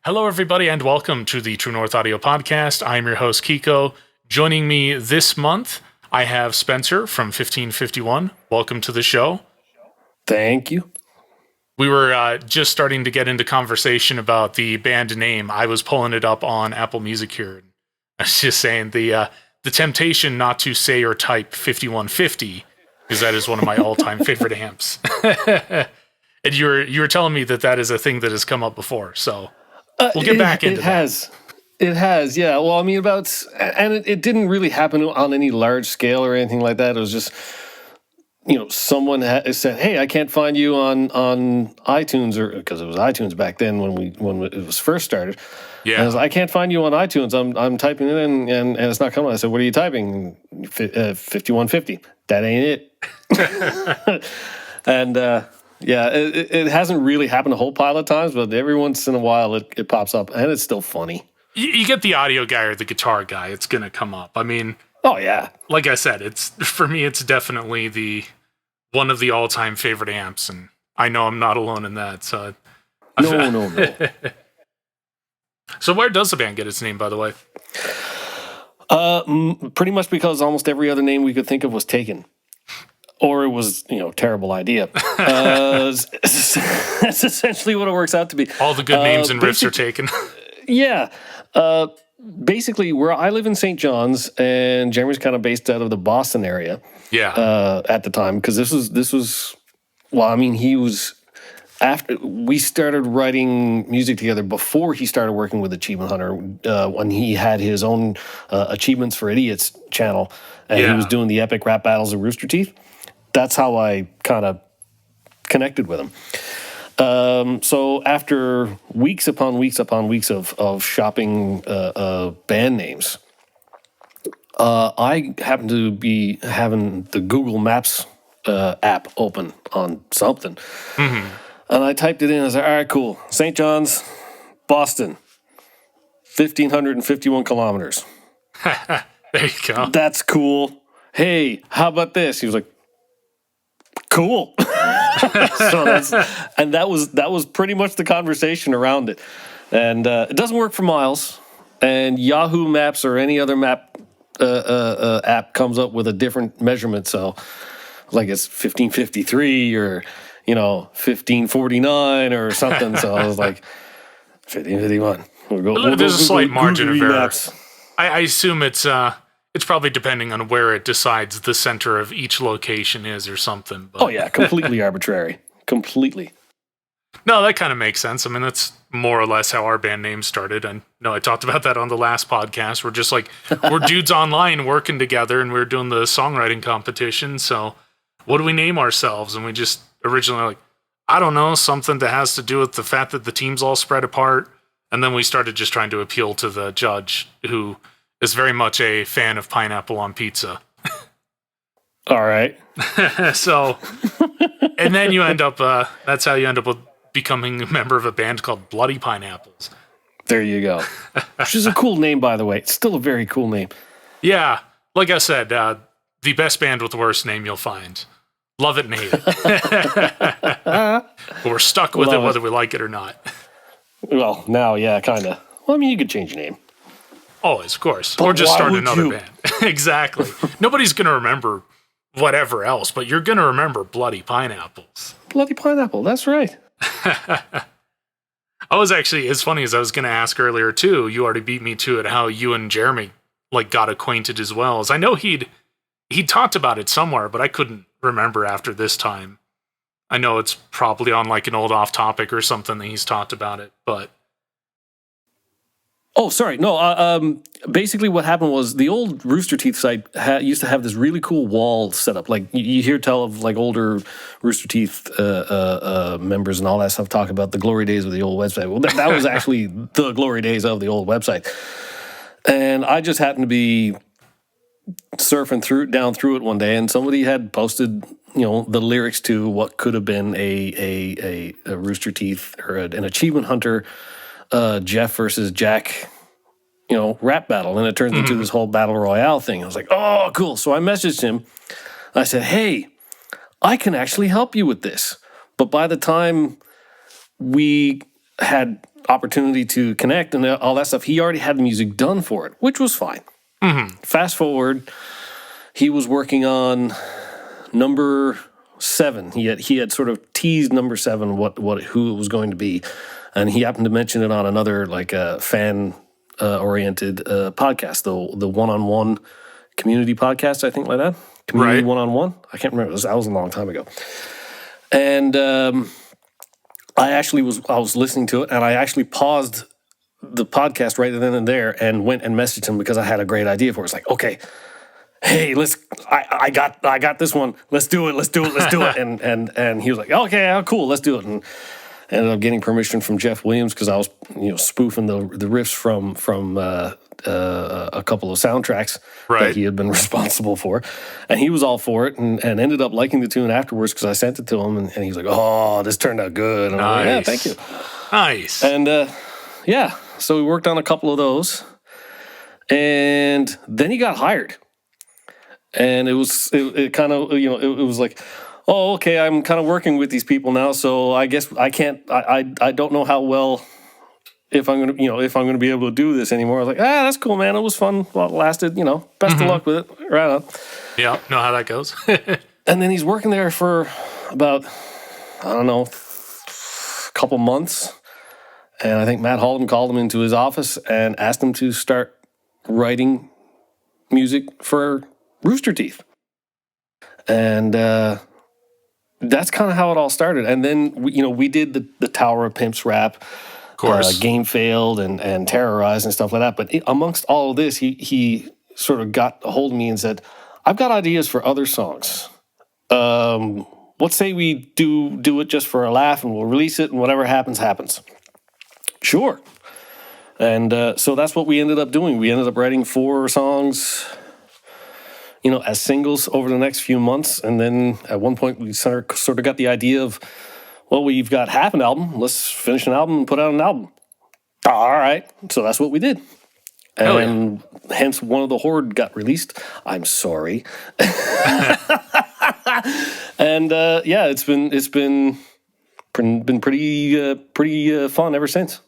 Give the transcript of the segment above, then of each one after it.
Hello, everybody, and welcome to the True North Audio Podcast. I'm your host, Kiko. Joining me this month, I have Spencer from 1551. Welcome to the show. Thank you. We were just starting to get into conversation about the band name. I was pulling it up on Apple Music here. And I was just saying the temptation not to say or type 5150, because that is one of my all-time favorite amps. And you were telling me that is a thing that has come up before, so we'll get back into that. It has, yeah. Well, I mean, it didn't really happen on any large scale or anything like that. It was just, someone said, "Hey, I can't find you on iTunes," or because it was iTunes back then when it was first started. Yeah, and I was like, "I can't find you on iTunes. I'm typing it in and it's not coming." I said, "What are you typing?" 5150. That ain't it. And yeah, it hasn't really happened a whole pile of times, but every once in a while it pops up, and it's still funny. You get the audio guy or the guitar guy, it's going to come up. I mean, oh yeah. Like I said, for me, it's definitely one of the all-time favorite amps, and I know I'm not alone in that. So No. So where does the band get its name, by the way? Pretty much because almost every other name we could think of was taken. Or it was, terrible idea. That's essentially what it works out to be. All the good names and riffs are taken. Yeah. Basically, where I live in St. John's, and Jeremy's kind of based out of the Boston area. Yeah. At the time, because this was. Well, I mean, he was after we started writing music together before he started working with Achievement Hunter, when he had his own Achievements for Idiots channel, and he was doing the epic rap battles of Rooster Teeth. That's how I kind of connected with him. So after weeks upon weeks of shopping band names, I happened to be having the Google Maps app open on something. Mm-hmm. And I typed it in. I was like, all right, cool. St. John's, Boston, 1,551 kilometers. There you go. That's cool. Hey, how about this? He was like, cool. that was pretty much the conversation around it. And it doesn't work for miles. And Yahoo Maps or any other map app comes up with a different measurement. So like it's 1553 or 1549 or something. So I was like 1551. There's a slight margin of error. I assume it's probably depending on where it decides the center of each location is or something. But. Oh, yeah, completely arbitrary. Completely. No, that kind of makes sense. I mean, that's more or less how our band name started. And no, I talked about that on the last podcast. We're just like, we're dudes online working together, and we're doing the songwriting competition. So what do we name ourselves? And we just originally I don't know, something that has to do with the fact that the team's all spread apart. And then we started just trying to appeal to the judge, who is very much a fan of pineapple on pizza. All right. So, and then you end up, that's how you end up with becoming a member of a band called Bloody Pineapples. There you go. Which is a cool name, by the way. It's still a very cool name. Yeah. Like I said, the best band with the worst name you'll find. Love it and hate it. But we're stuck with it whether we like it or not. Well, now, yeah, kind of. Well, I mean, you could change your name. Always, of course. But or just start would another you? band. Exactly. Nobody's going to remember whatever else, but you're going to remember Bloody Pineapples. Bloody Pineapple, that's right. I was actually, as funny as I was going to ask earlier, too, you already beat me to it, how you and Jeremy got acquainted as well. As I know he'd talked about it somewhere, but I couldn't remember after this time. I know it's probably on an old off topic or something that he's talked about it, but... Oh, sorry. No, basically what happened was the old Rooster Teeth site used to have this really cool wall set up. Like, you hear tell of, older Rooster Teeth members and all that stuff talk about the glory days of the old website. Well, that was actually the glory days of the old website. And I just happened to be surfing down through it one day, and somebody had posted, the lyrics to what could have been a Rooster Teeth or an Achievement Hunter Jeff versus Jack, rap battle. And it turns into this whole battle royale thing. I was like, oh, cool. So I messaged him. I said, hey, I can actually help you with this. But by the time we had opportunity to connect and all that stuff. He already had the music done for it, which was fine. Fast forward, he was working on number 7. He had sort of teased number 7 who it was going to be, and he happened to mention it on another like fan oriented podcast, the one-on-one community podcast, I think, like that. Community one-on-one. I can't remember. That was a long time ago. And I was listening to it, and I actually paused the podcast right then and there and went and messaged him because I had a great idea for it. It's like, okay, hey, I got this one. Let's do it. And he was like, okay, cool, let's do it. And I ended up getting permission from Jeff Williams because I was, spoofing the riffs from a couple of soundtracks that he had been responsible for, and he was all for it, and ended up liking the tune afterwards because I sent it to him, and he was like, "Oh, this turned out good." And I'm like, "Yeah, thank you." Nice. And so we worked on a couple of those, and then he got hired, and it kind of it was like, oh, okay, I'm kind of working with these people now, so I guess I can't. I don't know how well. If I'm gonna be able to do this anymore. I was like, that's cool, man. It was fun while it lasted. Best of luck with it. Right on. Yeah, know how that goes. And then he's working there for about, I don't know, a couple months. And I think Matt Halden called him into his office and asked him to start writing music for Rooster Teeth. And that's kind of how it all started. And then we did the Tower of Pimps rap. Game Failed and Terrorized and stuff like that. But amongst all of this, he sort of got a hold of me and said, I've got ideas for other songs. Let's say we do it just for a laugh and we'll release it and whatever happens, happens. Sure. And so that's what we ended up doing. We ended up writing 4 songs, as singles over the next few months. And then at one point we sort of got the idea of, well, we've got half an album. Let's finish an album and put out an album. All right. So that's what we did. And hence one of the Horde got released. I'm sorry. And it's been pretty fun ever since.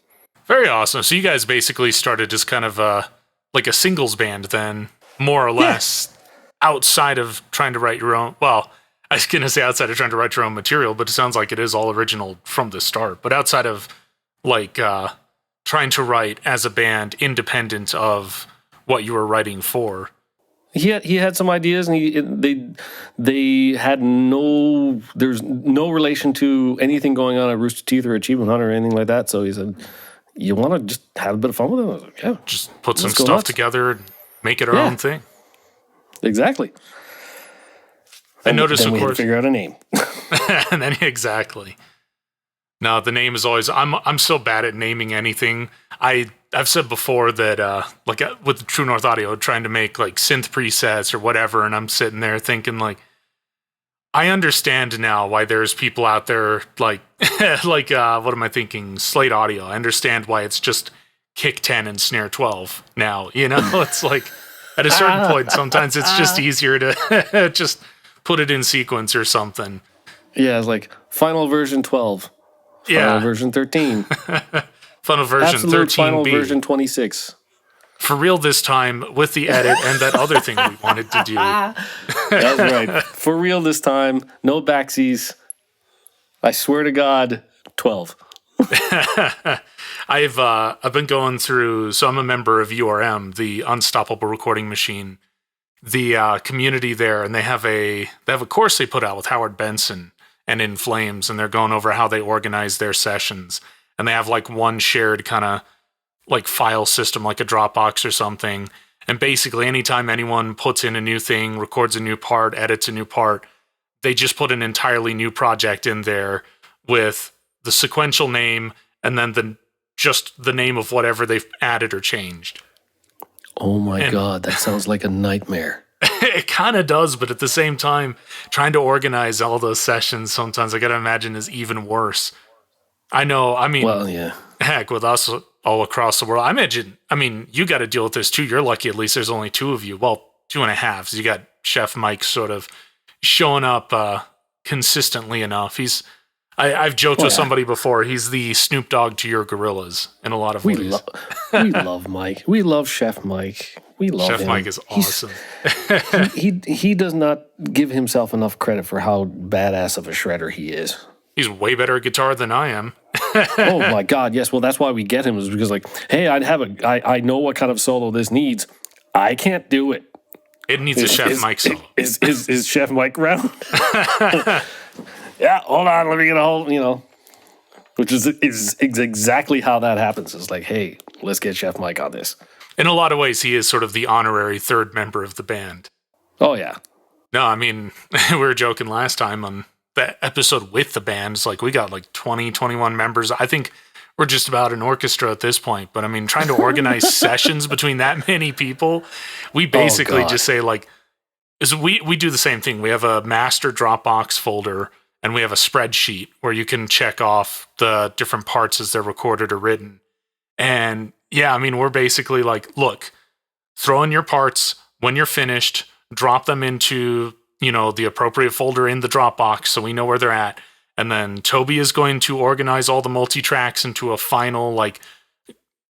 Very awesome. So you guys basically started as kind of like a singles band then, more or less, outside of trying to write your own. Well, I was going to say outside of trying to write your own material, but it sounds like it is all original from the start. But outside of like trying to write as a band independent of what you were writing for. He had some ideas, and they had there's no relation to anything going on at Rooster Teeth or Achievement Hunter or anything like that. So he said, you want to just have a bit of fun with it? I was like, yeah. Just put some stuff together and make it our own thing. Exactly. I noticed, then of we course, had to figure out a name. And then exactly. No, the name is always. I'm so bad at naming anything. I've said before that with True North Audio, trying to make like synth presets or whatever, and I'm sitting there thinking like, I understand now why there's people out there like what am I thinking? Slate Audio. I understand why it's just kick 10 and snare 12 now. It's like at a certain point, sometimes it's just easier to just put it in sequence or something. Yeah, it's like final version 12. Final version 13. Final version Absolute 13B. Final version 26. For real this time with the edit and that other thing we wanted to do. That's right. For real this time. No backsies. I swear to God, 12. I've been going through, so I'm a member of URM, the Unstoppable Recording Machine, the community there, and they have a course they put out with Howard Benson and In Flames, and they're going over how they organize their sessions. And they have like one shared kind of like file system, like a Dropbox or something. And basically anytime anyone puts in a new thing, records a new part, edits a new part, they just put an entirely new project in there with the sequential name and then just the name of whatever they've added or changed. Oh my God, that sounds like a nightmare. It kind of does, but at the same time, trying to organize all those sessions sometimes I got to imagine is even worse. I know, well, yeah. Heck, with us all across the world, you got to deal with this too. You're lucky at least there's only 2 of you. Well, 2.5. So you got Chef Mike sort of showing up consistently enough. He's I've joked with yeah. somebody before. He's the Snoop Dogg to your gorillas in a lot of We ways. we love Mike. We love Chef Mike. We love Chef him. Mike is awesome. He does not give himself enough credit for how badass of a shredder he is. He's way better at guitar than I am. Oh my God, yes. Well, that's why we get him, is because like, hey, I know what kind of solo this needs. I can't do it. It needs a Chef Mike solo. Is Chef Mike around? Yeah, hold on, let me get a hold, which is exactly how that happens. It's like, hey, let's get Chef Mike on this. In a lot of ways, he is sort of the honorary third member of the band. Oh, yeah. No, I mean, we were joking last time on the episode with the band. It's like we got like 20, 21 members. I think we're just about an orchestra at this point. But I mean, trying to organize sessions between that many people, we basically just say like, we do the same thing. We have a master Dropbox folder and we have a spreadsheet where you can check off the different parts as they're recorded or written. And yeah, I mean, we're basically like, look, throw in your parts when you're finished, drop them into, the appropriate folder in the Dropbox so we know where they're at. And then Toby is going to organize all the multi-tracks into a final,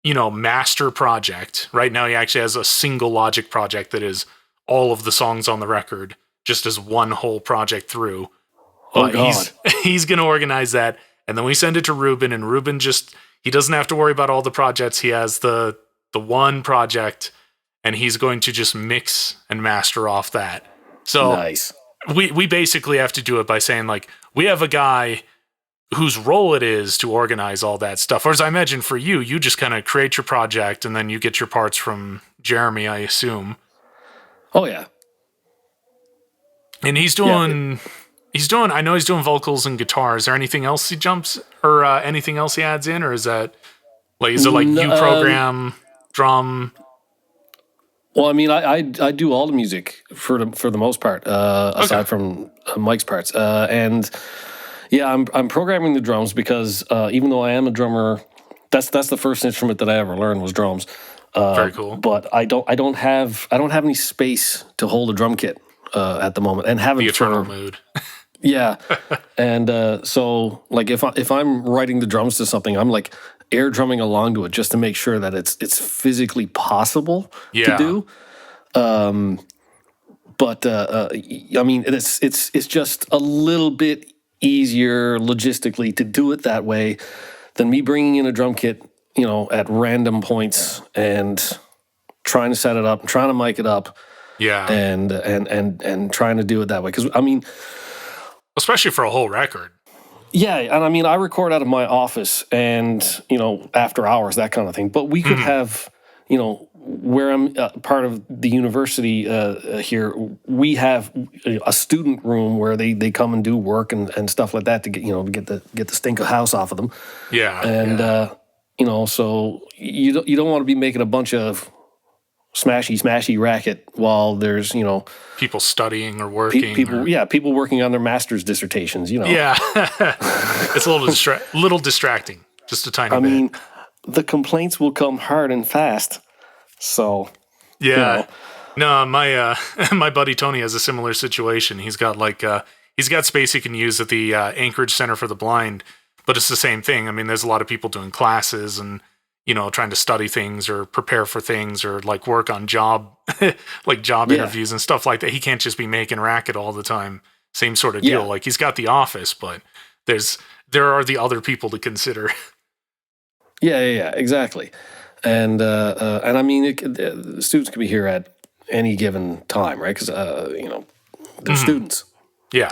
master project. Right now, he actually has a single Logic project that is all of the songs on the record, just as one whole project through. But he's going to organize that. And then we send it to Ruben, and Ruben he doesn't have to worry about all the projects. He has the one project, and he's going to just mix and master off that. So nice. We basically have to do it by saying, like, we have a guy whose role it is to organize all that stuff. Or as I imagine for you, you just kind of create your project, and then you get your parts from Jeremy, I assume. Oh, yeah. And he's doing... I know he's doing vocals and guitar. Is there anything else he jumps or anything else he adds in, or is that you program drum? Well, I mean, I do all the music for the most part, aside from Mike's parts, and yeah, I'm programming the drums because even though I am a drummer, that's the first instrument that I ever learned was drums. Very cool. But I don't have any space to hold a drum kit at the moment, and haven't the eternal mood. Yeah, and so like if I'm writing the drums to something, I'm like air drumming along to it just to make sure that it's physically possible to do. But I mean it's just a little bit easier logistically to do it that way than me bringing in a drum kit, at random points and trying to set it up, and trying to mic it up. Yeah, and trying to do it that way, because I mean. Especially for a whole record. Yeah, and I mean, I record out of my office and, after hours, that kind of thing. But we could have, where I'm part of the university here, we have a student room where they come and do work and stuff like that to get the stink of house off of them. Yeah. And, so you don't want to be making a bunch of smashy racket while there's people studying or working. People working on their master's dissertations. Yeah, it's a little distracting, just a tiny bit. I mean, the complaints will come hard and fast. So yeah, no, my my buddy Tony has a similar situation. He's got space he can use at the Anchorage Center for the Blind, but it's the same thing. I mean, there's a lot of people doing classes and. Trying to study things or prepare for things or like work on job interviews and stuff like that. He can't just be making racket all the time. Same sort of deal. Like he's got the office, but there are the other people to consider. Yeah, exactly. And I mean, the students can be here at any given time, right? Because they're students. Yeah.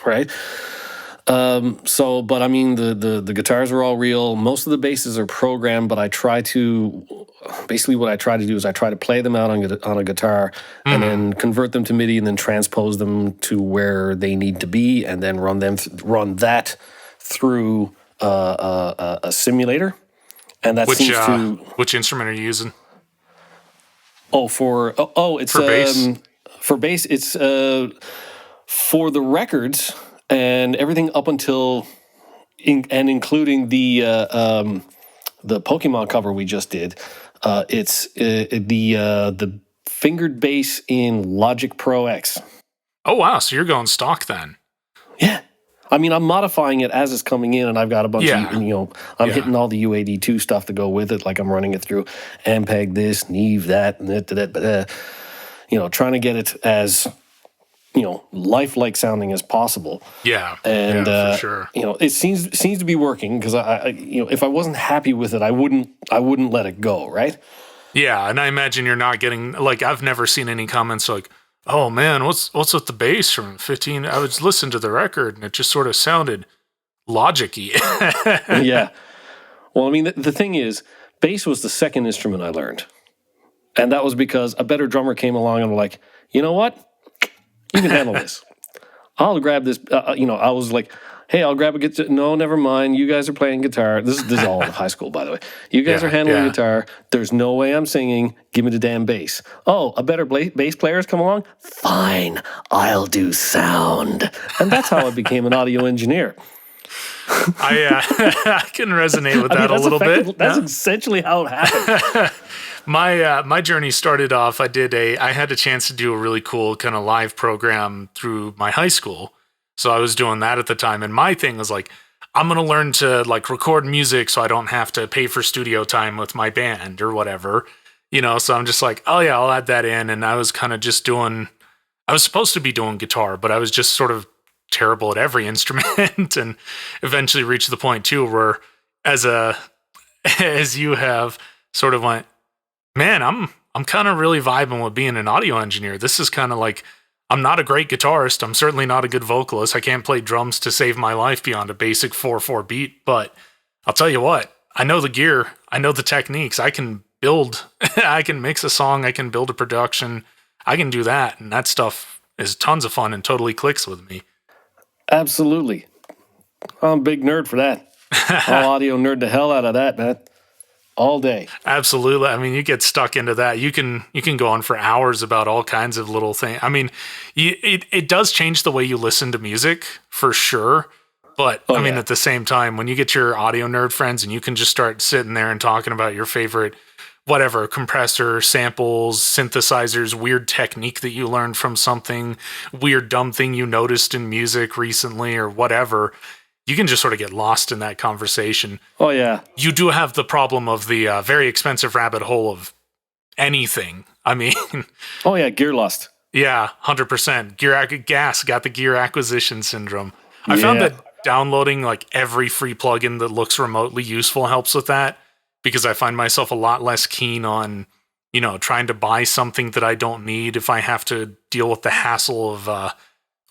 Right. But I mean, the guitars are all real. Most of the basses are programmed, but what I try to do is I try to play them out on a guitar and then convert them to MIDI and then transpose them to where they need to be and then run that through a simulator. And that which instrument are you using? It's for bass. For bass, it's for the records. And everything up until, including the Pokemon cover we just did, it's the fingered bass in Logic Pro X. Oh wow! So you're going stock then? Yeah, I mean, I'm modifying it as it's coming in, and I've got a bunch Yeah. of, I'm hitting all the UAD2 stuff to go with it. Like I'm running it through Ampeg this, Neve that, and trying to get it as, lifelike sounding as possible. Yeah. And for sure. it seems to be working because I if I wasn't happy with it, I wouldn't let it go, right? Yeah, and I imagine you're not getting, like, I've never seen any comments like, "Oh man, what's with the bass from 15?" I was listening to the record and it just sort of sounded logic-y. Yeah. Well, I mean, the thing is, bass was the second instrument I learned, and that was because a better drummer came along and were like, you know what, you can handle this. I'll grab this. I was like, hey, I'll grab a guitar. No, never mind. You guys are playing guitar. This is all in high school, by the way. You guys are handling guitar. There's no way I'm singing. Give me the damn bass. Oh, a better bass player's come along? Fine, I'll do sound. And that's how I became an audio engineer. I can resonate with that a little bit. That's essentially how it happened. My journey started off, I had a chance to do a really cool kind of live program through my high school. So I was doing that at the time. And my thing was like, I'm going to learn to like record music so I don't have to pay for studio time with my band or whatever, so I'm just like, oh yeah, I'll add that in. And I was kind of just I was supposed to be doing guitar, but I was just sort of terrible at every instrument and eventually reached the point too, where as you have sort of went, man, I'm kind of really vibing with being an audio engineer. This is kind of like, I'm not a great guitarist. I'm certainly not a good vocalist. I can't play drums to save my life beyond a basic 4/4 beat. But I'll tell you what, I know the gear. I know the techniques. I can build, I can mix a song. I can build a production. I can do that. And that stuff is tons of fun and totally clicks with me. Absolutely. I'm a big nerd for that. I'll audio nerd the hell out of that, man. All day. Absolutely. I mean, you get stuck into that. You can go on for hours about all kinds of little things. I mean, it does change the way you listen to music for sure. But I mean, at the same time, when you get your audio nerd friends and you can just start sitting there and talking about your favorite, whatever, compressor, samples, synthesizers, weird technique that you learned from something, weird dumb thing you noticed in music recently or whatever, you can just sort of get lost in that conversation. Oh, yeah. You do have the problem of the very expensive rabbit hole of anything. I mean... Oh, yeah, gear lust. Yeah, 100%. Got the gear acquisition syndrome. I found that downloading like every free plugin that looks remotely useful helps with that, because I find myself a lot less keen on, trying to buy something that I don't need if I have to deal with the hassle of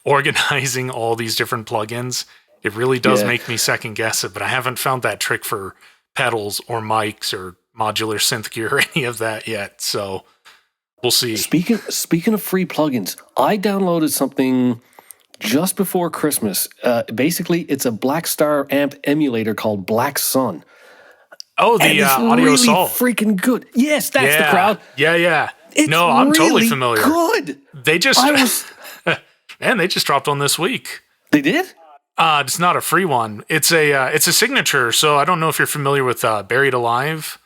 organizing all these different plugins. It really does make me second guess it, but I haven't found that trick for pedals or mics or modular synth gear or any of that yet. So we'll see. Speaking of free plugins, I downloaded something just before Christmas. Basically, it's a Black Star amp emulator called Black Sun. Oh, the Audio really Assault. Freaking good. Yes, that's the crowd. Yeah. It's I'm totally really familiar. Good. They just they just dropped one this week. They did? It's not a free one. It's a signature. So I don't know if you're familiar with Buried Alive.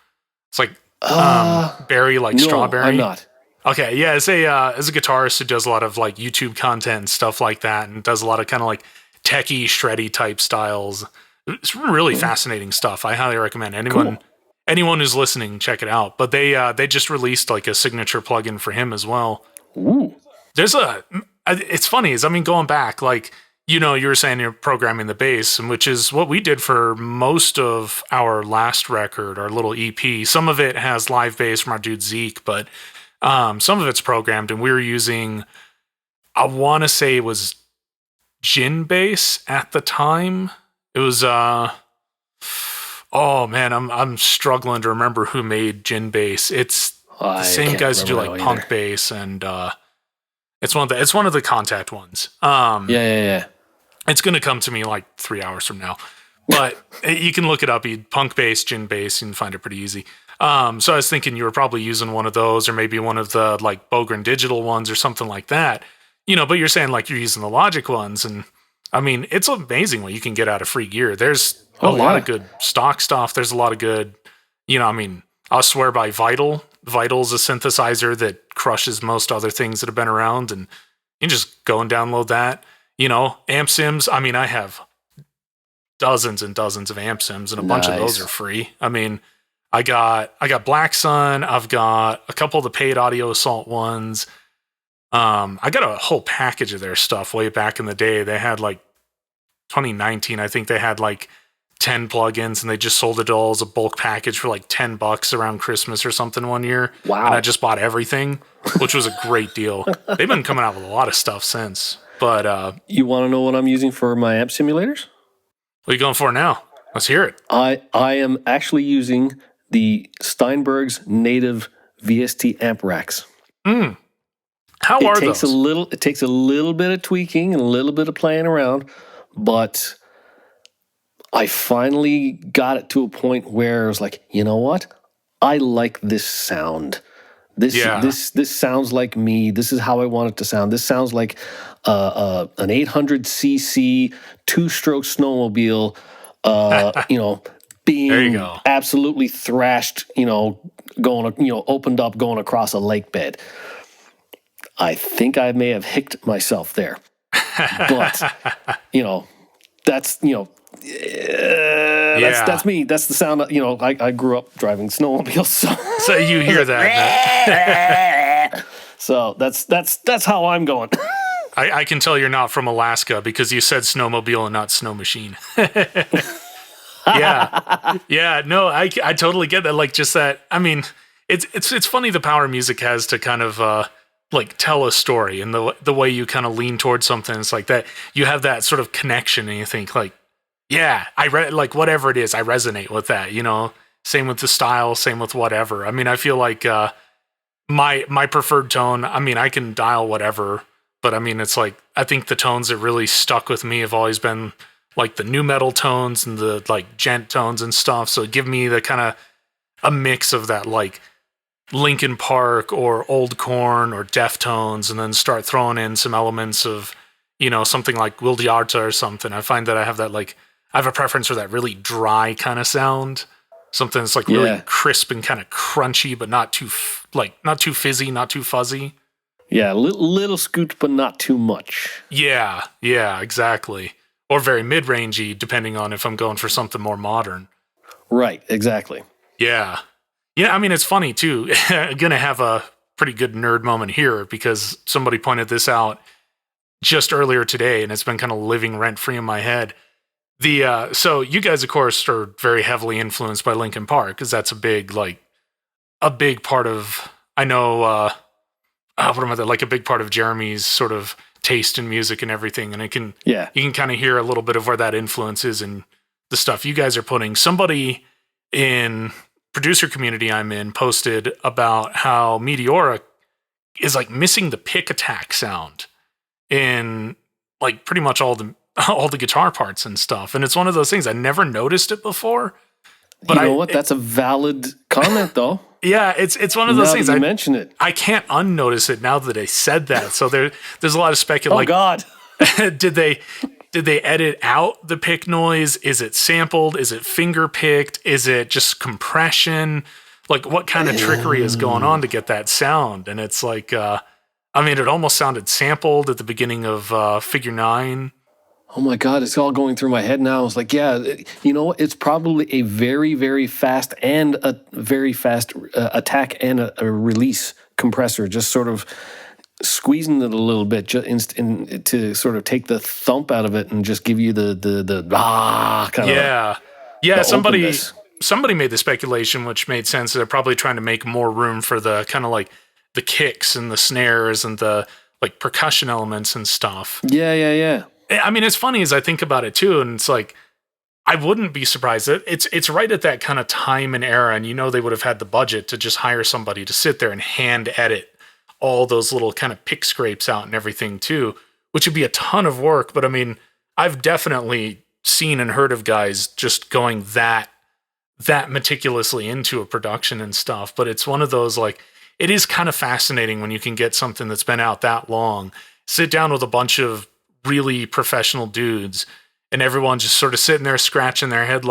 It's like berry, like strawberry. I'm not. Okay, yeah, as a guitarist who does a lot of like YouTube content and stuff like that, and does a lot of kind of like techie, shreddy type styles. It's really fascinating stuff. I highly recommend anyone who's listening, check it out. But they just released like a signature plugin for him as well. Ooh. It's funny, going back, like, you were saying you're programming the bass, which is what we did for most of our last record, our little EP. Some of it has live bass from our dude Zeke, but some of it's programmed, and we were using, I want to say it was Gin bass at the time. It was, oh man, I'm struggling to remember who made Gin bass. It's the same guys who do like punk bass, and it's one of the Contact ones. Yeah. It's going to come to me in like 3 hours from now, but you can look it up. Punk bass, Gin bass, you can find it pretty easy. So I was thinking you were probably using one of those, or maybe one of the like Bogren digital ones or something like that, but you're saying like you're using the Logic ones. And I mean, it's amazing what you can get out of free gear. There's a lot of good stock stuff. There's a lot of good, I'll swear by Vital. Vital's a synthesizer that crushes most other things that have been around, and you can just go and download that. amp sims. I mean, I have dozens and dozens of amp sims, and a bunch of those are free. I mean, I got Black Sun. I've got a couple of the paid Audio Assault ones. I got a whole package of their stuff way back in the day. They had 2019, I think they had 10 plugins, and they just sold it all as a bulk package for $10 around Christmas or something one year. Wow. And I just bought everything, which was a great deal. They've been coming out with a lot of stuff since. But you want to know what I'm using for my amp simulators? What are you going for now? Let's hear it. I am actually using the Steinberg's native VST amp racks. How are those? It takes a little bit of tweaking and a little bit of playing around, but I finally got it to a point where I was like, you know what? I like this sound. This sounds like me. This is how I want it to sound. This sounds like an 800cc two-stroke snowmobile. Being absolutely thrashed. Going opened up, going across a lake bed. I think I may have hicked myself there, but that's that's me. That's the sound. I grew up driving snowmobiles, so you hear that. So that's how I'm going. I can tell you're not from Alaska because you said snowmobile and not snow machine. Yeah. No, I totally get that. Just that. I mean, it's funny the power music has to kind of tell a story, and the way you kind of lean towards something. It's like that. You have that sort of connection, and you think yeah, whatever it is, I resonate with that. Same with the style, same with whatever. I mean, I feel like my preferred tone. I mean, I can dial whatever, but I mean, it's I think the tones that really stuck with me have always been the new metal tones and the gent tones and stuff. So give me the kind of a mix of that Linkin Park or Old Korn or Deftones, and then start throwing in some elements of something like Will Diarta or something. I find that I have that I have a preference for that really dry kind of sound, something that's really crisp and kind of crunchy, but not too not too fizzy, not too fuzzy. Yeah, little scoot, but not too much. Yeah, exactly. Or very mid-rangey, depending on if I'm going for something more modern. Right, exactly. Yeah. I mean, it's funny, too. I'm going to have a pretty good nerd moment here because somebody pointed this out just earlier today, and it's been kind of living rent-free in my head. So you guys, of course, are very heavily influenced by Linkin Park because that's a big part of, I know, a big part of Jeremy's sort of taste in music and everything, and you can kind of hear a little bit of where that influence is in the stuff you guys are putting. Somebody in producer community I'm in posted about how Meteora is missing the pick attack sound in pretty much all the guitar parts and stuff, and it's one of those things I never noticed it before. But you know what? That's a valid comment, though. Yeah, it's one of those things. I mention it. I can't unnotice it now that I said that. So there's a lot of speculation. Oh God! Did they edit out the pick noise? Is it sampled? Is it finger picked? Is it just compression? What kind of trickery is going on to get that sound? And it's I mean, it almost sounded sampled at the beginning of Figure 9. Oh my God, it's all going through my head now. It's it's probably a very, very fast and a very fast attack and a release compressor, just sort of squeezing it a little bit to sort of take the thump out of it and just give you the kind of somebody made the speculation, which made sense. They're probably trying to make more room for the kind of the kicks and the snares and the percussion elements and stuff. Yeah. I mean, it's funny as I think about it too, and it's I wouldn't be surprised that it's right at that kind of time and era, and they would have had the budget to just hire somebody to sit there and hand edit all those little kind of pick scrapes out and everything too, which would be a ton of work. But I mean, I've definitely seen and heard of guys just going that meticulously into a production and stuff. But it's one of those it is kind of fascinating when you can get something that's been out that long, sit down with a bunch of really professional dudes, and everyone just sort of sitting there scratching their head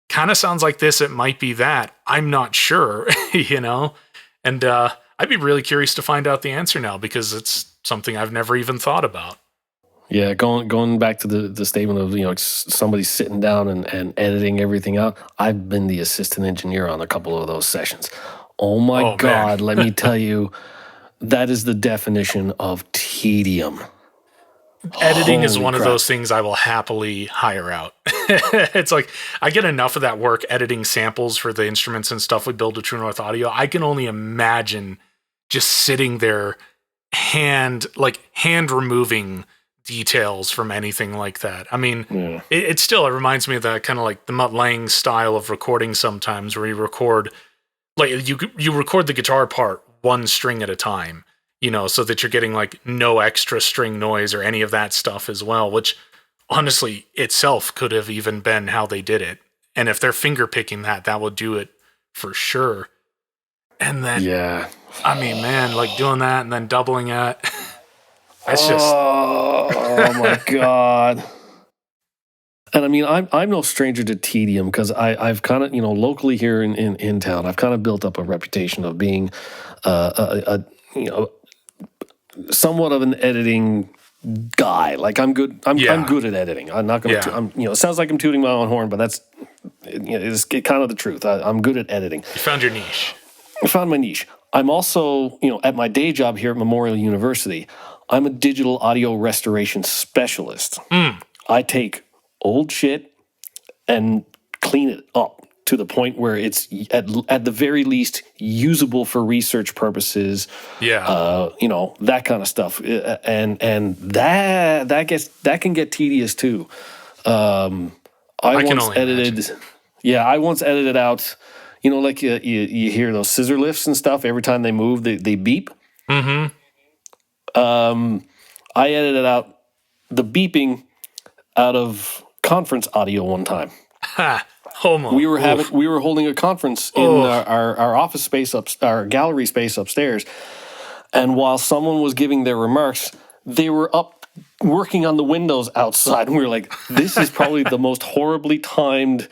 kind of sounds like this, it might be that, I'm not sure. And I'd be really curious to find out the answer now because it's something I've never even thought about. Yeah, going back to the statement of somebody sitting down and editing everything out. I've been the assistant engineer on a couple of those sessions. Oh my Oh, man. God, let me tell you, that is the definition of tedium. Editing is Holy one of crap. those things I will happily hire out. It's like I get enough of that work editing samples for the instruments and stuff we build with True North Audio. I can only imagine just sitting there hand removing details from anything like that. I mean, it reminds me of that kind of like the Mutt Lange style of recording sometimes, where you record like you record the guitar part one string at a time, so that you're getting like no extra string noise or any of that stuff as well, which honestly itself could have even been how they did it. And if they're finger picking that would do it for sure. And then, Yeah. I mean, man, like doing that and then doubling it. That's just. Oh my God. And I mean, I'm no stranger to tedium, because I've kind of, locally here in town, I've kind of built up a reputation of being somewhat of an editing guy. Like I'm good. I'm good at editing. I'm not going to. It sounds like I'm tooting my own horn, but that's it's kind of the truth. I'm good at editing. You found your niche. I found my niche. I'm also, at my day job here at Memorial University, I'm a digital audio restoration specialist. I take old shit and clean it up to the point where it's at the very least usable for research purposes. Yeah. That kind of stuff. And that can get tedious too. I once edited. Yeah, I once edited out. Like you hear those scissor lifts and stuff. Every time they move, they beep. Mm-hmm. I edited out the beeping out of conference audio one time. Ha! Homo. We were holding a conference in our office space our gallery space upstairs, and while someone was giving their remarks, they were up working on the windows outside, and we were like, "This is probably the most horribly timed."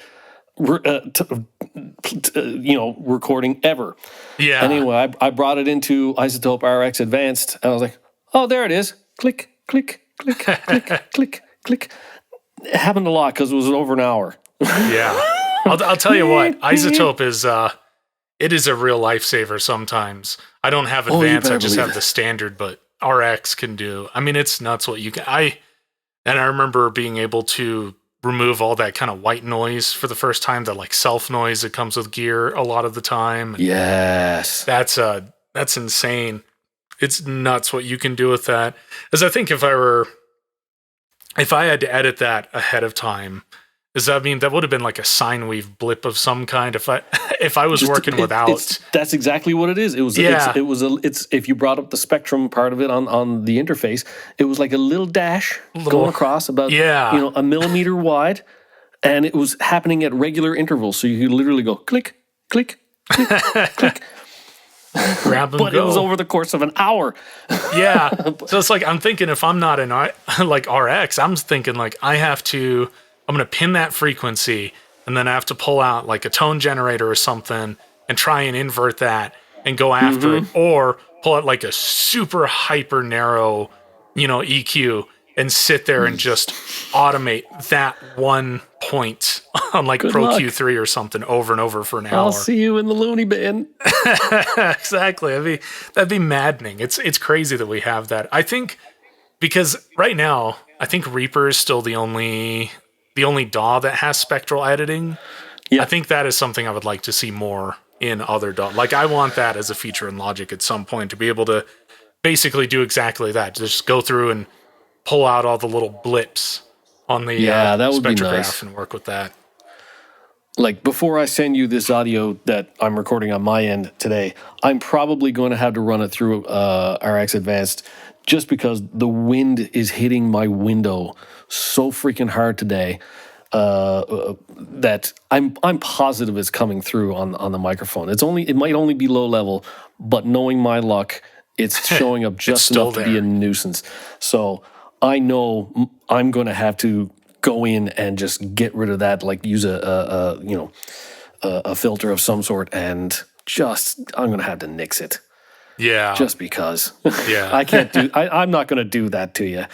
Recording ever. Yeah. Anyway, I brought it into Isotope RX Advanced, and I was like, "Oh, there it is! Click, click, click, click, click, click." It happened a lot because it was over an hour. Yeah, I'll tell you what, Isotope is it is a real lifesaver sometimes. I don't have Advanced, I just have the standard, but RX can do. I mean, it's nuts what you can. I remember being able to remove all that kind of white noise for the first time, the like self noise that comes with gear a lot of the time. Yes. That's insane. It's nuts what you can do with that. As I think if I had to edit that ahead of time, does that mean that would have been like a sine wave blip of some kind if I was working without? That's exactly what it is. It was. Yeah. It's if you brought up the spectrum part of it on the interface, it was like a little dash going across about a millimeter wide, and it was happening at regular intervals. So you could literally go click, click, click, click. Grab and but go. It was over the course of an hour. Yeah. So it's like I'm thinking if I'm not in like RX, I'm thinking like I'm going to pin that frequency, and then I have to pull out like a tone generator or something and try and invert that and go after it, or pull out like a super hyper narrow, EQ and sit there and just automate that one point on like Pro Q3 or something over and over for an hour. I'll see you in the loony bin. Exactly. That'd be maddening. It's crazy that we have that. I think because right now, I think Reaper is still the only DAW that has spectral editing. Yeah. I think that is something I would like to see more in other DAW. Like I want that as a feature in Logic at some point, to be able to basically do exactly that. Just go through and pull out all the little blips on the that would spectrograph be nice. And work with that. Like before I send you this audio that I'm recording on my end today, I'm probably going to have to run it through RX Advanced, just because the wind is hitting my window so freaking hard today that I'm positive it's coming through on the microphone. It might only be low level, but knowing my luck, it's showing up just enough to be a nuisance. So I know I'm going to have to go in and just get rid of that, like use a filter of some sort, and I'm going to have to nix it. Yeah. Just because. Yeah. I'm not going to do that to you.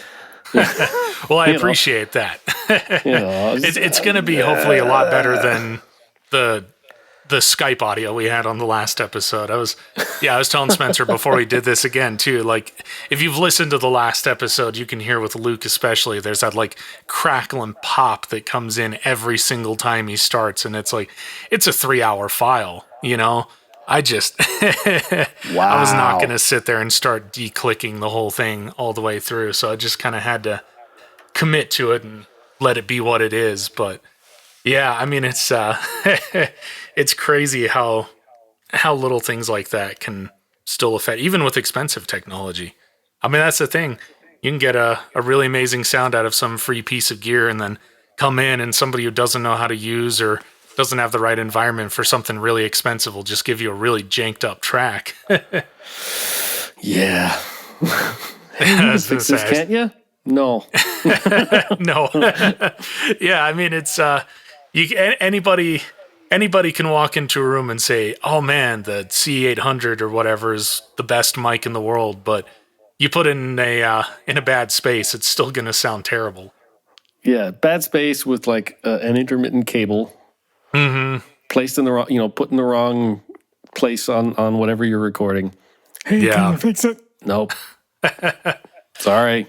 Well, I appreciate that. It's going to be hopefully a lot better than the Skype audio we had on the last episode. I was telling Spencer before we did this again too, like if you've listened to the last episode, you can hear with Luke especially, there's that like crackle and pop that comes in every single time he starts, and it's like it's a 3-hour file, you know? I just I was not going to sit there and start declicking the whole thing all the way through, so I just kind of had to commit to it and let it be what it is. But yeah, I mean, it's it's crazy how little things like that can still affect, even with expensive technology. I mean, that's the thing. You can get a really amazing sound out of some free piece of gear, and then come in and somebody who doesn't know how to use or doesn't have the right environment for something really expensive will just give you a really janked up track. Yeah. Hey, you can fix this, can't you? No. No. Yeah, I mean, it's anybody can walk into a room and say, "Oh man, the C800 or whatever is the best mic in the world," but you put it in a bad space, it's still going to sound terrible. Yeah, bad space with like an intermittent cable placed in the wrong, put in the wrong place on whatever you're recording. Hey, can you fix it? Nope. Sorry.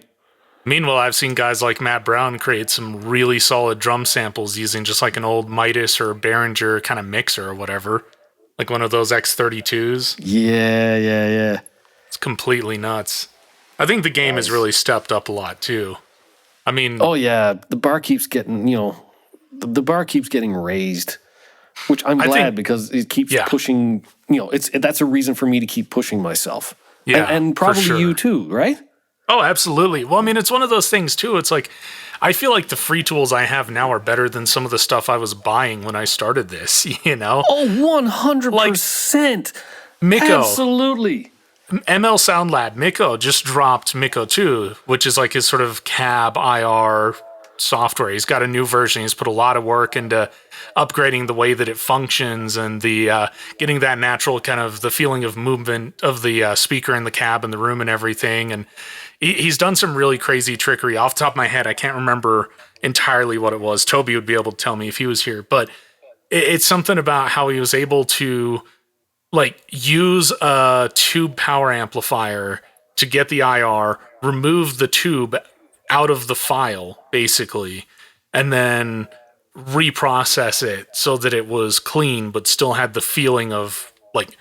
Meanwhile, I've seen guys like Matt Brown create some really solid drum samples using just like an old Midas or Behringer kind of mixer or whatever, like one of those X32s. Yeah. It's completely nuts. I think the game has really stepped up a lot too. I mean, oh yeah, the bar keeps getting, the bar keeps getting raised, which I'm glad because it keeps pushing. That's a reason for me to keep pushing myself. Yeah, and probably you too, right? Oh, absolutely. Well, I mean, it's one of those things too. It's like, I feel like the free tools I have now are better than some of the stuff I was buying when I started this, Oh, 100%. Miko. Absolutely. ML Sound Lab, Miko just dropped Miko 2, which is like his sort of cab IR software. He's got a new version. He's put a lot of work into upgrading the way that it functions and the getting that natural kind of the feeling of movement of the speaker in the cab and the room and everything. And he's done some really crazy trickery. Off the top of my head, I can't remember entirely what it was. Toby would be able to tell me if he was here, but it's something about how he was able to like use a tube power amplifier to get the IR, remove the tube out of the file, basically, and then reprocess it so that it was clean, but still had the feeling of like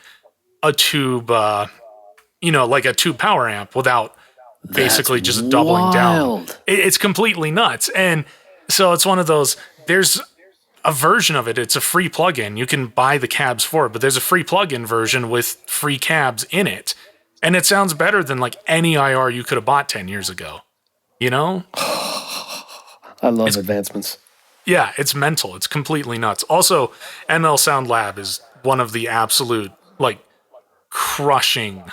a tube, like a tube power amp without basically just doubling down. It's completely nuts. And so it's one of those, there's a version of it. It's a free plugin. You can buy the cabs for it, but there's a free plugin version with free cabs in it. And it sounds better than like any IR you could have bought 10 years ago. I love advancements. Yeah, it's mental. It's completely nuts. Also, ML Sound Lab is one of the absolute like crushing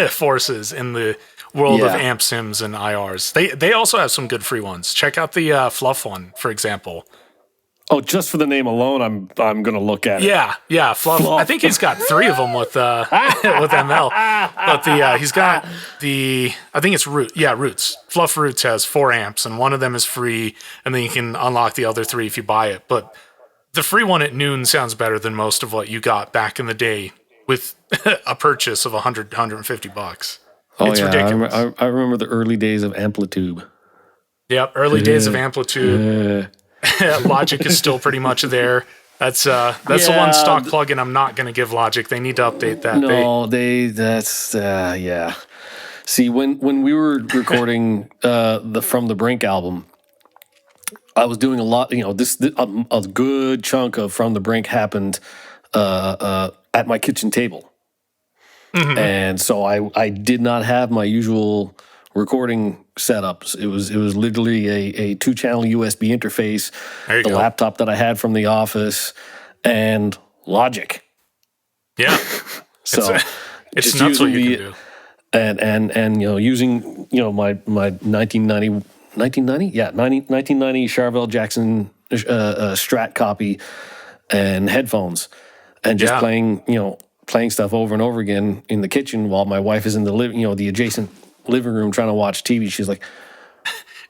forces in the world of amp sims and IRs. They also have some good free ones. Check out the Fluff one, for example. Oh, just for the name alone, I'm going to look at it. Yeah, Fluff. I think he's got 3 of them with ML. But he's got I think it's Roots. Fluff Roots has 4 amps, and one of them is free, and then you can unlock the other 3 if you buy it. But the free one at noon sounds better than most of what you got back in the day with a purchase of $100, $150. Oh, it's ridiculous. I remember the early days of Amplitude. Yep, early days of Amplitude. Logic is still pretty much there. That's the one stock plugin I'm not going to give Logic. They need to update that. No, yeah. See, when we were recording the From the Brink album, I was doing a lot. A good chunk of From the Brink happened at my kitchen table, and so I did not have my usual recording setups. It was literally a 2-channel USB interface, the laptop that I had from the office, and Logic. Yeah. So it's nuts what you can do. And using my 1990 Charvel Jackson Strat copy and headphones, and just playing stuff over and over again in the kitchen while my wife is in the the adjacent living room trying to watch TV. She's like,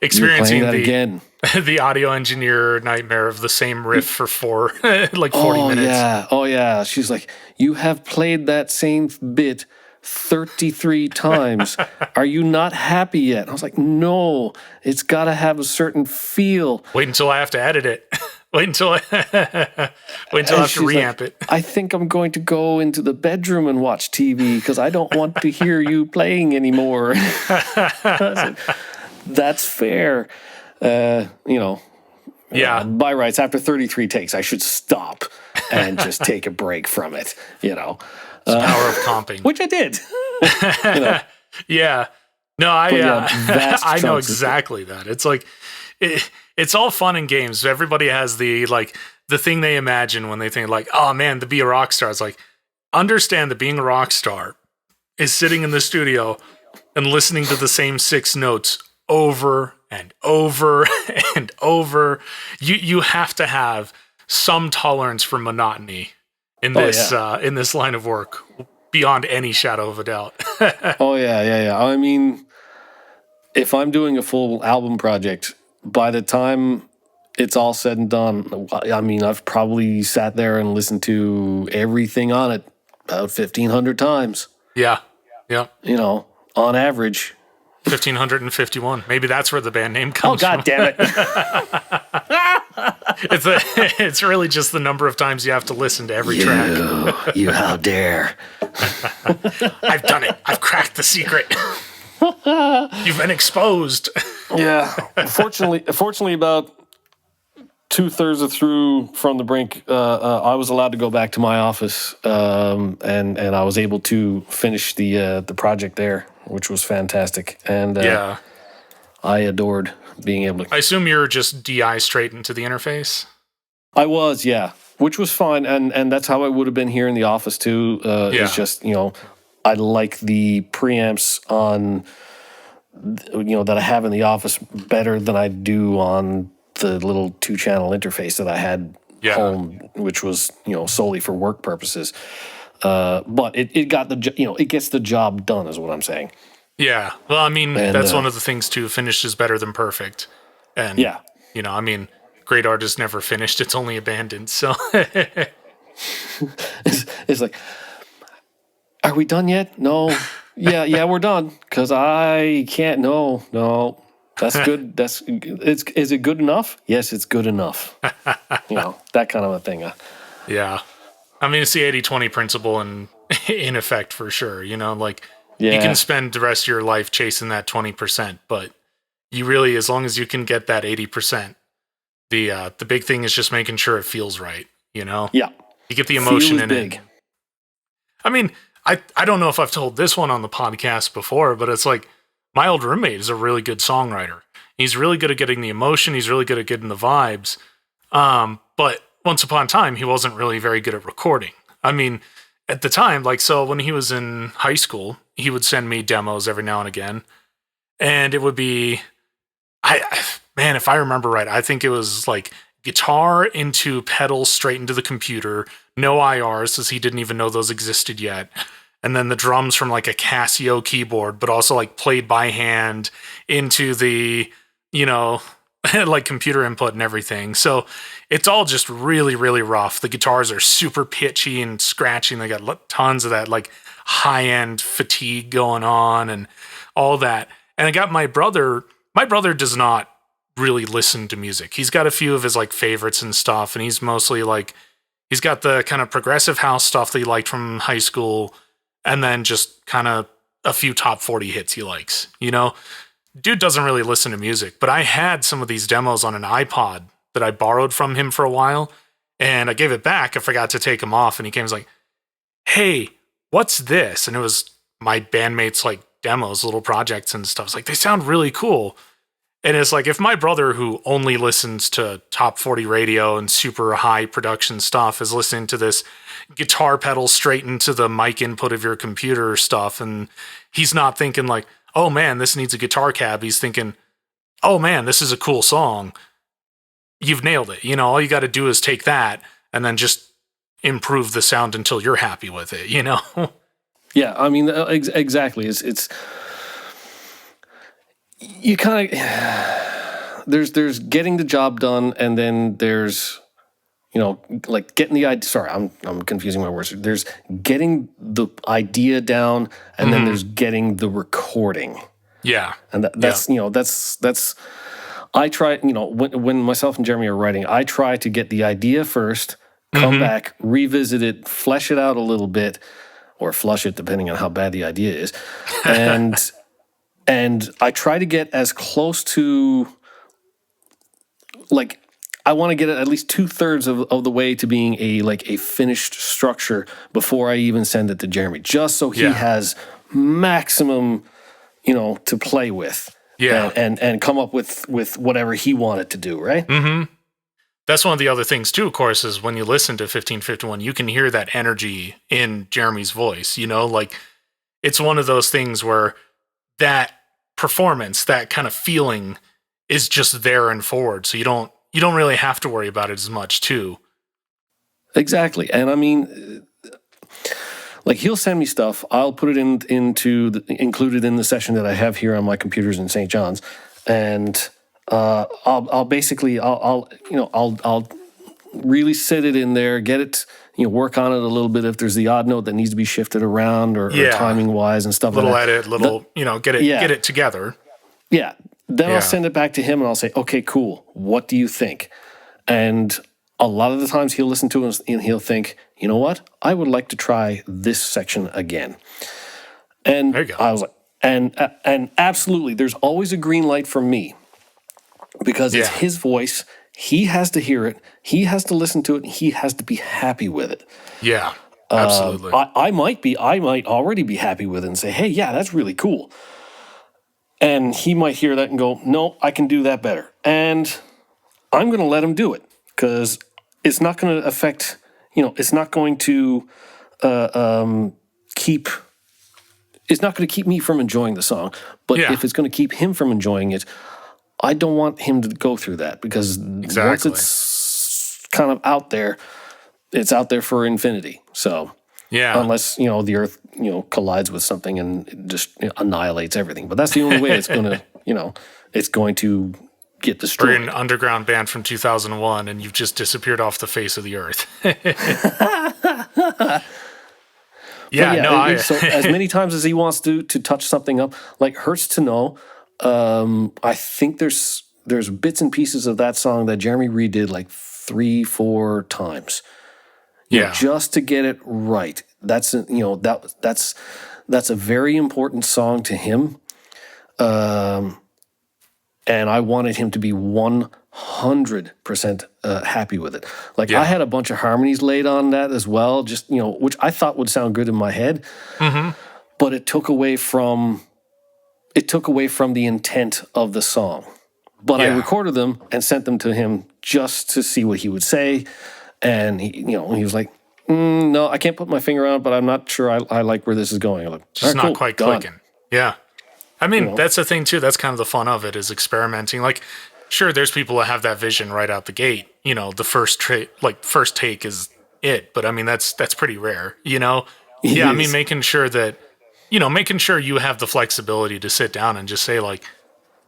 experiencing that again. the audio engineer nightmare of the same riff for 40 minutes. Yeah. Oh, yeah. She's like, you have played that same bit 33 times. Are you not happy yet? I was like, no, it's got to have a certain feel. Wait until I have to edit it. Wait until I have to reamp it. I think I'm going to go into the bedroom and watch TV because I don't want to hear you playing anymore. That's fair. Yeah. By rights, after 33 takes, I should stop and just take a break from it, Power of comping. Which I did. Yeah. No, I know exactly that. It's like, it's all fun and games. Everybody has the thing they imagine when they think like, oh man, to be a rock star. It's like, understand that being a rock star is sitting in the studio and listening to the same 6 notes over and over and over. You have to have some tolerance for monotony in this in this line of work, beyond any shadow of a doubt. Yeah. I mean, if I'm doing a full album project, by the time it's all said and done, I mean, I've probably sat there and listened to everything on it about 1,500 times. Yeah. On average. 1,551. Maybe that's where the band name comes from. Oh, God damn it. It's really just the number of times you have to listen to every track. You how dare. I've done it. I've cracked the secret. You've been exposed. Yeah. Fortunately, about 2/3 through From the Brink, I was allowed to go back to my office, and I was able to finish the project there, which was fantastic. And I adored being able to. I assume you're just DI straight into the interface? I was, yeah, which was fine, and that's how I would have been here in the office too. It's just, I like the preamps on, that I have in the office better than I do on the little 2-channel interface that I had home, which was, solely for work purposes. But it got it gets the job done, is what I'm saying. Yeah. Well, I mean, that's one of the things too. Finished is better than perfect. And I mean, great art is never finished. It's only abandoned. So it's like, are we done yet? No. Yeah, we're done. Because I can't. No. That's good. Is it good enough? Yes, it's good enough. That kind of a thing. Yeah. I mean, it's the 80-20 principle in effect for sure. You can spend the rest of your life chasing that 20%, but you really, as long as you can get that 80%, the big thing is just making sure it feels right. Yeah. You get the emotion in it. I mean, I don't know if I've told this one on the podcast before, but it's like, my old roommate is a really good songwriter. He's really good at getting the emotion. He's really good at getting the vibes. But once upon a time, he wasn't really very good at recording. I mean, at the time, so when he was in high school, he would send me demos every now and again. And it would be, if I remember right, I think it was like guitar into pedals straight into the computer, no IRs, as he didn't even know those existed yet. And then the drums from like a Casio keyboard, but also like played by hand into the, like computer input and everything. So it's all just really, really rough. The guitars are super pitchy and scratching. They got tons of that like high-end fatigue going on and all that. And I got my brother does not really listen to music. He's got a few of his like favorites and stuff. And he's mostly like, he's got the kind of progressive house stuff that he liked from high school. And then just kind of a few top 40 hits he likes, Dude doesn't really listen to music, but I had some of these demos on an iPod that I borrowed from him for a while, and I gave it back. I forgot to take them off, and he came and was like, hey, what's this? And it was my bandmates' like demos, little projects and stuff. It's like, they sound really cool. And it's like, if my brother, who only listens to top 40 radio and super high production stuff, is listening to this guitar pedal straight into the mic input of your computer stuff, and he's not thinking like, oh man, this needs a guitar cab. He's thinking, oh man, this is a cool song. You've nailed it. All you got to do is take that and then just improve the sound until you're happy with it, Yeah, I mean, exactly. you kind of there's getting the job done, and then there's like getting the idea. Sorry, I'm confusing my words. There's getting the idea down, and then there's getting the recording. Yeah, And that's that's I try, when myself and Jeremy are writing, I try to get the idea first, come back, revisit it, flesh it out a little bit, or flush it depending on how bad the idea is, and I try to get as close to, like, I want to get it at least 2/3 of the way to being a finished structure before I even send it to Jeremy, just so he has maximum, to play with. Yeah. And come up with whatever he wanted to do, right? Mm-hmm. That's one of the other things too, of course, is when you listen to 1551, you can hear that energy in Jeremy's voice, like it's one of those things where that performance, that kind of feeling is just there and forward. So you don't really have to worry about it as much too. Exactly. And I mean, like, he'll send me stuff. I'll put it included in the session that I have here on my computers in St. John's, and I'll basically really sit it in there, get it, work on it a little bit if there's the odd note that needs to be shifted around or timing wise and stuff. Little like that. edit, get it together. Yeah. Then I'll send it back to him and I'll say, okay, cool. What do you think? And a lot of the times he'll listen to it and he'll think, you know what? I would like to try this section again. And there you go. I was like, and absolutely, there's always a green light from me because it's his voice. He has to hear it. He has to listen to it. And he has to be happy with it. Yeah, absolutely. I might already be happy with it and say, hey, yeah, that's really cool. And he might hear that and go, no, I can do that better. And I'm going to let him do it because it's not going to affect, it's not going to it's not going to keep me from enjoying the song. But if it's going to keep him from enjoying it, I don't want him to go through that because once it's kind of out there, it's out there for infinity. So unless, the earth, collides with something and it just annihilates everything. But that's the only way it's going to, it's going to get destroyed. Or you're an underground band from 2001 and you've just disappeared off the face of the earth. So as many times as he wants to touch something up, like Hurts to Know, I think there's bits and pieces of that song that Jeremy redid like 3-4 times. Just to get it right. That's that's a very important song to him. And I wanted him to be 100% happy with it. Like I had a bunch of harmonies laid on that as well, just which I thought would sound good in my head. But it took away from the intent of the song. But I recorded them and sent them to him just to see what he would say. And he was like, no, I can't put my finger on it, but I'm not sure I like where this is going. I'm like, just not quite done. clicking. Yeah. I mean, that's the thing too. That's kind of the fun of it, is experimenting. Like, sure, there's people that have that vision right out the gate. The first take is it. But I mean, that's pretty rare, I mean, making sure that, making sure you have the flexibility to sit down and just say like,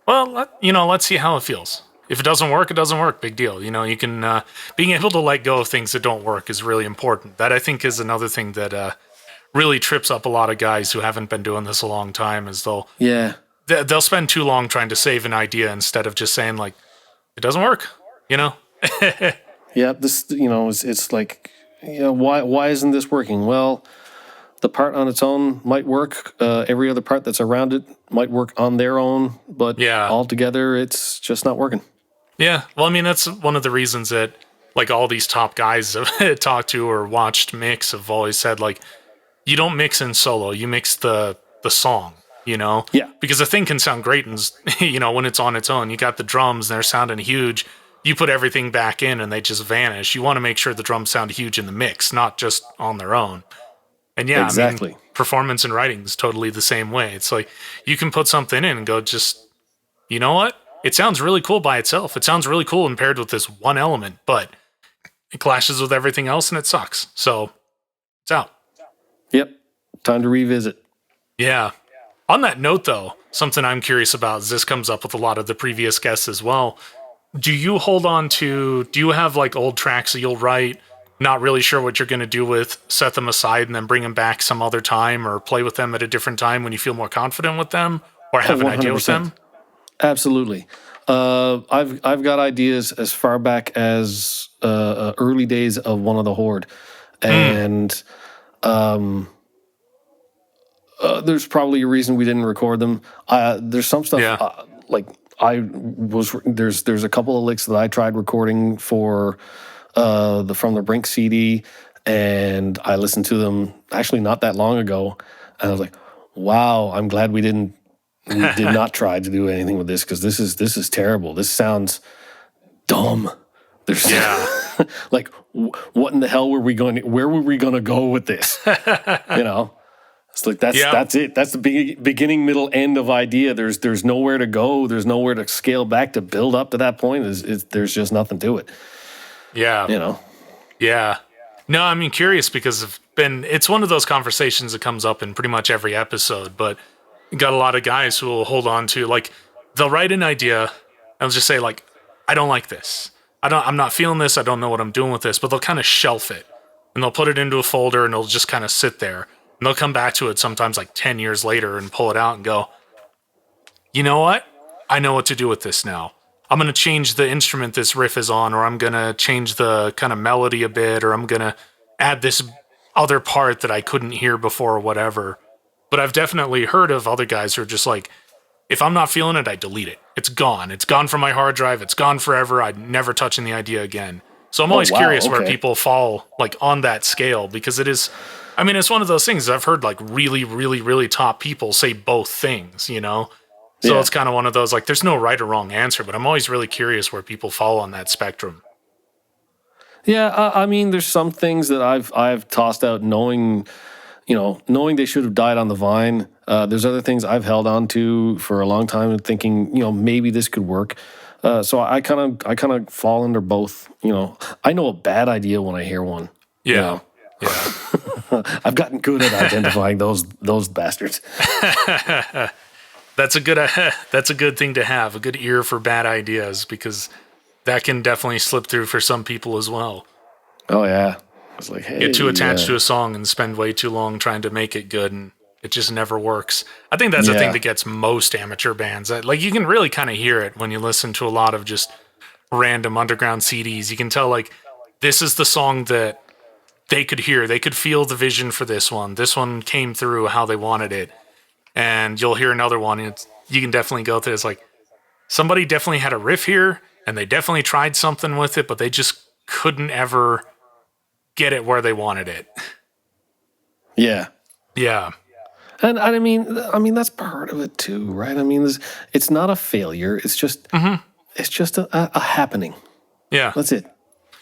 well, let's see how it feels. If it doesn't work, it doesn't work. Big deal. You can, being able to let go of things that don't work is really important. That I think is another thing that really trips up a lot of guys who haven't been doing this a long time, is they'll spend too long trying to save an idea instead of just saying like, it doesn't work, Yeah, this, it's like, why isn't this working? Well, the part on its own might work. Every other part that's around it might work on their own, but altogether, it's just not working. Yeah, well, I mean, that's one of the reasons that, like, all these top guys I've talked to or watched mix have always said, like, you don't mix in solo, you mix the song, Yeah. Because a thing can sound great and, when it's on its own. You got the drums and they're sounding huge. You put everything back in and they just vanish. You want to make sure the drums sound huge in the mix, not just on their own. And exactly. I mean, performance and writing is totally the same way. It's like, you can put something in and go, just, you know what? It sounds really cool by itself. It sounds really cool and paired with this one element, but it clashes with everything else and it sucks. So it's out. Yep. Time to revisit. Yeah. On that note, though, something I'm curious about is this comes up with a lot of the previous guests as well. Do you do you have like old tracks that you'll write, not really sure what you're going to do with, set them aside and then bring them back some other time or play with them at a different time when you feel more confident with them or have an idea with them? Absolutely. I've got ideas as far back as early days of One of the Horde, and there's probably a reason we didn't record them. There's some stuff there's a couple of licks that I tried recording for the From the Brink CD, and I listened to them actually not that long ago, and I was like, wow, I'm glad we did not try to do anything with this, because this is terrible. This sounds dumb. There's like, what in the hell where were we going to go with this? It's like that's it. That's the beginning, middle, end of idea. There's nowhere to go. There's nowhere to scale back to build up to that point. There's just nothing to it. Yeah. Yeah. No, I mean, curious because it's one of those conversations that comes up in pretty much every episode, but you got a lot of guys who will hold on to, like, they'll write an idea and they'll just say, like, I don't like this. I'm not feeling this. I don't know what I'm doing with this, but they'll kind of shelf it and they'll put it into a folder and it'll just kind of sit there. And they'll come back to it sometimes like 10 years later and pull it out and go, you know what? I know what to do with this now. I'm going to change the instrument this riff is on, or I'm going to change the kind of melody a bit, or I'm going to add this other part that I couldn't hear before or whatever. But I've definitely heard of other guys who are just like, if I'm not feeling it, I delete it. It's gone. It's gone from my hard drive. It's gone forever. I'm never touching the idea again. So I'm always curious where people fall like on that scale, because it is, I mean, it's one of those things I've heard like really, really, really top people say both things, So it's kind of one of those, like, there's no right or wrong answer, but I'm always really curious where people fall on that spectrum. Yeah, I mean, there's some things that I've tossed out knowing they should have died on the vine. There's other things I've held on to for a long time and thinking, maybe this could work. So I kind of fall under both. I know a bad idea when I hear one. Yeah. Yeah. I've gotten good at identifying those bastards. That's a good thing to have, a good ear for bad ideas, because that can definitely slip through for some people as well. Oh yeah. It's like, hey, get too attached to a song and spend way too long trying to make it good, and it just never works. I think that's the thing that gets most amateur bands. Like, you can really kind of hear it when you listen to a lot of just random underground CDs. You can tell, like, this is the song that they could hear. They could feel the vision for this one. This one came through how they wanted it. And you'll hear another one, and you can definitely go through. It's like, somebody definitely had a riff here, and they definitely tried something with it, but they just couldn't ever get it where they wanted it. Yeah. Yeah. And I mean that's part of it too, right? I mean, it's not a failure. It's just it's just a happening. Yeah. That's it.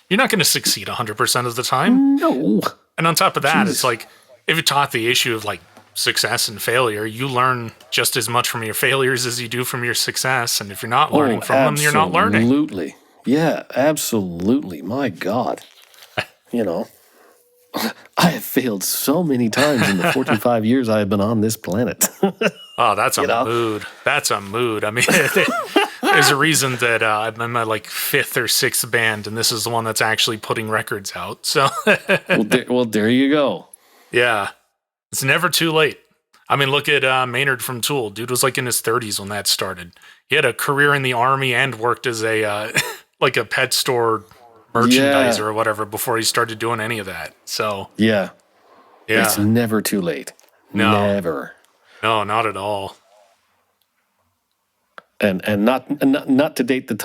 You're not going to succeed 100% of the time. No. And on top of that, it's like, if you taught the issue of like success and failure, you learn just as much from your failures as you do from your success. And if you're not learning from them, you're not learning. Absolutely. Yeah, absolutely. My God. I have failed so many times in the 45 years I have been on this planet. Oh, that's a mood. That's a mood. I mean, there's a reason that I'm in my like fifth or sixth band, and this is the one that's actually putting records out. So, well, there you go. Yeah, it's never too late. I mean, look at Maynard from Tool. Dude was like in his 30s when that started. He had a career in the Army and worked as a like a pet store merchandiser or whatever before he started doing any of that. So yeah, it's never too late. No, never. No, not at all. And not to date the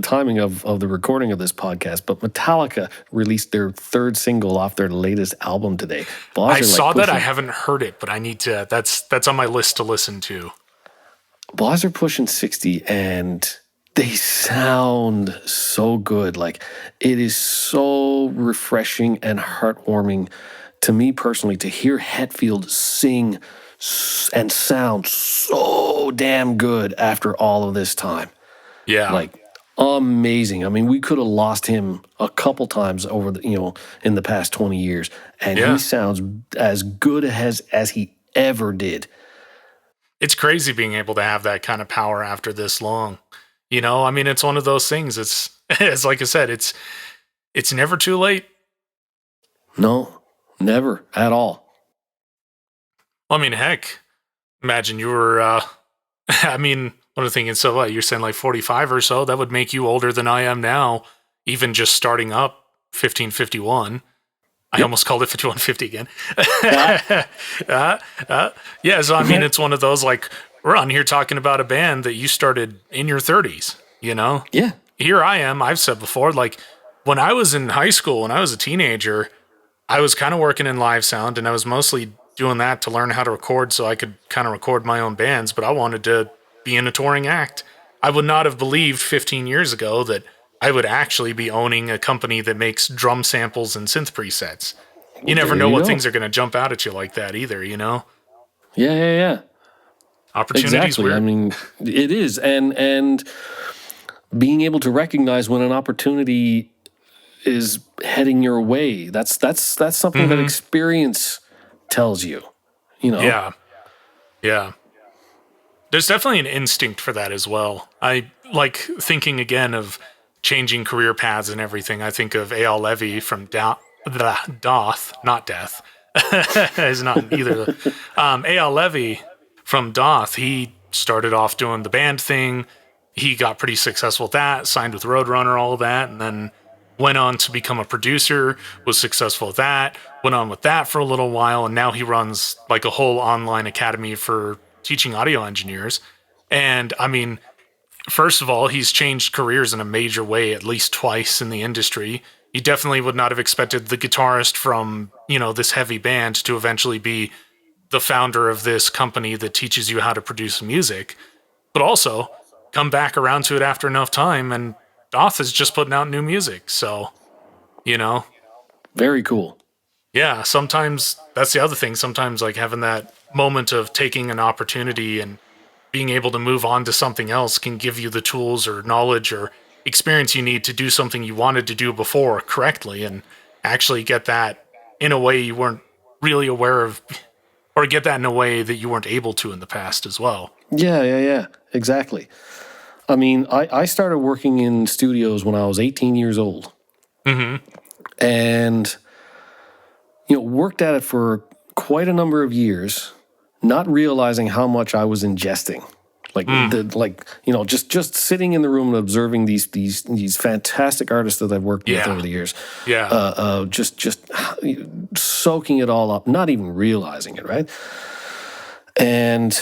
timing of the recording of this podcast, but Metallica released their third single off their latest album today. I saw that. I haven't heard it, but I need to. That's on my list to listen to. Boys are pushing 60, and they sound so good. Like, it is so refreshing and heartwarming to me personally to hear Hetfield sing and sound so damn good after all of this time. Yeah. Like, amazing. I mean, we could have lost him a couple times over in the past 20 years, and he sounds as good as he ever did. it's crazy being able to have that kind of power after this long. You know, I mean, it's one of those things. It's like I said, it's never too late. No, never at all. Well, I mean, heck, imagine you were, I mean, what I'm thinking, so what, you're saying like 45 or so, that would make you older than I am now, even just starting up 1551. I almost called it 5150 again. Yeah, so I mean, it's one of those like, we're on here talking about a band that you started in your 30s, you know? Yeah. Here I am, I've said before, like when I was in high school, when I was a teenager, I was kind of working in live sound and I was mostly doing that to learn how to record so I could kind of record my own bands, but I wanted to be in a touring act. I would not have believed 15 years ago that I would actually be owning a company that makes drum samples and synth presets. You never There know you what go. things are going to jump out at you like that either, you know? Yeah. Opportunity's Exactly. weird. I mean, it is, and being able to recognize when an opportunity is heading your way. That's something that experience tells you. You know. Yeah. Yeah. There's definitely an instinct for that as well. I like thinking again of changing career paths and everything. I think of A.L. Levy from Doth, not Death. Is not either. A.L. Levy from Doth, he started off doing the band thing. He got pretty successful with that, signed with Roadrunner, all of that, and then went on to become a producer, was successful with that, went on with that for a little while, and now he runs like a whole online academy for teaching audio engineers. And I mean, first of all, he's changed careers in a major way at least twice in the industry. You definitely would not have expected the guitarist from, you know, this heavy band to eventually be the founder of this company that teaches you how to produce music, but also come back around to it after enough time. And Doth is just putting out new music. So, you know, Very cool. yeah, sometimes that's the other thing. Sometimes, like having that moment of taking an opportunity and being able to move on to something else can give you the tools or knowledge or experience you need to do something you wanted to do before correctly and actually get that in a way you weren't really aware of, or get that in a way that you weren't able to in the past as well. Yeah. Exactly. I mean, I started working in studios when I was 18 years old. Mm-hmm. And, you know, worked at it for quite a number of years, not realizing how much I was ingesting. Like you know, just sitting in the room and observing these fantastic artists that I've worked with Yeah. over the years. Yeah. Just soaking it all up, not even realizing it, right? And,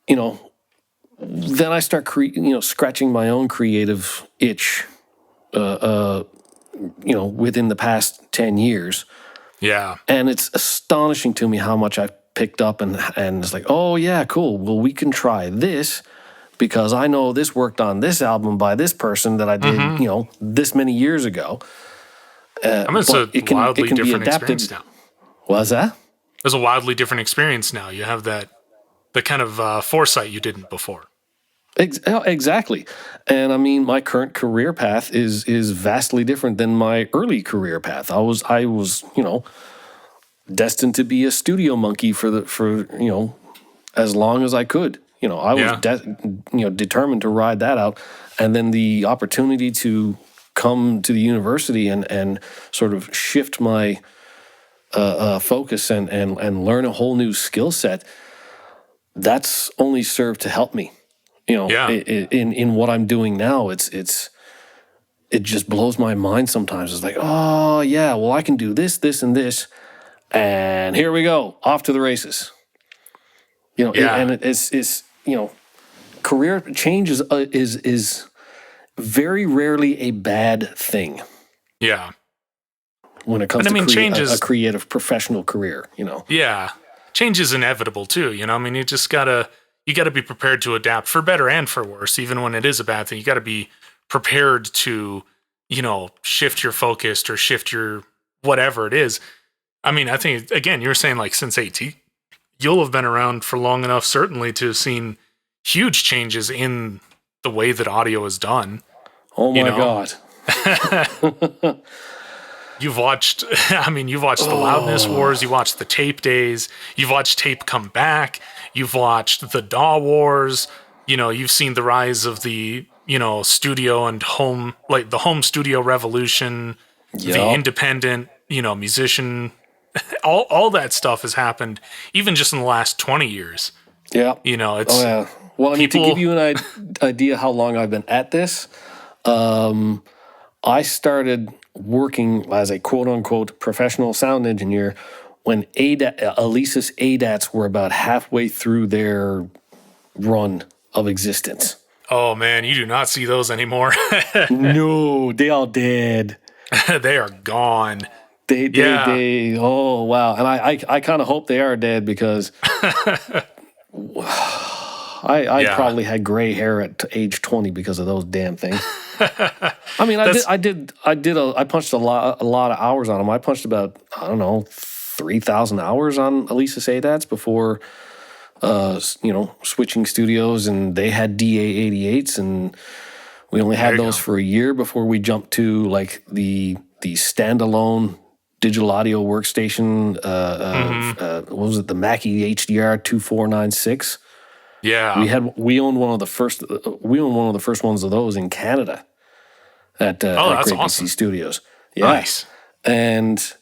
you know, then I start scratching my own creative itch, you know, within the past 10 years. Yeah. And it's astonishing to me how much I've picked up and it's like, oh yeah, cool. Well, we can try this because I know this worked on this album by this person that I did, you know, this many years ago. I mean, it's a wildly different experience now. What's that? It's a wildly different experience now. You have the kind of foresight you didn't before. Exactly. And I mean, my current career path is vastly different than my early career path. I was, you know, destined to be a studio monkey for you know, as long as I could. You know, I was determined to ride that out. And then the opportunity to come to the university and sort of shift my focus and learn a whole new skill set, that's only served to help me. You know, in what I'm doing now, it just blows my mind sometimes. It's like, oh yeah, well I can do this, and this, and here we go, off to the races. You know, and it's you know, career change is very rarely a bad thing. Yeah. When it comes to a creative professional career, you know. Yeah. Change is inevitable too, you know. I mean, you gotta be prepared to adapt for better and for worse, even when it is a bad thing. You gotta be prepared to, you know, shift your focus or shift your whatever it is. I mean, I think again, you're saying like since 18, you'll have been around for long enough certainly to have seen huge changes in the way that audio is done. Oh my God. You've watched, you've watched the Loudness Wars, you watched the Tape Days, you've watched Tape come back, you've watched the DAW Wars, you've seen the rise of the, studio and home, like the home studio revolution, the Yep. independent, musician, all that stuff has happened even just in the last 20 years. Yeah. It's Oh, yeah. Well, I mean, to give you an idea how long I've been at this, I started working as a quote-unquote professional sound engineer when Alesis ADATs were about halfway through their run of existence. Oh, man, you do not see those anymore. No, they all dead. They are gone. They oh, wow. And I kind of hope they are dead because I probably had gray hair at age 20 because of those damn things. I mean, I punched a lot of hours on them. I punched about, I don't know, 3,000 hours on Alesis ADATs before, switching studios, and they had DA88s, and we only had those for a year before we jumped to like the standalone digital audio workstation. What was it? The Mackie HDR 2496. Yeah, we owned one of the first ones of those in Canada at that's Great awesome. BC Studios. Yeah. Nice. And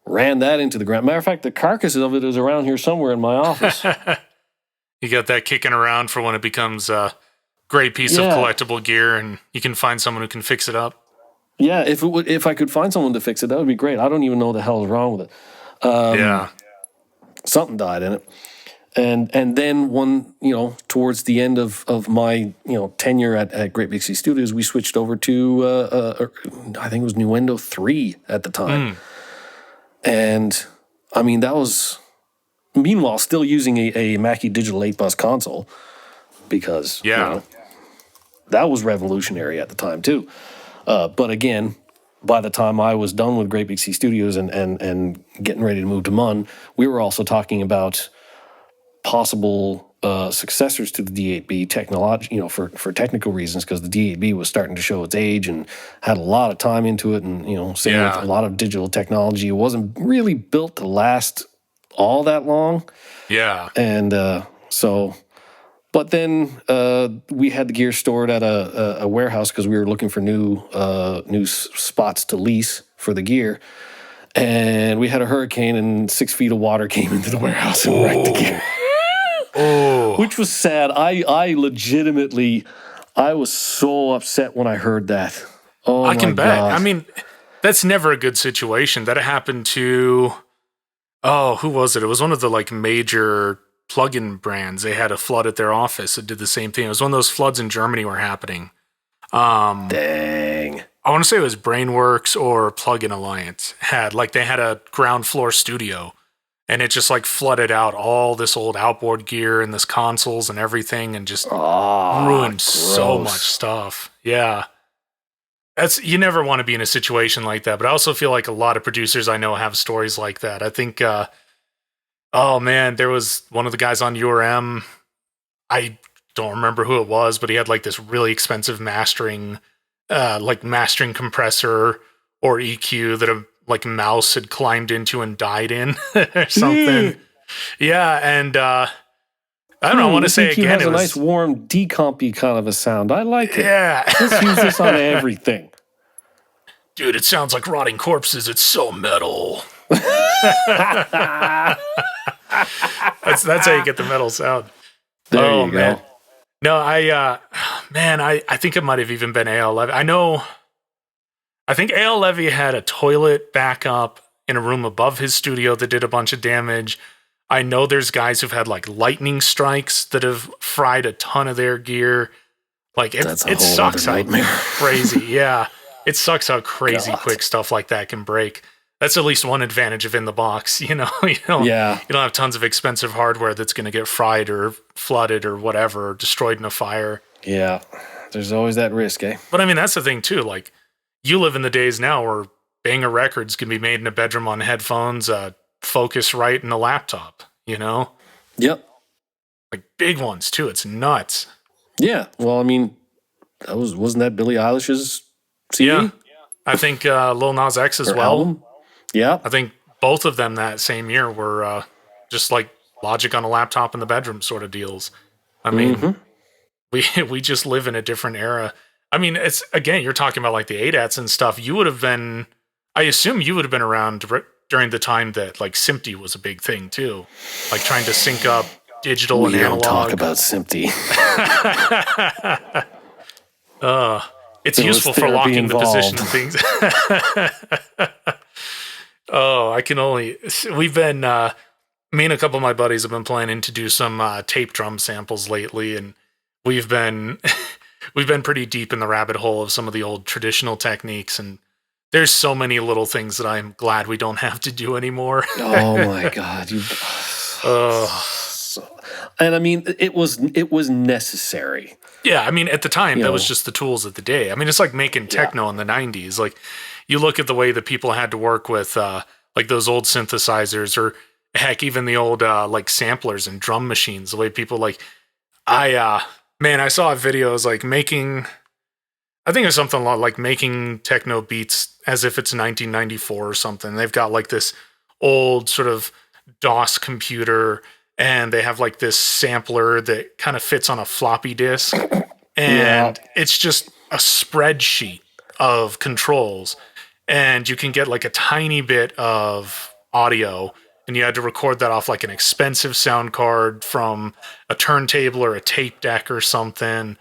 ran that into the ground. Matter of fact, the carcass of it is around here somewhere in my office. You got that kicking around for when it becomes a great piece of collectible gear, and you can find someone who can fix it up. Yeah, if I could find someone to fix it, that would be great. I don't even know what the hell is wrong with it. Something died in it. And then towards the end of my tenure at Great Big Sea Studios, we switched over to I think it was Nuendo 3 at the time. And I mean, that was meanwhile still using a Mackie Digital 8-bus console because that was revolutionary at the time too. But again, by the time I was done with Great Big Sea Studios and getting ready to move to MUN, we were also talking about possible successors to the D8B technology, for technical reasons, because the D8B was starting to show its age and had a lot of time into it, and same with a lot of digital technology. It wasn't really built to last all that long. Yeah. And but then we had the gear stored at a warehouse because we were looking for new spots to lease for the gear. And we had a hurricane, and 6 feet of water came into the warehouse and wrecked the gear. Which was sad. I legitimately, I was so upset when I heard that. Oh, I can bet. I mean, that's never a good situation. That happened to, who was it? It was one of the like major plug-in brands. They had a flood at their office. It did the same thing. It was one of those floods in Germany were happening. Dang. I want to say it was Brainworks or Plug-in Alliance they had a ground floor studio. And it just like flooded out all this old outboard gear and this consoles and everything, and just ruined so much stuff. Yeah. You never want to be in a situation like that. But I also feel like a lot of producers I know have stories like that. I think, there was one of the guys on URM. I don't remember who it was, but he had like this really expensive mastering compressor or EQ that a mouse had climbed into and died in or something. Yeah, and I don't know. I want to say EQ again, has a nice warm decompy kind of a sound. I like it. Yeah, let's use this on everything. Dude, it sounds like rotting corpses. It's so metal. That's how you get the metal sound. There you go. No, I think it might have even been AL Levy. I think AL Levy had a toilet backup in a room above his studio that did a bunch of damage. I know there's guys who've had like lightning strikes that have fried a ton of their gear. Like it sucks how crazy. Yeah. It sucks how crazy quick stuff like that can break. That's at least one advantage of in the box. You don't have tons of expensive hardware that's going to get fried or flooded or whatever, or destroyed in a fire. Yeah. There's always that risk, eh? But I mean, that's the thing too. Like, you live in the days now where banger records can be made in a bedroom on headphones, Focusrite in a laptop, Yep. Like big ones too. It's nuts. Yeah. Well, I mean, wasn't that Billie Eilish's CD? I think Lil Nas X as Or well. album? Yeah. I think both of them that same year were just like Logic on a laptop in the bedroom sort of deals. I mean, we just live in a different era. I mean, it's again, you're talking about like the ADATs and stuff. You would have been, I assume you would have been around during the time that like SMPTE was a big thing too, like trying to sync up digital and We analog. don't talk about SMPTE. It's There was useful for therapy locking the position involved. and things. Oh, I can only. We've been me and a couple of my buddies have been planning to do some tape drum samples lately, and we've been we've been pretty deep in the rabbit hole of some of the old traditional techniques, and there's so many little things that I'm glad we don't have to do anymore. Oh my God! And I mean, it was necessary. Yeah, I mean, at the time, You that was know. just the tools of the day. I mean, it's like making techno in the 90s. Like, you look at the way that people had to work with, like, those old synthesizers, or heck, even the old, like, samplers and drum machines. The way people, like, man, I saw videos, like, making, I think it's something like making techno beats as if it's 1994 or something. They've got, like, this old sort of DOS computer, and they have like this sampler that kind of fits on a floppy disk, and it's just a spreadsheet of controls, and you can get like a tiny bit of audio, and you had to record that off like an expensive sound card from a turntable or a tape deck or something.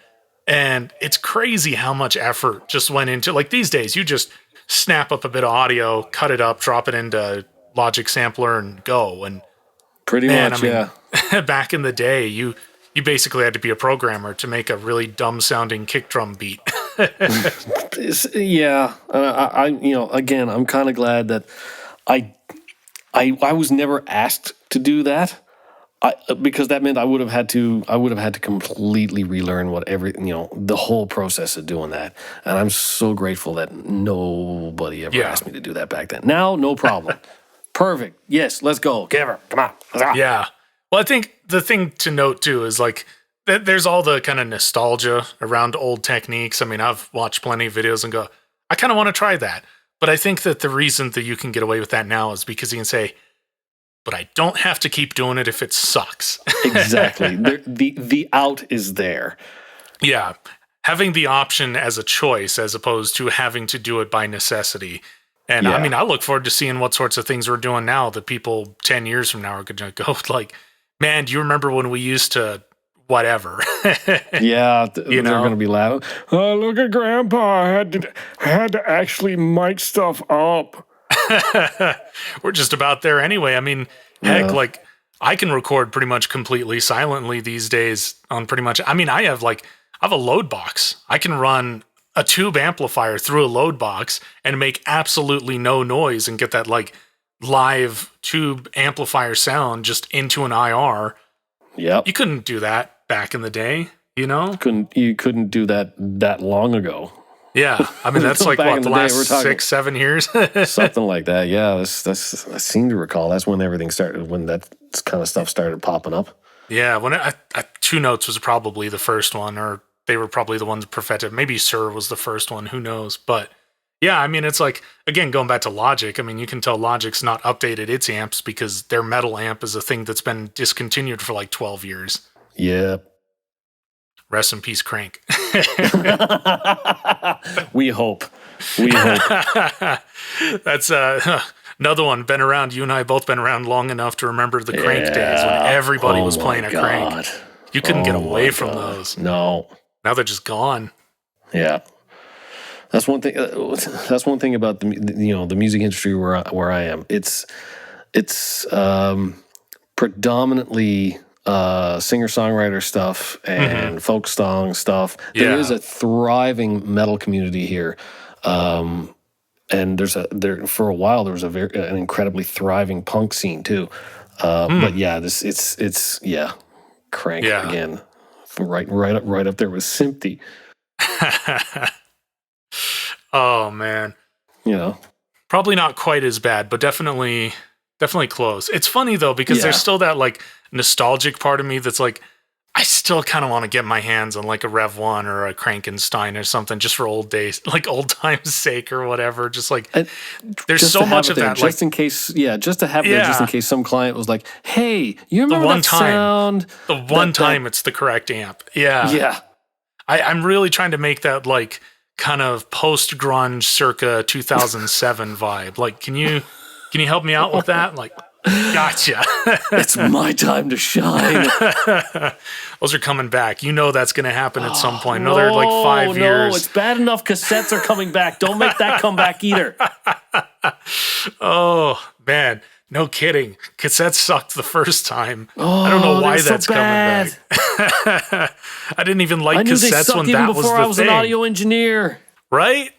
And it's crazy how much effort just went into, like, these days you just snap up a bit of audio, cut it up, drop it into Logic Sampler, and go. And Pretty man, much, I mean, yeah. back in the day, you basically had to be a programmer to make a really dumb sounding kick drum beat. Yeah, I you know, again, I'm kind of glad that I was never asked to do that. Because that meant I would have had to completely relearn the whole process of doing that. And I'm so grateful that nobody ever asked me to do that back then. Now, no problem. Perfect. Yes, let's go. Give come on. Let's go. Yeah. Well, I think the thing to note too is like there's all the kind of nostalgia around old techniques. I mean, I've watched plenty of videos and go, I kind of want to try that. But I think that the reason that you can get away with that now is because you can say, but I don't have to keep doing it if it sucks. Exactly. The out is there. Yeah. Having the option as a choice as opposed to having to do it by necessity. And I mean, I look forward to seeing what sorts of things we're doing now that people 10 years from now are going to go like, man, do you remember when we used to whatever? Yeah, they're going to be loud. Oh, look at Grandpa. I had to actually mic stuff up. We're just about there anyway. I mean, heck, like I can record pretty much completely silently these days on pretty much. I mean, I have a load box. I can run a tube amplifier through a load box and make absolutely no noise and get that like live tube amplifier sound just into an IR. Yep. You couldn't do that back in the day, you know? You couldn't do that long ago. Yeah. I mean, that's like Back what, in the the day, last we're talking- 6-7 years? Something like that. Yeah, that's I seem to recall that's when everything started, when that kind of stuff started popping up. Yeah, when Two Notes was probably the first one, or they were probably the ones perfected. Maybe Sir was the first one, who knows? But yeah, I mean, it's like, again, going back to Logic, I mean, you can tell Logic's not updated its amps because their metal amp is a thing that's been discontinued for like 12 years. Yep. Rest in peace, Crank. We hope. That's another one, been around. You and I both been around long enough to remember the Crank days when everybody was playing a Crank. You couldn't get away from those. No. Now they're just gone. Yeah. That's one thing. That's one thing about the music industry where I am. It's predominantly singer-songwriter stuff and folk song stuff. There is a thriving metal community here, and for a while there was an incredibly thriving punk scene too. But yeah, it's Crank again, right up there with SMPTE. Oh man, probably not quite as bad, but definitely close. It's funny though because there's still that like nostalgic part of me that's like, I still kind of want to get my hands on like a Rev 1 or a Krankenstein or something just for old days, like old times' sake or whatever. Just like, there's just so much of there, that. Just like, in case, just to have it there, just in case some client was like, hey, you remember one that time, sound? the one time it's the correct amp. Yeah. Yeah. I'm really trying to make that like kind of post-grunge circa 2007 vibe. Like, can you help me out with that? Like, gotcha. It's my time to shine. Those are coming back. You know that's going to happen at some point. No, they're like 5 years. No, it's bad enough cassettes are coming back. Don't make that come back either. Oh, man. No kidding. Cassettes sucked the first time. I don't know why that's coming back. I didn't even like cassettes when that was the thing. I was an audio engineer. Right?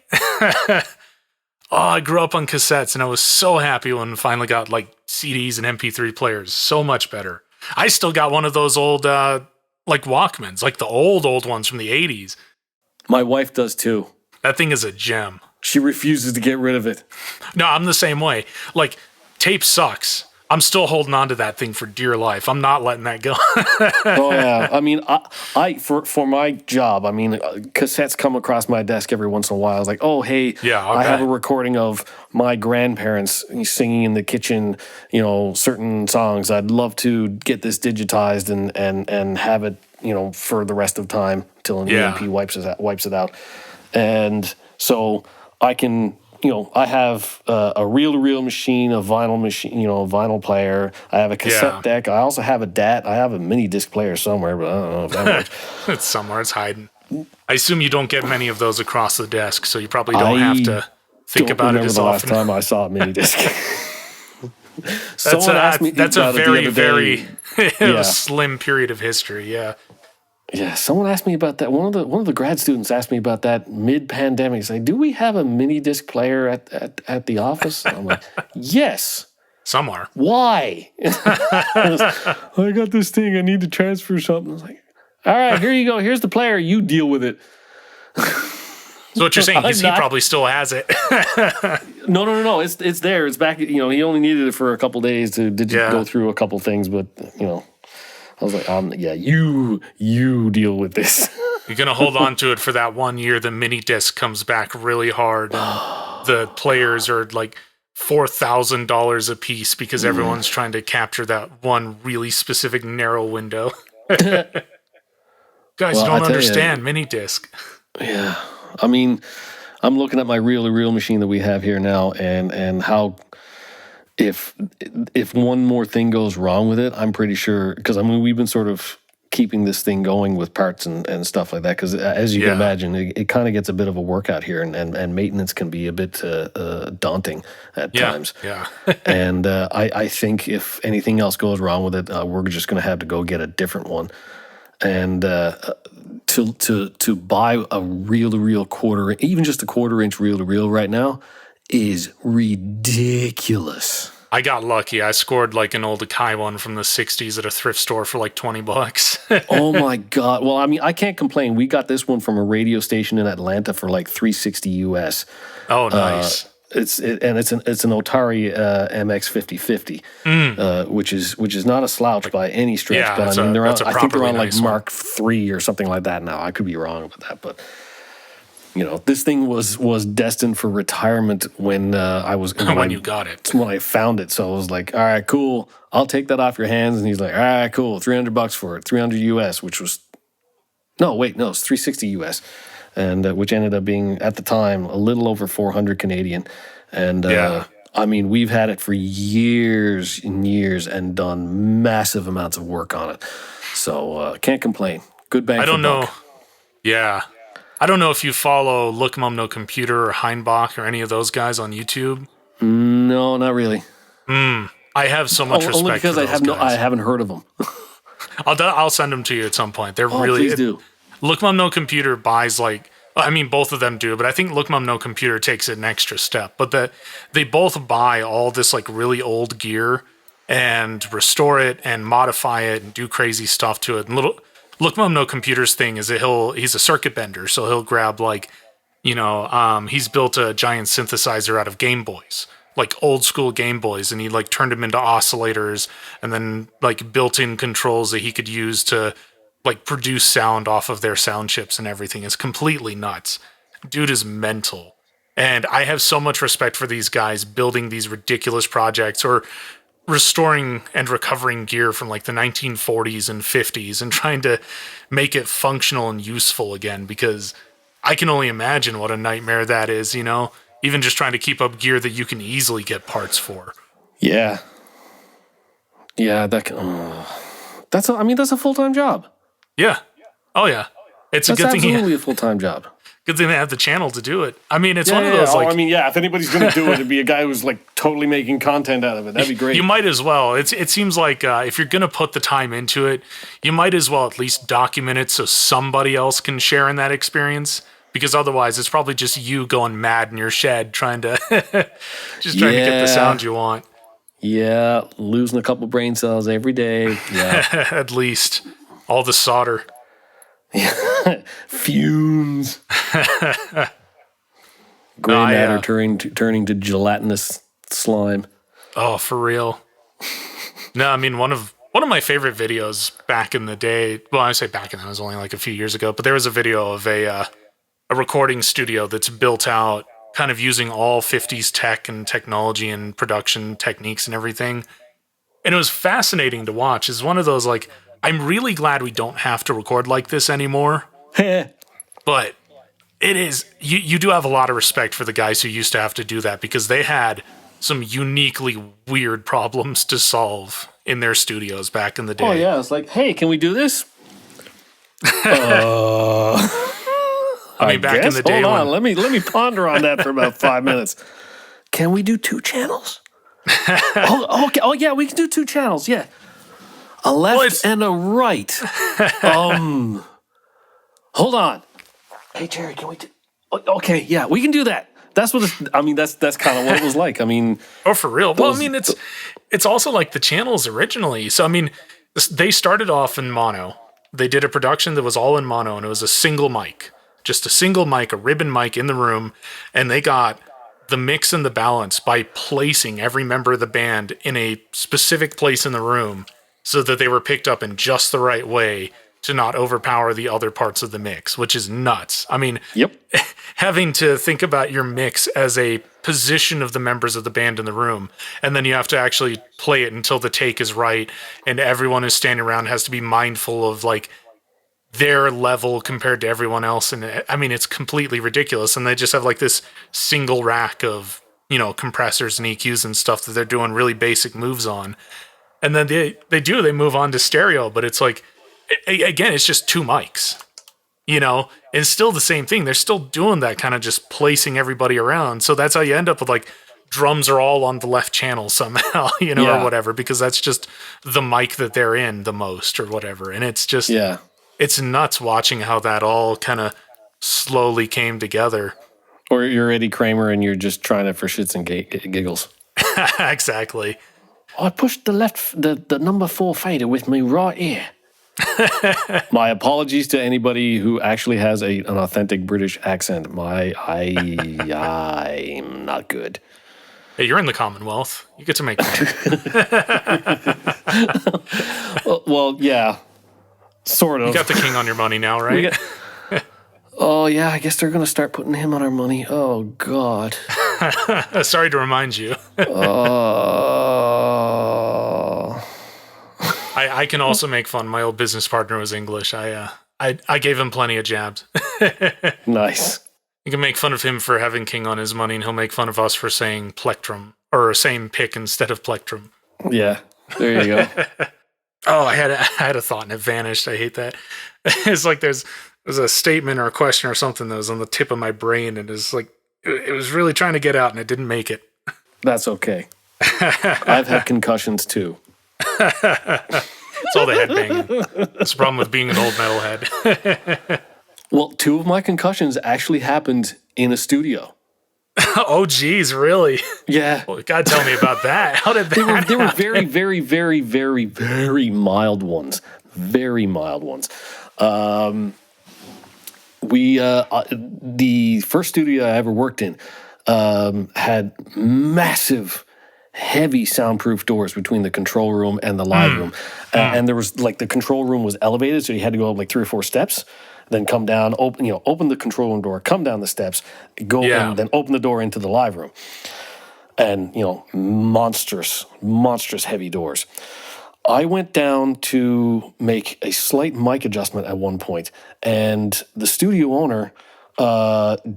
I grew up on cassettes, and I was so happy when I finally got like CDs and MP3 players. So much better. I still got one of those old like Walkmans, like the old ones from the 80s. My wife does too. That thing is a gem. She refuses to get rid of it. No, I'm the same way. Like, tape sucks. I'm still holding on to that thing for dear life. I'm not letting that go. Oh yeah, I mean, I for my job, I mean, cassettes come across my desk every once in a while. I was like, oh hey, yeah, okay. I have a recording of my grandparents singing in the kitchen, certain songs. I'd love to get this digitized and have it, for the rest of time till an EMP wipes it out, and so I can. I have a reel-to-reel machine, a vinyl machine, a vinyl player. I have a cassette deck. I also have a DAT. I have a mini disc player somewhere, but I don't know if that works. It's somewhere. It's hiding. I assume you don't get many of those across the desk, so you probably don't have to think about it as often. Last time I saw a mini disc. That's a very slim period of history. Yeah. Yeah, someone asked me about that. One of the grad students asked me about that mid-pandemic. He's like, "Do we have a mini disc player at the office?" And I'm like, "Yes." Somewhere. Why? I got this thing. I need to transfer something. I was like, "All right, here you go. Here's the player. You deal with it." So what you're saying is he probably still has it. No. It's there. It's back. He only needed it for a couple days to go through a couple things, but I was like, you deal with this. You're going to hold on to it for that 1 year. The mini disc comes back really hard. And the players are like $4,000 a piece because everyone's trying to capture that one really specific narrow window. Guys, you don't understand mini disc. Yeah. I mean, I'm looking at my reel-to-reel machine that we have here now and how... If one more thing goes wrong with it, I'm pretty sure, because we've been sort of keeping this thing going with parts and stuff like that, because as you can imagine, it kind of gets a bit of a workout here, and maintenance can be a bit daunting at times. Yeah. And I think if anything else goes wrong with it, we're just going to have to go get a different one. And to buy a reel-to-reel even just a quarter-inch reel-to-reel right now, is ridiculous. I got lucky. I scored like an old Akai one from the 60s at a thrift store for like $20. Oh my God. Well, I mean, I can't complain. We got this one from a radio station in Atlanta for like $360 US. Oh, nice. It's an Otari MX5050, which is not a slouch by any stretch. Yeah, but I mean, I think they're on like nice Mark III or something like that now. I could be wrong about that, but this thing was destined for retirement when I was when you got it. When I found it. So I was like, all right, cool. I'll take that off your hands. And he's like, all right, cool. $300 for it. $300 US, which was it's $360 US, and which ended up being at the time a little over 400 Canadian. And I mean, we've had it for years and years and done massive amounts of work on it. So can't complain. Good bang. I don't know. Yeah. I don't know if you follow Look Mum No Computer or Heinbach or any of those guys on YouTube. No, not really. I have so much respect only because for those guys. I haven't heard of them. I'll send them to you at some point. They're really. Please do. Look Mum No Computer buys both of them do, but I think Look Mum No Computer takes it an extra step. But they both buy all this like really old gear and restore it and modify it and do crazy stuff to it. And Look Mum No Computer's thing is that he's a circuit bender, so he'll grab he's built a giant synthesizer out of Game Boys, like old school Game Boys, and he like turned them into oscillators and then like built-in controls that he could use to like produce sound off of their sound chips and everything is completely nuts. Dude is mental. And I have so much respect for these guys building these ridiculous projects or restoring and recovering gear from like the 1940s and 50s and trying to make it functional and useful again, because I can only imagine what a nightmare that is, you know? Even just trying to keep up gear that you can easily get parts for. Yeah. Yeah, that's a full-time job. Yeah. Oh, yeah. It's That's a good thing. Absolutely a full-time job. Good thing they have the channel to do it. I mean, it's one of those like. if anybody's going to do it, it'd be a guy who's like totally making content out of it. That'd be great. You might as well. It seems like if you're going to put the time into it, you might as well at least document it so somebody else can share in that experience. Because otherwise, it's probably just you going mad in your shed trying to to get the sound you want. Yeah, losing a couple brain cells every day. Yeah, at least all the solder. Fumes. Gray matter turning to gelatinous slime. Oh, for real. No, I mean one of my favorite videos back in the day. Well, I say back in that, it was only like a few years ago, but there was a video of a recording studio that's built out, kind of using all 50s tech and technology and production techniques and everything. And it was fascinating to watch. It's one of those like, I'm really glad we don't have to record like this anymore. But it is, you do have a lot of respect for the guys who used to have to do that, because they had some uniquely weird problems to solve in their studios back in the day. Oh yeah, it's like, hey, can we do this? I mean, back in the day. Hold on, let me ponder on that for about 5 minutes. Can we do 2 channels? Okay. Oh yeah, we can do 2 channels. Yeah, a left and a right. Hold on. Hey Jerry, can we do? Okay, yeah, we can do that. That's what that's kind of what it was like. I mean, oh, for real. Well, I mean, it's also like the channels originally. So I mean, they started off in mono. They did a production that was all in mono, and it was a single mic. Just a single mic, a ribbon mic in the room, and they got the mix and the balance by placing every member of the band in a specific place in the room so that they were picked up in just the right way to not overpower the other parts of the mix, which is nuts. I mean, yep. Having to think about your mix as a position of the members of the band in the room, and then you have to actually play it until the take is right, and everyone who's standing around has to be mindful of like their level compared to everyone else. And I mean, it's completely ridiculous. And they just have like this single rack of, you know, compressors and EQs and stuff that they're doing really basic moves on. And then they move on to stereo, but it's like, again, it's just 2 mics, you know, and still the same thing. They're still doing that kind of just placing everybody around. So that's how you end up with like drums are all on the left channel somehow, you know, or whatever, because that's just the mic that they're in the most or whatever. And it's just, it's nuts watching how that all kind of slowly came together. Or you're Eddie Kramer and you're just trying it for shits and giggles. Exactly. I pushed the number 4 fader with my right ear. My apologies to anybody who actually has an authentic British accent. I'm not good. Hey, you're in the Commonwealth. You get to make well, yeah. Sort of. You got the king on your money now, right? Oh, yeah, I guess they're going to start putting him on our money. Oh, God. Sorry to remind you. I can also make fun. My old business partner was English. I gave him plenty of jabs. Nice. You can make fun of him for having king on his money, and he'll make fun of us for saying plectrum, or saying pick instead of plectrum. Yeah, there you go. Oh, I had a thought and it vanished. I hate that. It's like there's a statement or a question or something that was on the tip of my brain, and it's like it was really trying to get out, and it didn't make it. That's okay. I've had concussions too. It's all the head banging. That's the problem with being an old metalhead. Well, 2 of my concussions actually happened in a studio. Oh, geez, really? Yeah. Well, God, tell me about that. How did that happen? They were very, very, very, very, very mild ones. Very mild ones. The first studio I ever worked in had massive heavy soundproof doors between the control room and the live room. And there was like the control room was elevated, so you had to go up like 3 or 4 steps, then come down, open the control room door, come down the steps, go and then open the door into the live room. And, monstrous heavy doors. I went down to make a slight mic adjustment at one point, and the studio owner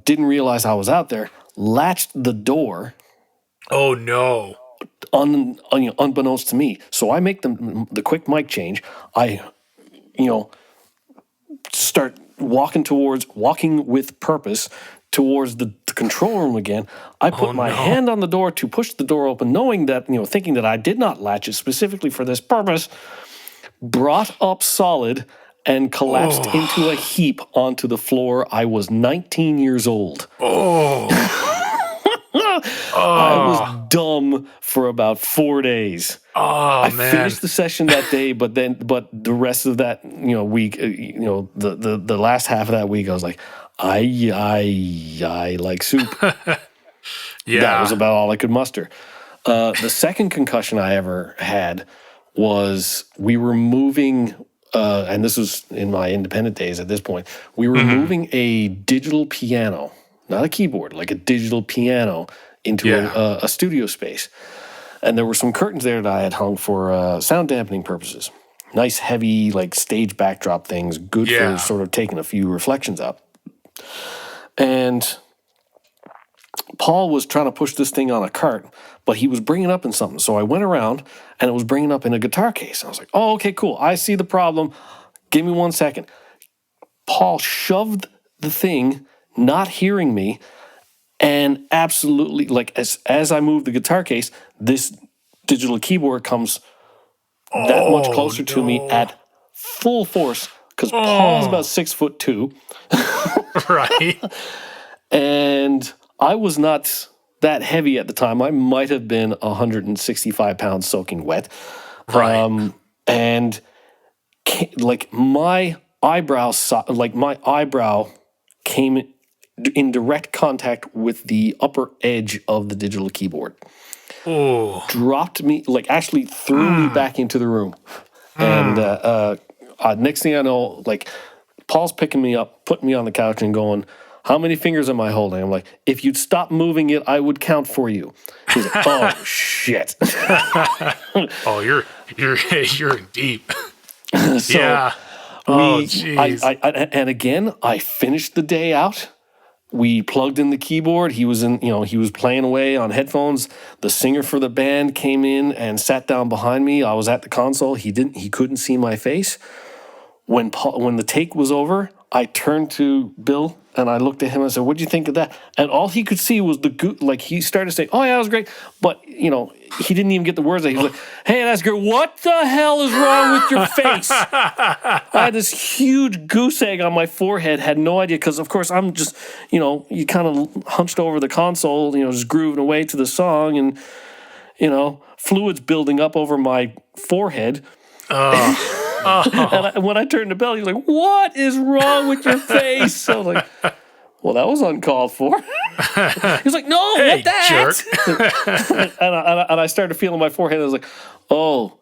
didn't realize I was out there, latched the door. Oh, no. Unbeknownst to me. So I make the quick mic change. I, start walking with purpose towards the control room again. I put my hand on the door to push the door open, knowing that, thinking that I did not latch it specifically for this purpose, brought up solid and collapsed into a heap onto the floor. I was 19 years old. I was dumb for about 4 days. I finished the session that day, but the rest of that week, the last half of that week, I was like, I like soup. Yeah, that was about all I could muster. The second concussion I ever had was we were moving, and this was in my independent days. At this point, we were moving a digital piano, not a keyboard, like a digital piano, into a studio space. And there were some curtains there that I had hung for sound dampening purposes. Nice, heavy, like stage backdrop things, good for sort of taking a few reflections up. And Paul was trying to push this thing on a cart, but he was bringing it up in something. So I went around, and it was bringing up in a guitar case. I was like, oh, okay, cool. I see the problem. Give me 1 second. Paul shoved the thing, not hearing me, and absolutely, like, as I move the guitar case, this digital keyboard comes that much closer to me at full force, because Paul's about 6'2". Right. And I was not that heavy at the time. I might have been 165 pounds soaking wet. Right. And like my eyebrow came in direct contact with the upper edge of the digital keyboard. Oh. Dropped me, like actually threw me back into the room. And next thing I know, like Paul's picking me up, putting me on the couch and going, how many fingers am I holding? I'm like, if you'd stop moving it, I would count for you. He's like, oh, shit. Oh, you're in deep. So yeah. Oh, jeez. And again, I finished the day out. We plugged in the keyboard. He was playing away on headphones. The singer for the band came in and sat down behind me. I was at the console. He couldn't see my face. When the take was over, I turned to Bill and I looked at him and I said, "What do you think of that?" And all he could see was like he started to say, "Oh yeah, that was great," but he didn't even get the words out. He was like, "Hey, that's great. What the hell is wrong with your face?" I had this huge goose egg on my forehead. Had no idea because, of course, I'm just you kind of hunched over the console, just grooving away to the song, and fluids building up over my forehead. And when I turned to Bill, he was like, "What is wrong with your face?" So I was like, "Well, that was uncalled for." He was like, "No, Hey, what that?" jerk. and I started feeling my forehead. I was like, "Oh,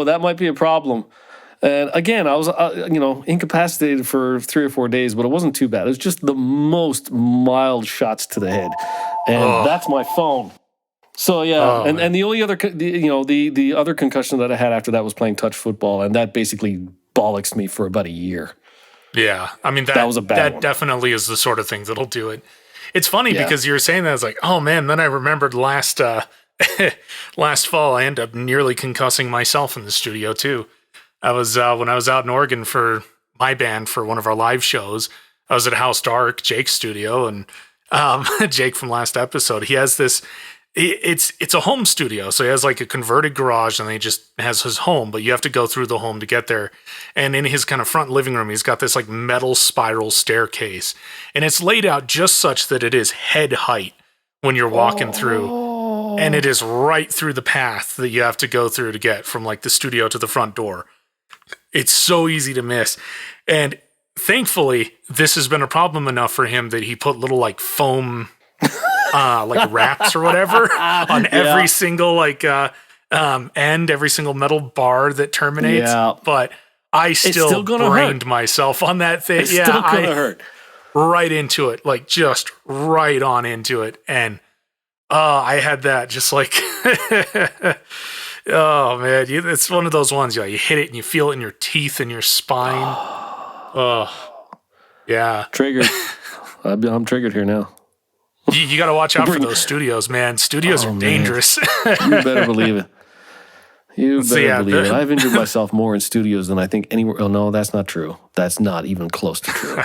that might be a problem." And again, I was incapacitated for 3 or 4 days, but it wasn't too bad. It was just the most mild shots to the head, and that's my phone. So yeah, and the only other the other concussion that I had after that was playing touch football, and that basically bollocksed me for about a year. Yeah, I mean that was a bad one. Definitely is the sort of thing that'll do it. It's funny because you were saying that, I was like, oh man. Then I remembered last fall, I ended up nearly concussing myself in the studio too. I was when I was out in Oregon for my band for one of our live shows. I was at House Dark, Jake's studio, and Jake from last episode. He has this. It's a home studio, so he has like a converted garage, and then he just has his home, but you have to go through the home to get there. And in his kind of front living room, he's got this like metal spiral staircase, and it's laid out just such that it is head height when you're walking through, and it is right through the path that you have to go through to get from like the studio to the front door. It's so easy to miss. And thankfully, this has been a problem enough for him that he put little like foam like wraps or whatever on every single end, every single metal bar that terminates. Yeah. But I still brained hurt. myself on that thing. It's still gonna hurt. Right into it, like just right on into it. And I had that just like, oh man, it's one of those ones, you hit it and you feel it in your teeth and your spine. Oh, yeah. Triggered. I'm triggered here now. You got to watch out for those studios, man. Studios are dangerous. You better believe it. You better believe it. I've injured myself more in studios than I think anywhere. Oh, no, that's not true. That's not even close to true.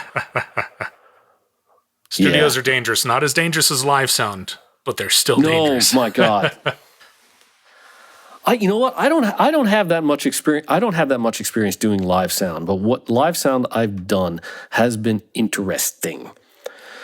Studios are dangerous. Not as dangerous as live sound, but they're still dangerous. Oh, my God. You know what? I don't have that much experience. I don't have that much experience doing live sound, but what live sound I've done has been interesting.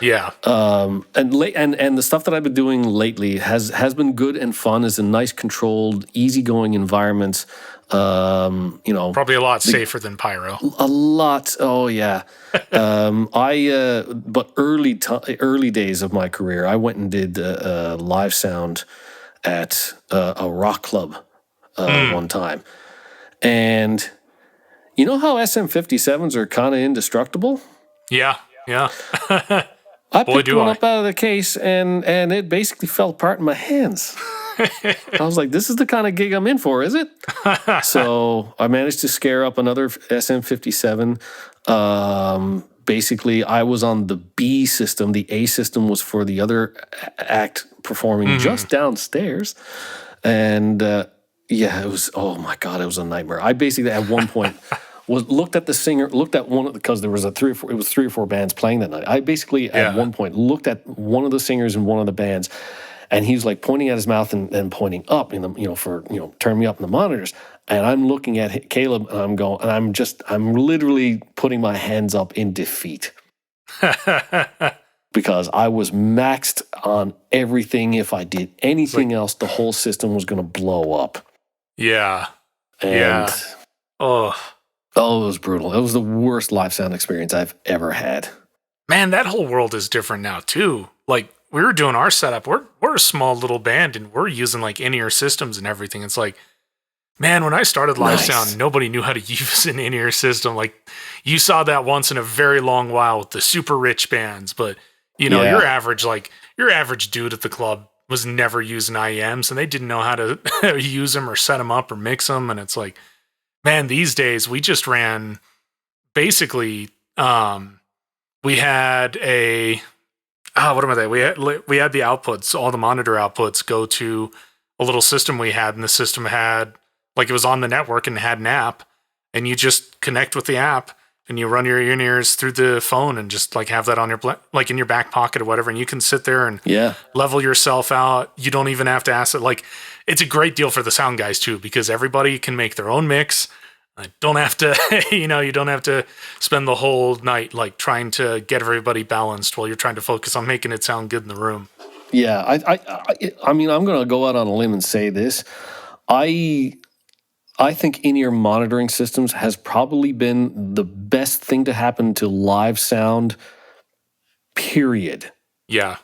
Yeah. And the stuff that I've been doing lately has been good and fun. Is in nice, controlled, easygoing environments. Probably a lot safer than pyro. A lot. Oh yeah. But early days of my career, I went and did live sound at a rock club one time, and you know how SM57s are kind of indestructible. Yeah. I picked one up out of the case, and it basically fell apart in my hands. I was like, this is the kind of gig I'm in for, is it? So I managed to scare up another SM57. Basically, I was on the B system. The A system was for the other act performing just downstairs. And it was, oh my God, it was a nightmare. I basically, at one point... looked at one, because there was three or four bands playing that night. I basically at one point looked at one of the singers in one of the bands, and he was like pointing at his mouth and pointing up turn me up in the monitors. And I'm looking at Caleb and I'm going, and I'm literally putting my hands up in defeat. Because I was maxed on everything. If I did anything else, the whole system was going to blow up. Yeah. And Oh, it was brutal. It was the worst live sound experience I've ever had. Man, that whole world is different now too. Like, we were doing our setup. We're a small little band, and we're using like in-ear systems and everything. It's like, man, when I started live sound, nobody knew how to use an in-ear system. Like, you saw that once in a very long while with the super rich bands, but your average dude at the club was never using IEMs, and they didn't know how to use them or set them up or mix them. And it's like, man, these days we just ran basically, we had we had the outputs, all the monitor outputs go to a little system we had, and the system had, like, it was on the network and had an app, and you just connect with the app and you run your in-ears through the phone and just like have that on your, like in your back pocket or whatever. And you can sit there and level yourself out. You don't even have to ask it. Like, it's a great deal for the sound guys too, because everybody can make their own mix. Don't have to, you don't have to spend the whole night like trying to get everybody balanced while you're trying to focus on making it sound good in the room. Yeah, I mean, I'm going to go out on a limb and say this. I think in-ear monitoring systems has probably been the best thing to happen to live sound, period. Yeah.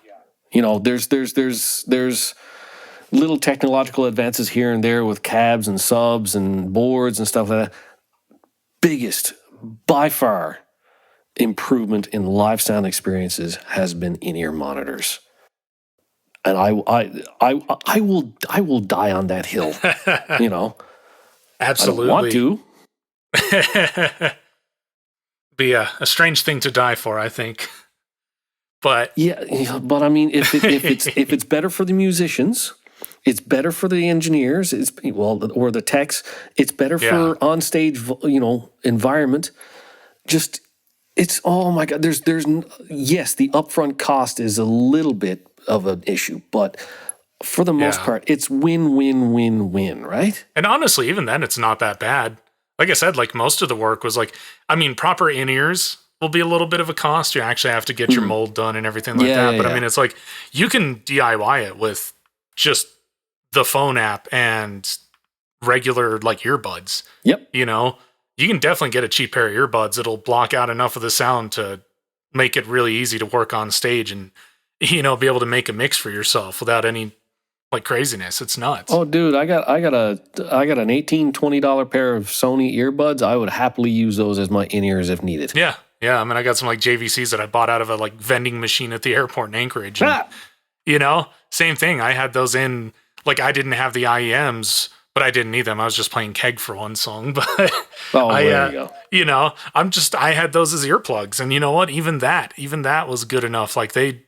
There's little technological advances here and there with cabs and subs and boards and stuff like that. Biggest, by far, improvement in live sound experiences has been in-ear monitors. And I will die on that hill, Absolutely. I don't want to. Be a strange thing to die for, I think. But I mean, if it's better for the musicians, it's better for the engineers, or the techs. It's better for onstage, environment. Just, it's, oh my God. There's yes, the upfront cost is a little bit of an issue, but for the most part, it's win, win, win, win, right? And honestly, even then, it's not that bad. Like I said, like most of the work was like, I mean, proper in-ears will be a little bit of a cost. You actually have to get your mold done and everything like that. But I mean, it's like, you can DIY it with just the phone app and regular like earbuds. Yep. You can definitely get a cheap pair of earbuds. It'll block out enough of the sound to make it really easy to work on stage. And be able to make a mix for yourself without any like craziness. It's nuts. Oh, dude, I got an $18-20 pair of Sony earbuds. I would happily use those as my in-ears if needed. Yeah. Yeah. I mean, I got some like JVCs that I bought out of a like vending machine at the airport in Anchorage. And, same thing. I had those in, like, I didn't have the IEMs, but I didn't need them. I was just playing keg for one song. But there you go. I had those as earplugs. And you know what? Even that was good enough. Like they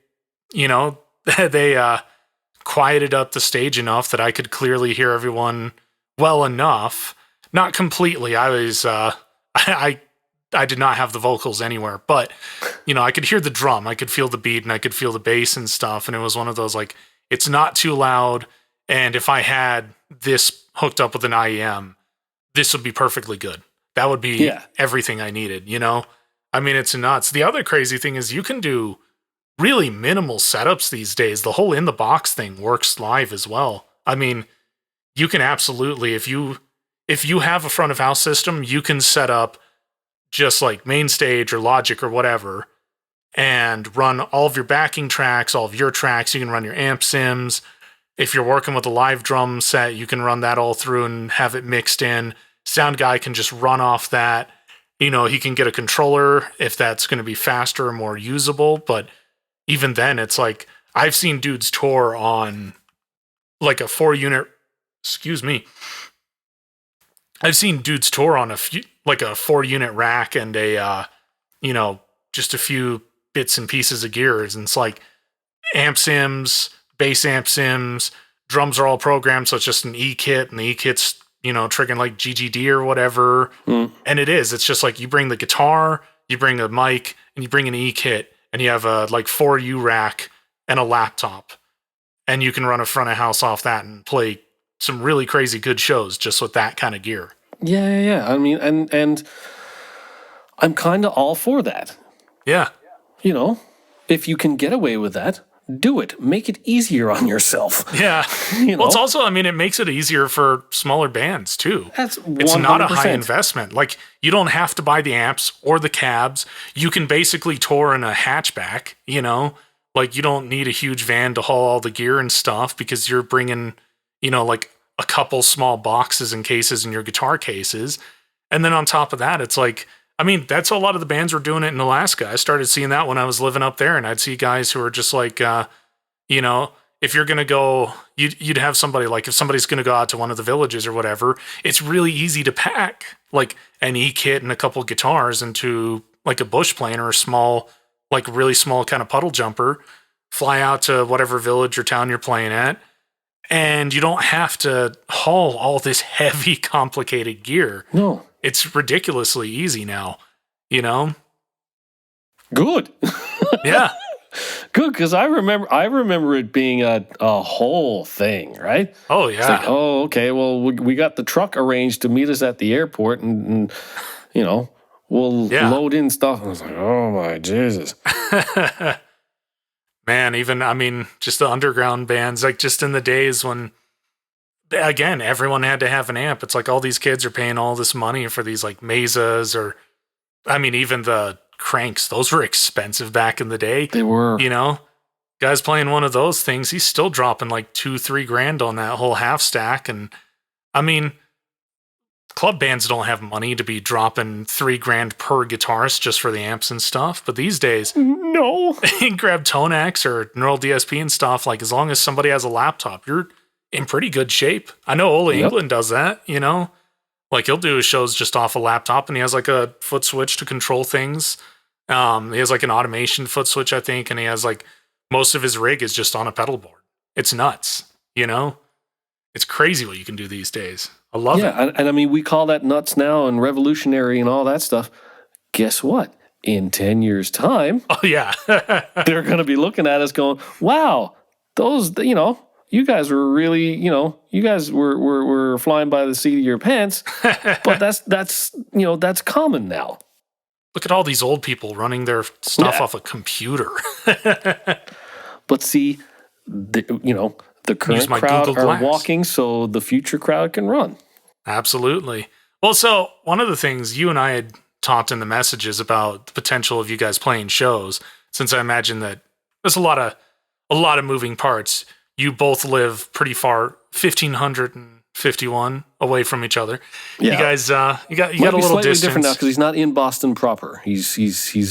quieted up the stage enough that I could clearly hear everyone well enough. Not completely. I was, I did not have the vocals anywhere, but I could hear the drum, I could feel the beat, and I could feel the bass and stuff. And it was one of those, like, it's not too loud. And if I had this hooked up with an IEM, this would be perfectly good. That would be everything I needed, I mean, it's nuts. The other crazy thing is you can do really minimal setups these days. The whole in the box thing works live as well. I mean, you can absolutely, if you have a front of house system, you can set up just like main stage or Logic or whatever and run all of your backing tracks, all of your tracks. You can run your amp sims. If you're working with a live drum set, you can run that all through and have it mixed in. Sound guy can just run off that. He can get a controller if that's going to be faster or more usable. But even then, it's like, I've seen dudes tour on like a 4-unit, I've seen dudes tour on a 4-unit rack and just a few bits and pieces of gears. And it's like amp sims, bass amp sims, drums are all programmed. So it's just an E kit, and the E kit's, triggering like GGD or whatever. And it's just like you bring the guitar, you bring a mic, and you bring an E kit, and you have a like 4U rack and a laptop, and you can run a front of house off that and play some really crazy good shows just with that kind of gear. Yeah. I mean, and I'm kind of all for that. Yeah. If you can get away with that, do it. Make it easier on yourself. Yeah. Well, it's also, it makes it easier for smaller bands too. That's 100%. It's not a high investment. Like, you don't have to buy the amps or the cabs. You can basically tour in a hatchback, Like, you don't need a huge van to haul all the gear and stuff because you're bringing, like a couple small boxes and cases in your guitar cases. And then on top of that, it's like, that's a lot of the bands were doing it in Alaska. I started seeing that when I was living up there, and I'd see guys who are just like, if you're going to go, you'd have somebody, like if somebody's going to go out to one of the villages or whatever, it's really easy to pack like an E-kit and a couple guitars into like a bush plane or a small, like really small kind of puddle jumper, fly out to whatever village or town you're playing at. And you don't have to haul all this heavy, complicated gear. No. It's ridiculously easy now, Good. Yeah. Good, because I remember it being a whole thing, right? Oh, yeah. It's like, okay, well, we got the truck arranged to meet us at the airport, and we'll load in stuff. I was like, oh, my Jesus. Man, even, just the underground bands, like just in the days when, again, everyone had to have an amp. It's like all these kids are paying all this money for these like Mesas or, even the Cranks. Those were expensive back in the day. They were. Guys playing one of those things, he's still dropping like $2-3 on that whole half stack. And club bands don't have money to be dropping $3 per guitarist just for the amps and stuff. But these days, no, you can grab Tonex or Neural DSP and stuff. Like, as long as somebody has a laptop, you're in pretty good shape. I know Ole England does that, Like, he'll do his shows just off a laptop, and he has like a foot switch to control things. He has like an automation foot switch, I think, and he has like most of his rig is just on a pedal board. It's nuts, It's crazy what you can do these days. I love it. Yeah, and we call that nuts now and revolutionary and all that stuff. Guess what? In 10 years' time, oh yeah, they're going to be looking at us going, "Wow, those, you guys were really, you guys were flying by the seat of your pants." But that's common now. Look at all these old people running their stuff off a computer. But see, the current crowd are walking, so the future crowd can run. Absolutely. Well, so one of the things you and I had talked in the messages about the potential of you guys playing shows, since I imagine that there's a lot of a lot of moving parts. You both live pretty far, 1,551 away from each other. Yeah. You guys, you got a little slightly distance. different now because he's not in Boston proper. He's Is he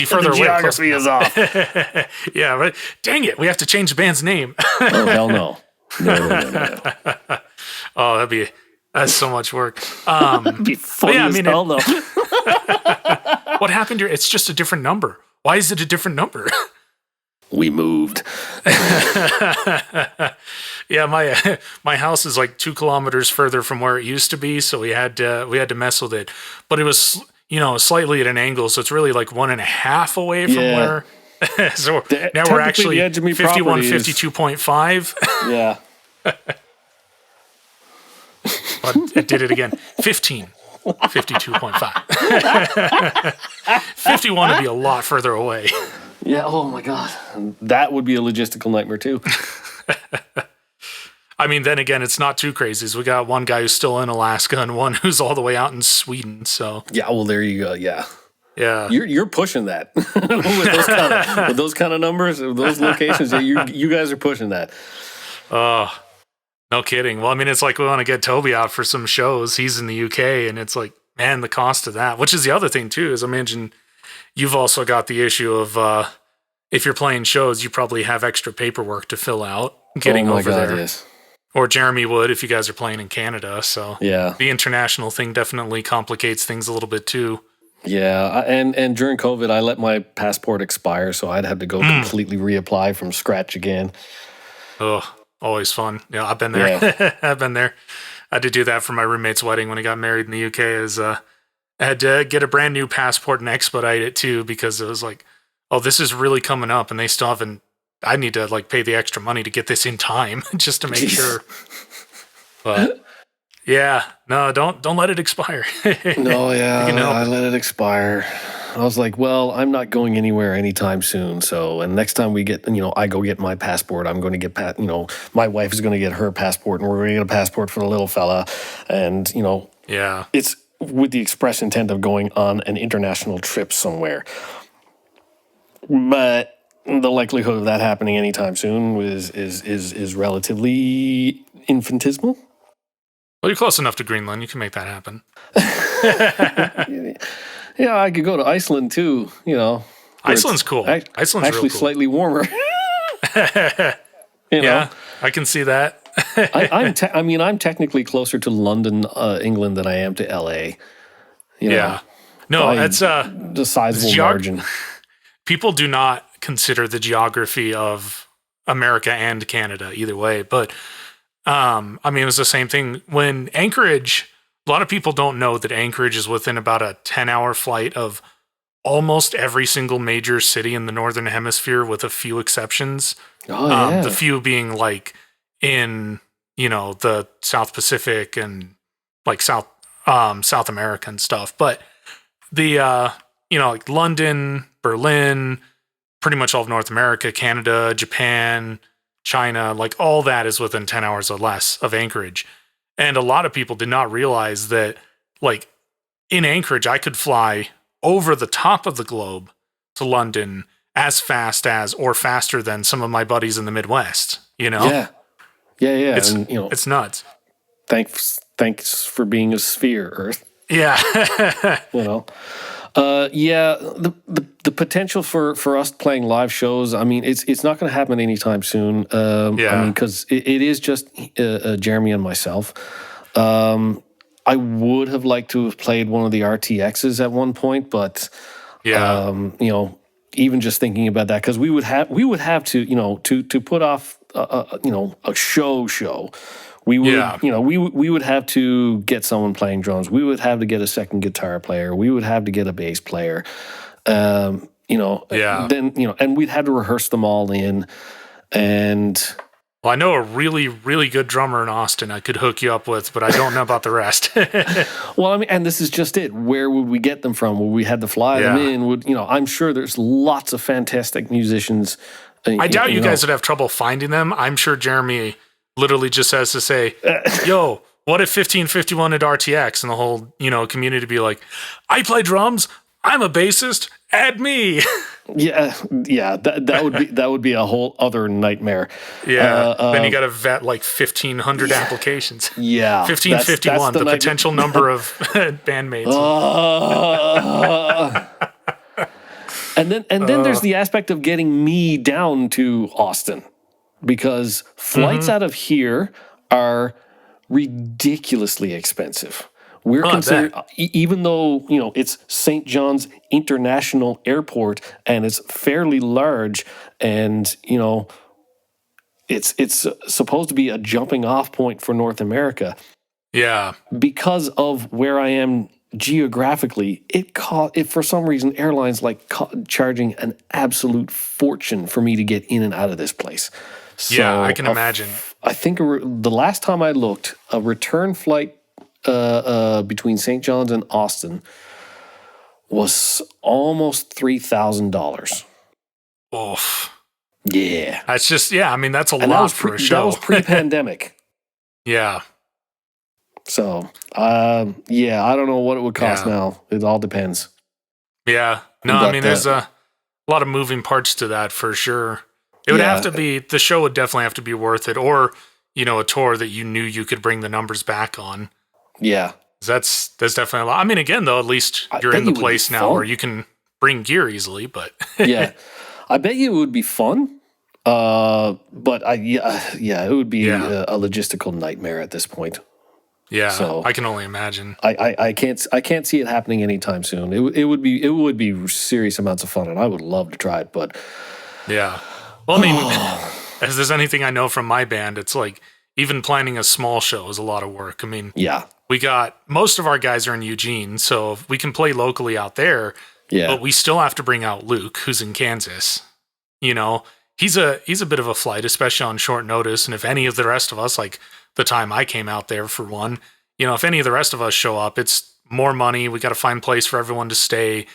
further the away? geography is off. Yeah, right. Dang it, we have to change the band's name. Oh, hell no. No. Oh, that's so much work. It'd be funny as hell, though. What happened here? It's just a different number. Why is it a different number? We moved. Yeah, my house is like 2 kilometers further from where it used to be, so we had to mess with it. But it was, slightly at an angle, so it's really like 1.5 away from where. So now we're actually 51, 52.5. Yeah. But it did it again. 15, 52.5. 51 would be a lot further away. Yeah. Oh my God. That would be a logistical nightmare too. I mean, then again, it's not too crazy. So we got one guy who's still in Alaska and one who's all the way out in Sweden. So yeah. Well, there you go. Yeah. Yeah. You're pushing that with those kind of numbers, with those locations. You guys are pushing that. Oh, no kidding. Well, I mean, it's like we want to get Toby out for some shows. He's in the UK, and it's like, man, the cost of that. Which is the other thing too. Is I imagine you've also got the issue of if you're playing shows, you probably have extra paperwork to fill out getting over there. Yes. Or Jeremy would if you guys are playing in Canada. So yeah, the international thing definitely complicates things a little bit too. Yeah, and during COVID, I let my passport expire, so I'd have to go completely reapply from scratch again. Oh, always fun. Yeah, I've been there. Yeah. I've been there. I had to do that for my roommate's wedding when he got married in the UK. I had to get a brand new passport and expedite it too because it was like, oh, this is really coming up, and they still haven't. I need to like pay the extra money to get this in time just to make sure. But yeah, no, don't let it expire. No, yeah, I let it expire. I was like, well, I'm not going anywhere anytime soon. So, and next time we get, I go get my passport, I'm going to get, my wife is going to get her passport, and we're going to get a passport for the little fella. And, yeah, it's with the express intent of going on an international trip somewhere. But the likelihood of that happening anytime soon is relatively infinitesimal. Well, you're close enough to Greenland. You can make that happen. Yeah, I could go to Iceland too. Iceland's cool. Iceland's actually real cool. Slightly warmer. Yeah, I can see that. I'm technically closer to London, England, than I am to LA. Yeah, no, that's the sizable margin. People do not consider the geography of America and Canada either way, but. It was the same thing when Anchorage. A lot of people don't know that Anchorage is within about a 10-hour flight of almost every single major city in the Northern Hemisphere, with a few exceptions. Oh, yeah. The few being like in the South Pacific and like South America and stuff. But the like London, Berlin, pretty much all of North America, Canada, Japan, China, like all that is within 10 hours or less of Anchorage. And a lot of people did not realize that, like, in Anchorage, I could fly over the top of the globe to London as fast as or faster than some of my buddies in the Midwest, Yeah. It's nuts. Thanks for being a sphere, Earth. Yeah. The potential for us playing live shows, it's not going to happen anytime soon. Because it is just Jeremy and myself. I would have liked to have played one of the RTXs at one point, but even just thinking about that, because we would have to put off a show. We would, we would have to get someone playing drums. We would have to get a second guitar player. We would have to get a bass player. Then, and we'd have to rehearse them all in. And well, I know a really, really good drummer in Austin I could hook you up with, but I don't know about the rest. Well, and this is just it. Where would we get them from? Would we have to fly them in? I'm sure there's lots of fantastic musicians. I doubt you guys would have trouble finding them. I'm sure Jeremy literally just has to say, yo, what if 1551 at RTX? And the whole, community be like, I play drums, I'm a bassist, add me. Yeah, that would be a whole other nightmare. Yeah. Then you got to vet like 1,500 applications. Yeah, 1551, that's the potential number of bandmates. And then there's the aspect of getting me down to Austin, because flights out of here are ridiculously expensive. We're considered, even though it's St. John's International Airport and it's fairly large, and it's supposed to be a jumping off point for North America. Yeah, because of where I am geographically, it for some reason airlines charging an absolute fortune for me to get in and out of this place. So yeah, I can imagine. I think the last time I looked, a return flight between St. John's and Austin was almost $3,000. Oof. Yeah. That's just, I mean, that's a lot for a show. That was pre-pandemic. Yeah. So, I don't know what it would cost now. It all depends. Yeah. No, I mean, there's a lot of moving parts to that for sure. It would have to be, the show would definitely have to be worth it, or, a tour that you knew you could bring the numbers back on. Yeah. That's definitely a lot. I mean, again, though, at least you're in the place now where you can bring gear easily, but. Yeah. I bet you it would be fun. But it would be a logistical nightmare at this point. Yeah, so I can only imagine. I can't see it happening anytime soon. It would be serious amounts of fun, and I would love to try it. But yeah, well, I mean, if there's anything I know from my band, it's like even planning a small show is a lot of work. I mean, we got most of our guys are in Eugene, so we can play locally out there. Yeah, but we still have to bring out Luke, who's in Kansas. He's a bit of a flight, especially on short notice. And if any of the rest of us, like the time I came out there for one, if any of the rest of us show up, it's more money. We got to find a place for everyone to stay.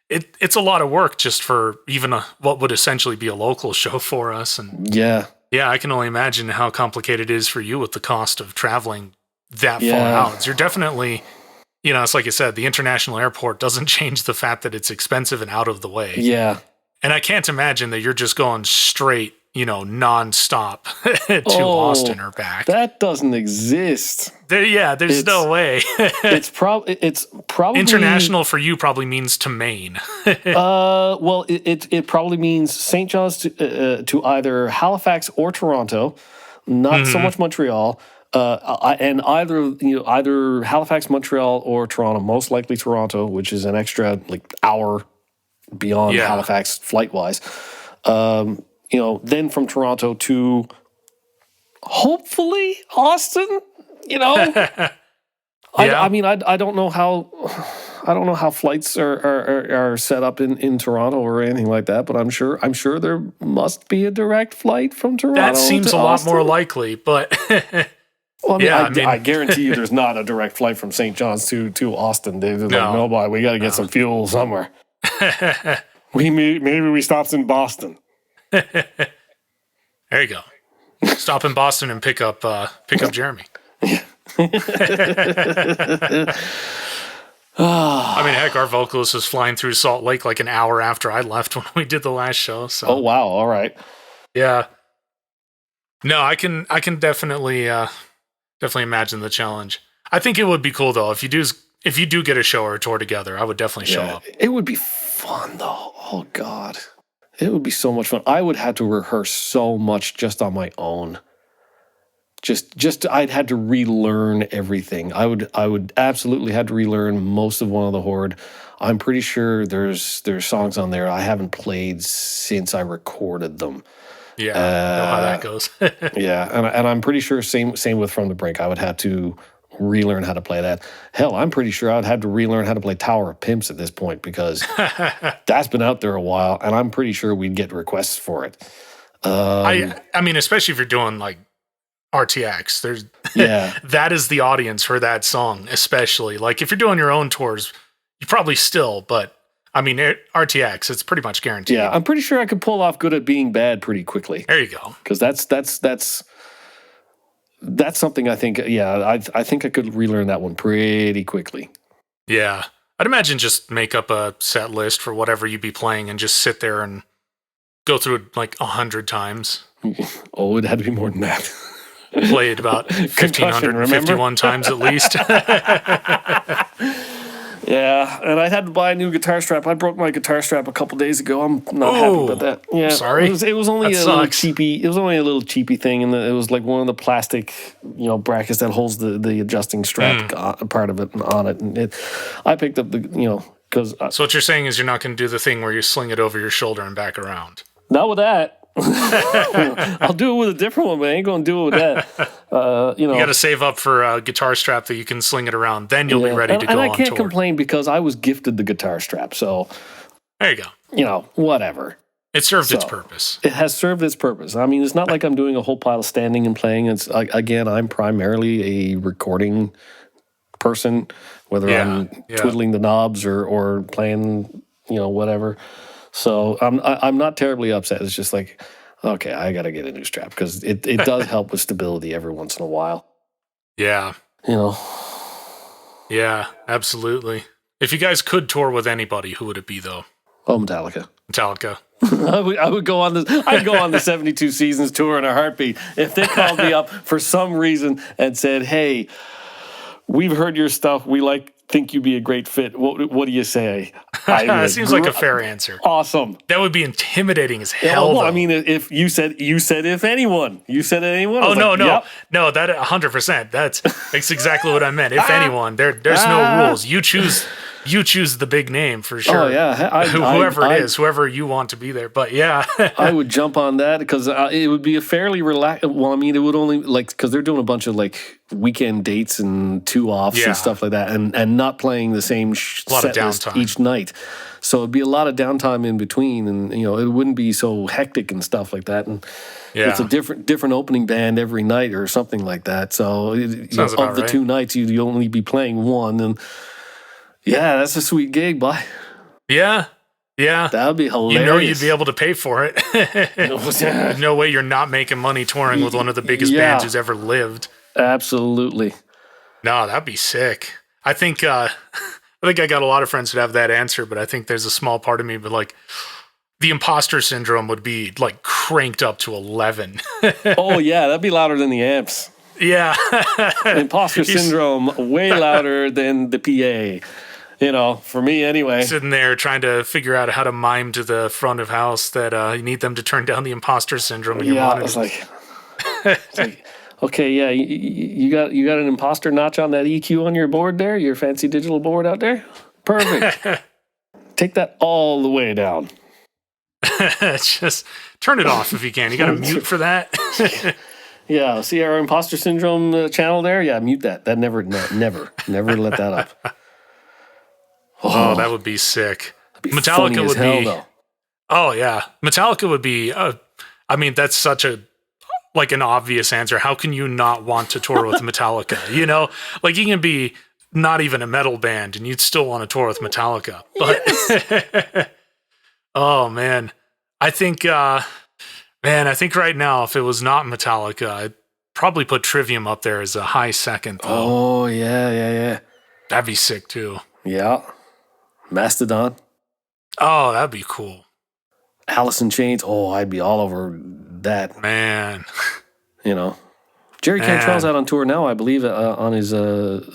It's a lot of work just for even what would essentially be a local show for us. And yeah, I can only imagine how complicated it is for you with the cost of traveling that far out. You're definitely, it's like I said, the international airport doesn't change the fact that it's expensive and out of the way. Yeah. And I can't imagine that you're just going straight, nonstop to Austin or back. That doesn't exist. There's no way. it's probably international for you. Probably means to Maine. Well, it probably means St. John's to either Halifax or Toronto, not so much Montreal. And either Halifax, Montreal, or Toronto. Most likely Toronto, which is an extra hour beyond Halifax flight-wise. Then from Toronto to hopefully Austin, I mean, I don't know how flights are set up in Toronto or anything like that, but I'm sure there must be a direct flight from Toronto. That seems to a lot Austin. More likely, but well, I guarantee you there's not a direct flight from St. John's to Austin. They're no, boy, we got to get some fuel somewhere. Maybe we stops in Boston. There you go. Stop in Boston and pick up Jeremy. I mean, heck, our vocalist was flying through Salt Lake like an hour after I left when we did the last show. So. Oh wow! All right. Yeah. No, I can definitely imagine the challenge. I think it would be cool though if you do get a show or a tour together. I would definitely show up. It would be fun though. Oh God, it would be so much fun. I would have to rehearse so much just on my own. Just I'd had to relearn everything. I would absolutely have to relearn most of One of the Horde. I'm pretty sure there's songs on there I haven't played since I recorded them. Yeah, know how that goes. Yeah, and I'm pretty sure same with From the Brink. I would have to relearn how to play that. Hell, I'm pretty sure I'd have to relearn how to play Tower of Pimps at this point because that's been out there a while, and I'm pretty sure we'd get requests for it. I mean, especially if you're doing like RTX, that is the audience for that song, especially. Like if you're doing your own tours, you probably still, but I mean, RTX, it's pretty much guaranteed. Yeah, I'm pretty sure I could pull off Good at Being Bad pretty quickly. There you go. Because that's something I think. Yeah, I think I could relearn that one pretty quickly. Yeah, I'd imagine just make up a set list for whatever you'd be playing and just sit there and go through it like 100 times. Oh, it had to be more than that. Play it about 1,551 times at least. Yeah, and I had to buy a new guitar strap. I broke my guitar strap a couple days ago. I'm not happy about that. Yeah, sorry. It was only a little cheapy. It was only a little cheapy thing, and it was like one of the plastic, brackets that holds the adjusting strap part of it on it. And I picked up because. So what you're saying is you're not going to do the thing where you sling it over your shoulder and back around. Not with that. I'll do it with a different one, but I ain't going to do it with that. You got to save up for a guitar strap that you can sling it around. Then you'll be ready to go on tour. And I can't complain because I was gifted the guitar strap. So there you go. Whatever. It served its purpose. It has served its purpose. I mean, it's not like I'm doing a whole pile of standing and playing. It's again, I'm primarily a recording person, whether I'm twiddling the knobs or playing, whatever. So I'm not terribly upset. It's just like, okay, I got to get a new strap because it does help with stability every once in a while. Yeah. Yeah, absolutely. If you guys could tour with anybody, who would it be though? Oh, Metallica. I would go on I'd go on the 72 Seasons tour in a heartbeat if they called me up for some reason and said, "Hey, we've heard your stuff. We think you'd be a great fit. What do you say?" It seems like a fair answer. Awesome. That would be intimidating as hell. I mean, if you said if anyone, you said anyone. Oh no, yep. No, that 100%. That's exactly what I meant. If anyone, there's no rules. You choose the big name for sure. Oh yeah, whoever you want to be there. But yeah, I would jump on that because it would be a fairly relaxed. Well, I mean, it would only because they're doing a bunch of weekend dates and 2 offs and stuff like that, and not playing the same set list each night. So it'd be a lot of downtime in between, and it wouldn't be so hectic and stuff like that. And it's a different opening band every night or something like that. So of the 2 nights, you'd only be playing one and. Yeah, that's a sweet gig, boy. Yeah. That would be hilarious. You'd be able to pay for it. There's no way you're not making money touring with one of the biggest bands who's ever lived. Absolutely. No, that'd be sick. I think I got a lot of friends who have that answer, but I think there's a small part of me, but the imposter syndrome would be cranked up to 11. Oh yeah, that'd be louder than the amps. Yeah. Imposter syndrome way louder than the PA. For me anyway. Sitting there trying to figure out how to mime to the front of house that you need them to turn down the imposter syndrome in your monitor. It's like, okay, yeah, you got an imposter notch on that EQ on your board there, your fancy digital board out there? Perfect. Take that all the way down. Just turn it off if you can. You got to mute for that. Yeah, see our imposter syndrome channel there? Yeah, mute that. That never let that up. Oh, that would be sick. Metallica would be. Though. Oh yeah, Metallica would be. That's such an obvious answer. How can you not want to tour with Metallica? You can be not even a metal band and you'd still want to tour with Metallica. But yes. Oh man, I think right now, if it was not Metallica, I'd probably put Trivium up there as a high second. Though. Oh yeah. That'd be sick too. Yeah. Mastodon. Oh, that'd be cool. Alice in Chains. Oh, I'd be all over that. Man. Jerry Cantrell's out on tour now, I believe, on his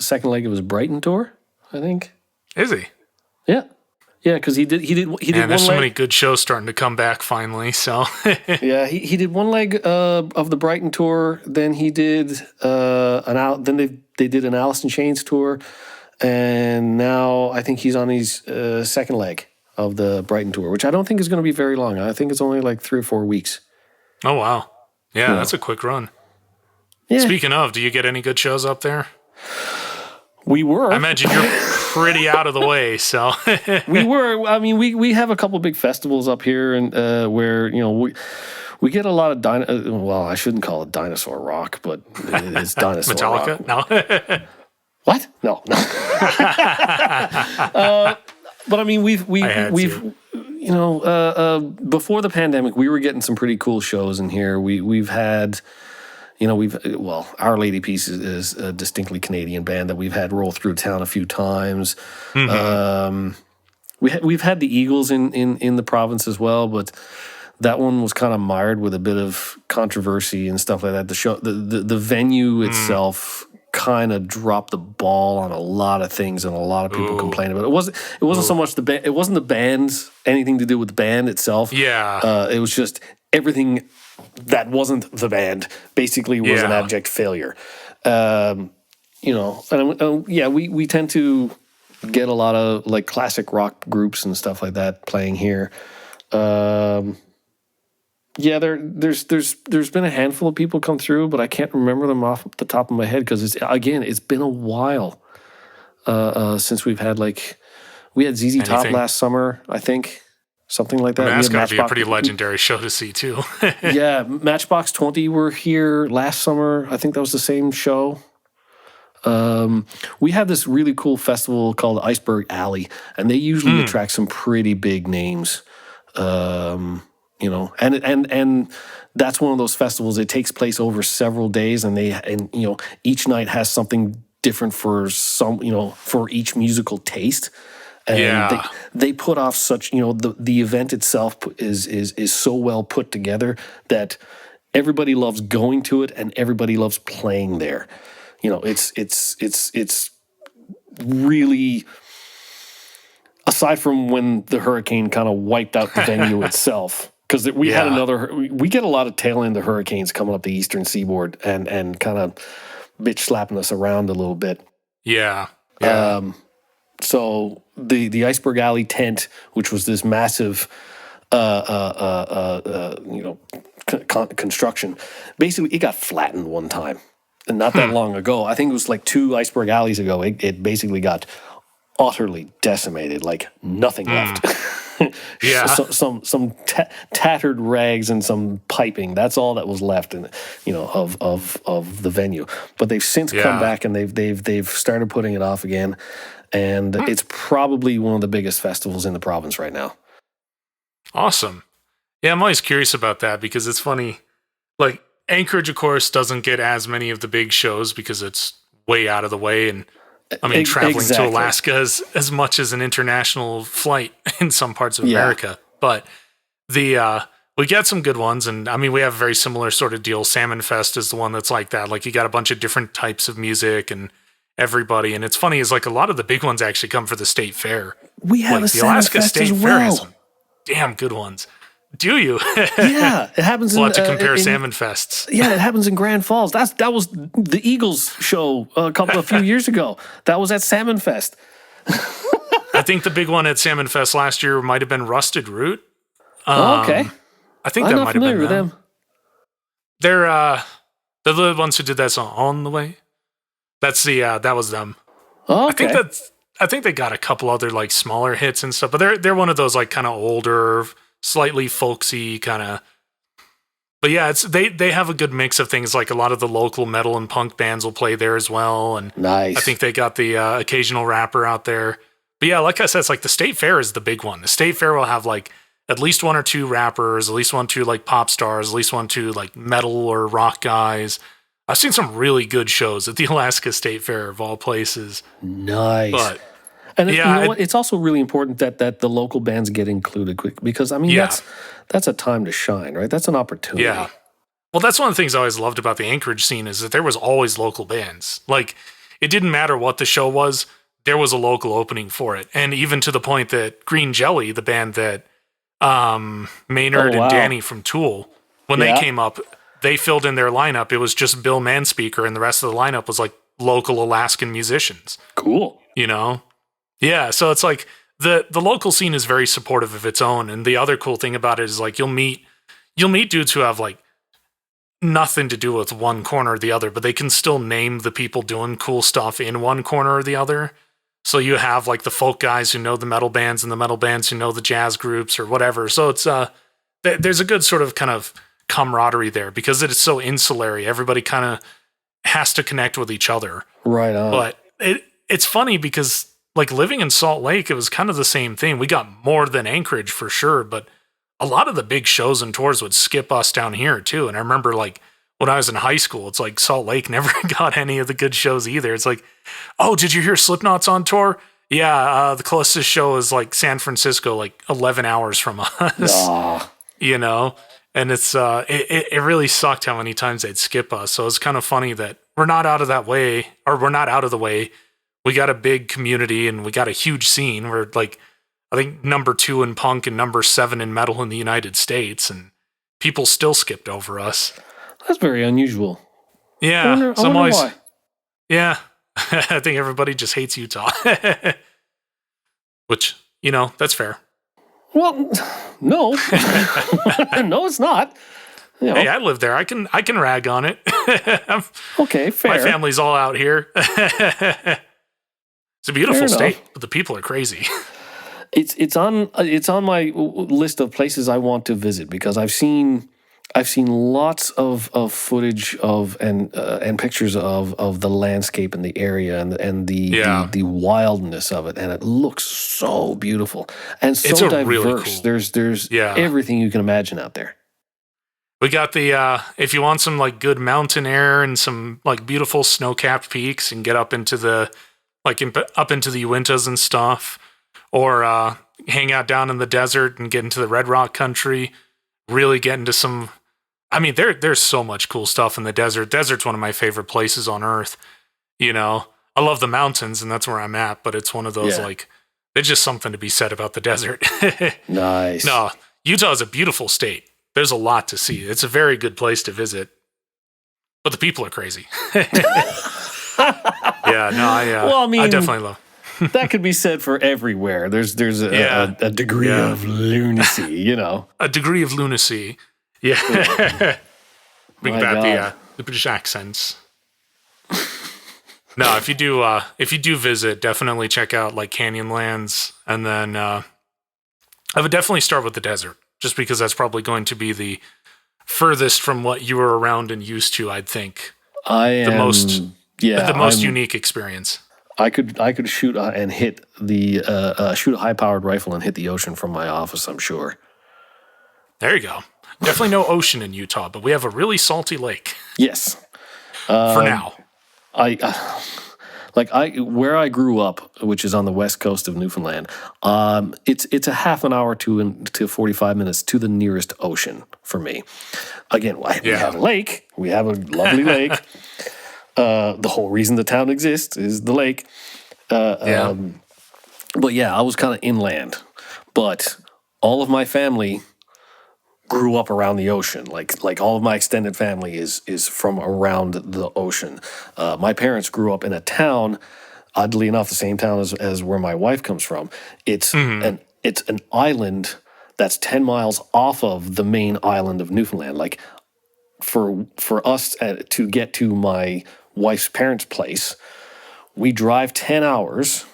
second leg of his Brighton tour, I think. Is he? Yeah. Yeah, because he did Man, there's so many good shows starting to come back finally. So yeah, he did one leg of the Brighton tour. Then he did they did an Alice in Chains tour, and now I think he's on his second leg of the Brighton tour, which I don't think is going to be very long. I think it's only 3 or 4 weeks. Oh wow, yeah, that's a quick run. Yeah. Speaking of, do you get any good shows up there? We were. I imagine you're pretty out of the way, so. We were. I mean, we have a couple big festivals up here, and where we get a lot of well, I shouldn't call it dinosaur rock, but it's dinosaur Metallica? rock. No. What? No. But I mean, we've before the pandemic, we were getting some pretty cool shows in here. We've had. Our Lady Peace is a distinctly Canadian band that we've had roll through town a few times. We've had the Eagles in the province as well, but that one was kind of mired with a bit of controversy and stuff like that. The venue itself kind of dropped the ball on a lot of things, and a lot of people complained about it. It wasn't so much the band. It wasn't the band's anything to do with the band itself. Yeah. It was just everything that wasn't the band basically was an abject failure. We tend to get a lot of like classic rock groups and stuff like that playing here. There's been a handful of people come through, but I can't remember them off the top of my head because it's been a while since we've had we had ZZ Top last summer, I think, something like that. That's got to be a pretty legendary show to see too. Yeah, Matchbox 20 were here last summer. I think that was the same show. We have this really cool festival called Iceberg Alley, and they usually attract some pretty big names. And that's one of those festivals. It takes place over several days, and each night has something different for for each musical taste. And they put off such, the event itself is so well put together that everybody loves going to it and everybody loves playing there. It's really, aside from when the hurricane kind of wiped out the venue itself, because we get a lot of tail end of hurricanes coming up the eastern seaboard and kind of bitch slapping us around a little bit. Yeah. So the Iceberg Alley tent, which was this massive, construction, basically it got flattened one time. And not that long ago, I think it was like 2 Iceberg Alleys ago, it basically got utterly decimated, like nothing left. Some tattered rags and some piping. That's all that was left, of the venue. But they've since come back and they've started putting it off again, and it's probably one of the biggest festivals in the province right now. Awesome. Yeah, I'm always curious about that because it's funny, like. Anchorage, of course, doesn't get as many of the big shows because it's way out of the way. And I mean, traveling to Alaska is as much as an international flight in some parts of America. But we get some good ones. And I mean, we have a very similar sort of deal. Salmon Fest is the one that's like that. Like you got a bunch of different types of music and everybody. And it's funny is like a lot of the big ones actually come for the state fair. We have the Alaska State Fair has some damn good ones. Do you? Yeah, it happens. We'll have to compare Salmon Fests. Yeah, it happens in Grand Falls. That was the Eagles show a few years ago. That was at Salmon Fest. I think the big one at Salmon Fest last year might have been Rusted Root. Okay, I think that might have been them. They're the ones who did that song "On the Way." That's that was them. Oh, okay. I think they got a couple other like smaller hits and stuff, but they're one of those like kind of older, slightly folksy kind of. But yeah, they have a good mix of things. Like a lot of the local metal and punk bands will play there as well, and nice. I think they got the occasional rapper out there. But yeah, like I said, it's like the State Fair is the big one. The State Fair will have like at least 1 or 2 rappers, at least 1 or 2 like pop stars, at least 1 or 2 like metal or rock guys. I've seen some really good shows at the Alaska State Fair of all places. Nice. But and you know what? It's also really important that the local bands get included quick because I mean that's a time to shine, right? That's an opportunity. Yeah. Well, that's one of the things I always loved about the Anchorage scene is that there was always local bands. Like it didn't matter what the show was, there was a local opening for it. And even to the point that Green Jelly, the band that Maynard and Danny from Tool, when they came up, they filled in their lineup. It was just Bill Manspeaker, and the rest of the lineup was like local Alaskan musicians. Cool. You know? Yeah, so it's like the local scene is very supportive of its own, and the other cool thing about it is like you'll meet dudes who have like nothing to do with one corner or the other, but they can still name the people doing cool stuff in one corner or the other. So you have like the folk guys who know the metal bands and the metal bands who know the jazz groups or whatever. So it's there's a good sort of kind of camaraderie there because it is so insulary. Everybody kind of has to connect with each other. Right on. But it's funny because like living in Salt Lake, it was kind of the same thing. We got more than Anchorage for sure, but a lot of the big shows and tours would skip us down here too. And I remember like when I was in high school, it's like Salt Lake never got any of the good shows either. It's like, oh, did you hear Slipknot's on tour? Yeah, the closest show is like San Francisco, like 11 hours from us, you know? And it's it really sucked how many times they'd skip us. So it's kind of funny that we're not out of that way, or we're not out of the way. We got a big community and we got a huge scene. We're like, I think number 2 in punk and number 7 in metal in the United States, and people still skipped over us. That's very unusual. Yeah, I wonder why. Yeah, I think everybody just hates Utah, which, you know, that's fair. Well, no, no, it's not. You know. Hey, I live there. I can rag on it. Okay, fair. My family's all out here. It's a beautiful state, but the people are crazy. It's on my list of places I want to visit because I've seen lots of footage of and pictures of the landscape and the area and the wildness of it, and it looks so beautiful and so diverse. Really cool. There's everything you can imagine out there. We got the if you want some like good mountain air and some like beautiful snow-capped peaks and get up into the up into the Uintas and stuff, or hang out down in the desert and get into the Red Rock country. Really get into some. I mean, there's so much cool stuff in the desert. Desert's one of my favorite places on earth. You know, I love the mountains, and that's where I'm at. But it's one of those like, there's just something to be said about the desert. Nice. No, Utah is a beautiful state. There's a lot to see. It's a very good place to visit, but the people are crazy. I definitely love. That could be said for everywhere. There's a degree of lunacy, you know. A degree of lunacy. Yeah. Bring back the British accents. No, if you do visit, definitely check out like Canyonlands, and then I would definitely start with the desert, just because that's probably going to be the furthest from what you were around and used to. I'd think the most unique experience. I could shoot and hit the shoot a high-powered rifle and hit the ocean from my office, I'm sure. There you go. Definitely no ocean in Utah, but we have a really salty lake. Yes. For now. Where I grew up, which is on the west coast of Newfoundland, it's a half an hour to 45 minutes to the nearest ocean for me. Again, we have a lake. We have a lovely lake. The whole reason the town exists is the lake. But yeah, I was kind of inland. But all of my family grew up around the ocean. Like all of my extended family is from around the ocean. My parents grew up in a town, oddly enough, the same town as where my wife comes from. It's an island that's 10 miles off of the main island of Newfoundland. Like for us to get to my wife's parents' place, we drive 10 hours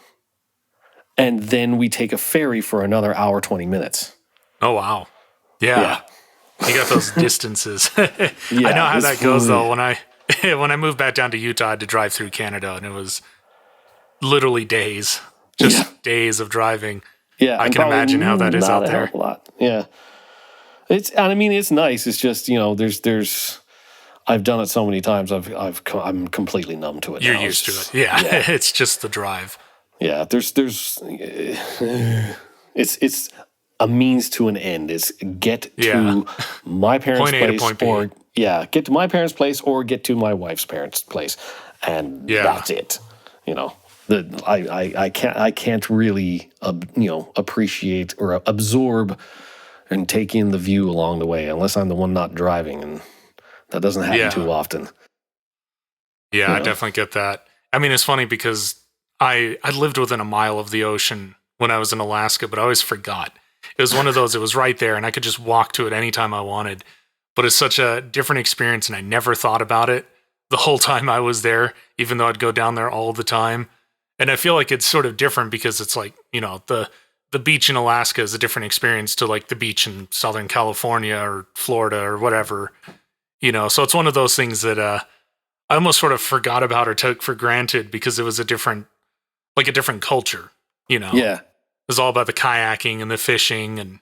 and then we take a ferry for another hour, 20 minutes. Oh, wow. Yeah. You got those distances. I know how that goes, though. When I moved back down to Utah, I had to drive through Canada, and it was literally days. Just days of driving. Yeah. I can imagine how that is out there. A lot. Yeah. It's nice. It's just, you know, there's I've done it so many times. I'm completely numb to it. You're used to it. Yeah. It's just the drive. Yeah. It's a means to an end. It's get to my parents' place, or get to my parents' place, or get to my wife's parents' place, and that's it. You know, I can't really appreciate or absorb and take in the view along the way unless I'm the one not driving, and that doesn't happen too often. Yeah, I definitely get that. I mean, it's funny because I lived within a mile of the ocean when I was in Alaska, but I always forgot. It was one of those, it was right there, and I could just walk to it anytime I wanted. But it's such a different experience, and I never thought about it the whole time I was there, even though I'd go down there all the time. And I feel like it's sort of different because it's like, you know, the beach in Alaska is a different experience to like the beach in Southern California or Florida or whatever, you know. So it's one of those things that I almost sort of forgot about or took for granted because it was a different culture, you know. Yeah. It was all about the kayaking and the fishing, and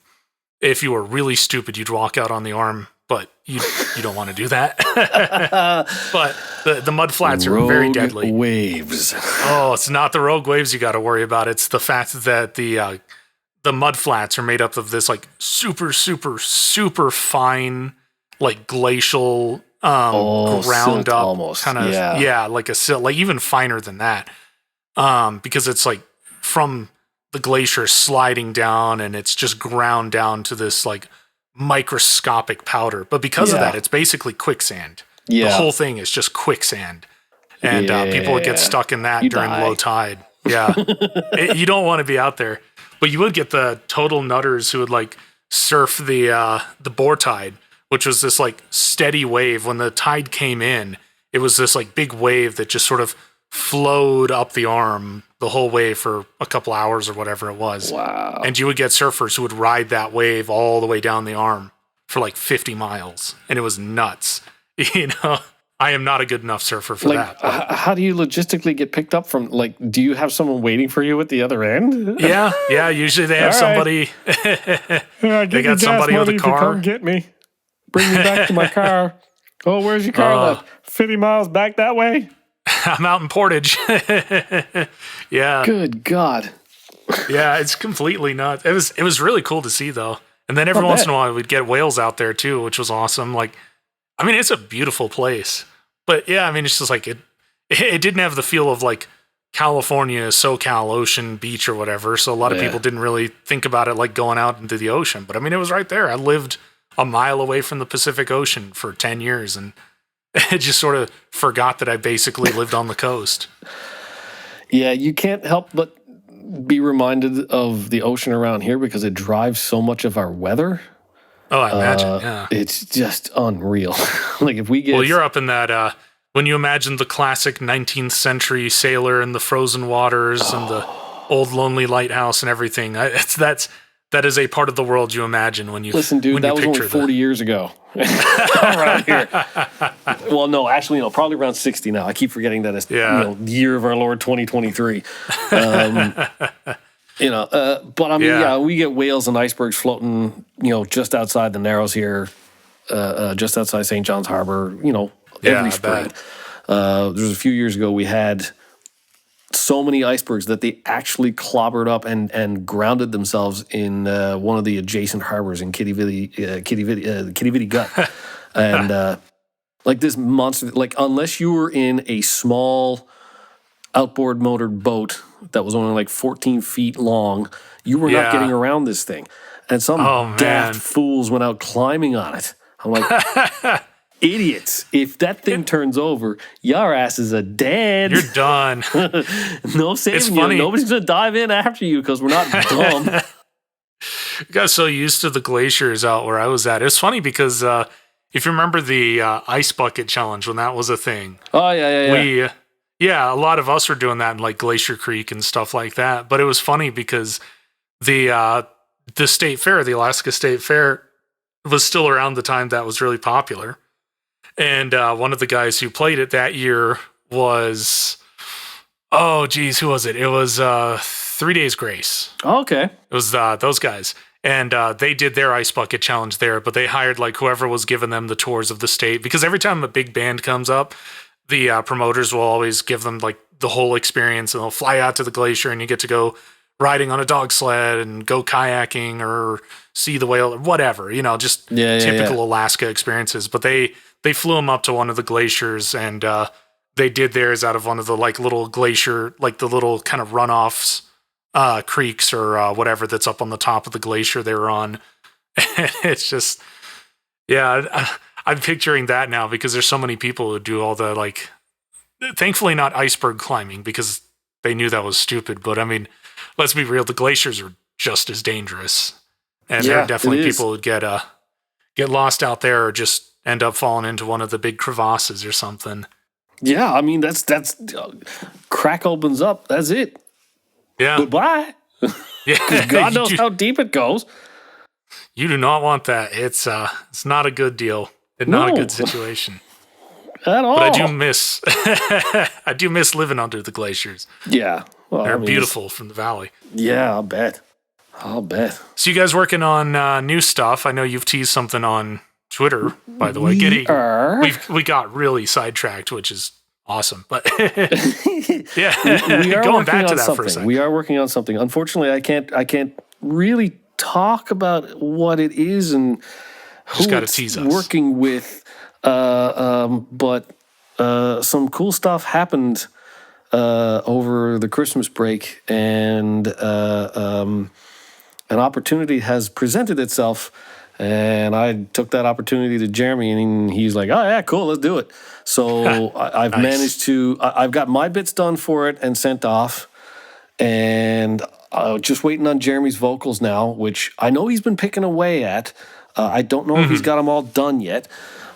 if you were really stupid, you'd walk out on the arm but you don't want to do that. But the mud flats are very deadly. Waves. Oh, it's not the rogue waves you got to worry about. It's the fact that the mud flats are made up of this like super, super, super fine, like glacial, ground up kind of, like a silt, like even finer than that. Because it's like from the glacier sliding down and it's just ground down to this like microscopic powder. But because of that, it's basically quicksand. Yeah. The whole thing is just quicksand. And people would get stuck in that during low tide. Yeah. You don't want to be out there. But you would get the total nutters who would like surf the boar tide, which was this like steady wave. When the tide came in, it was this like big wave that just sort of flowed up the arm the whole way for a couple hours or whatever it was. Wow. And you would get surfers who would ride that wave all the way down the arm for like 50 miles. And it was nuts. You know, I am not a good enough surfer for that. How do you logistically get picked up from, like, do you have someone waiting for you at the other end? Yeah. Usually they have somebody. They got somebody with a car. Come get me. Bring me back to my car. Oh, where's your car? 50 miles back that way? I'm out in Portage. Yeah. Good God. Yeah, it's completely nuts. It was really cool to see though. And then every once in a while we'd get whales out there too, which was awesome. Like, I mean, it's a beautiful place. But yeah, I mean, it's just like it didn't have the feel of like California, SoCal, ocean, beach or whatever. So a lot of people didn't really think about it like going out into the ocean. But I mean, it was right there. I lived a mile away from the Pacific Ocean for 10 years and I just sort of forgot that I basically lived on the coast. Yeah, you can't help but be reminded of the ocean around here because it drives so much of our weather. Oh, I imagine, yeah. It's just unreal. Like if we get... Well, you're up in that, when you imagine the classic 19th century sailor and the frozen waters and the old lonely lighthouse and everything, that is a part of the world you imagine when you listen, dude. When that was only 40 years ago. Around here. Well, no, actually, probably around 60 now. I keep forgetting that it's year of our Lord 2023. But I mean, we get whales and icebergs floating, just outside the Narrows here, just outside St. John's Harbor. Every spring. There was a few years ago we had so many icebergs that they actually clobbered up and grounded themselves in one of the adjacent harbors in Kitty Vidi Gut. And like this monster, like unless you were in a small outboard motored boat that was only like 14 feet long, you were not getting around this thing. And some daft fools went out climbing on it. I'm like... Idiots. If that thing turns over, your asses are dead. You're done. No saving you. Nobody's going to dive in after you because we're not dumb. I got so used to the glaciers out where I was at. It's funny because if you remember the ice bucket challenge when that was a thing. Oh, yeah. A lot of us were doing that in like Glacier Creek and stuff like that. But it was funny because the state fair, the Alaska State Fair, was still around the time that was really popular. And one of the guys who played it that year was, who was it? It was 3 Days Grace. Oh, okay. It was those guys. And they did their ice bucket challenge there, but they hired like whoever was giving them the tours of the state. Because every time a big band comes up, the promoters will always give them like the whole experience and they'll fly out to the glacier and you get to go riding on a dog sled and go kayaking or see the whale or whatever, just typical Alaska experiences. But they flew them up to one of the glaciers and they did theirs out of one of the like little glacier, like the little kind of runoffs, creeks or whatever that's up on the top of the glacier they were on. And it's just, I'm picturing that now because there's so many people who do all the like, thankfully not iceberg climbing because they knew that was stupid. But I mean, let's be real, the glaciers are just as dangerous. And there are definitely people who get lost out there or just end up falling into one of the big crevasses or something. Yeah, I mean that's crack opens up. That's it. Yeah. Goodbye. Yeah. God knows how deep it goes. You do not want that. It's not a good deal. It's not a good situation. At all. But I do miss living under the glaciers. Yeah. Well, they're beautiful from the valley. Yeah, I'll bet. So you guys working on new stuff? I know you've teased something on Twitter, by the way. We got really sidetracked, which is awesome. But yeah, we are going working back to on that something. for a second. We are working on something. Unfortunately, I can't really talk about what it is and who gotta it's tease us. working with. But some cool stuff happened over the Christmas break, and an opportunity has presented itself. And I took that opportunity to Jeremy, and he's like, "Oh yeah, cool, let's do it." So I've Nice. managed to. I've got my bits done for it and sent off, and just waiting on Jeremy's vocals now, which I know he's been picking away at. I don't know if he's got them all done yet.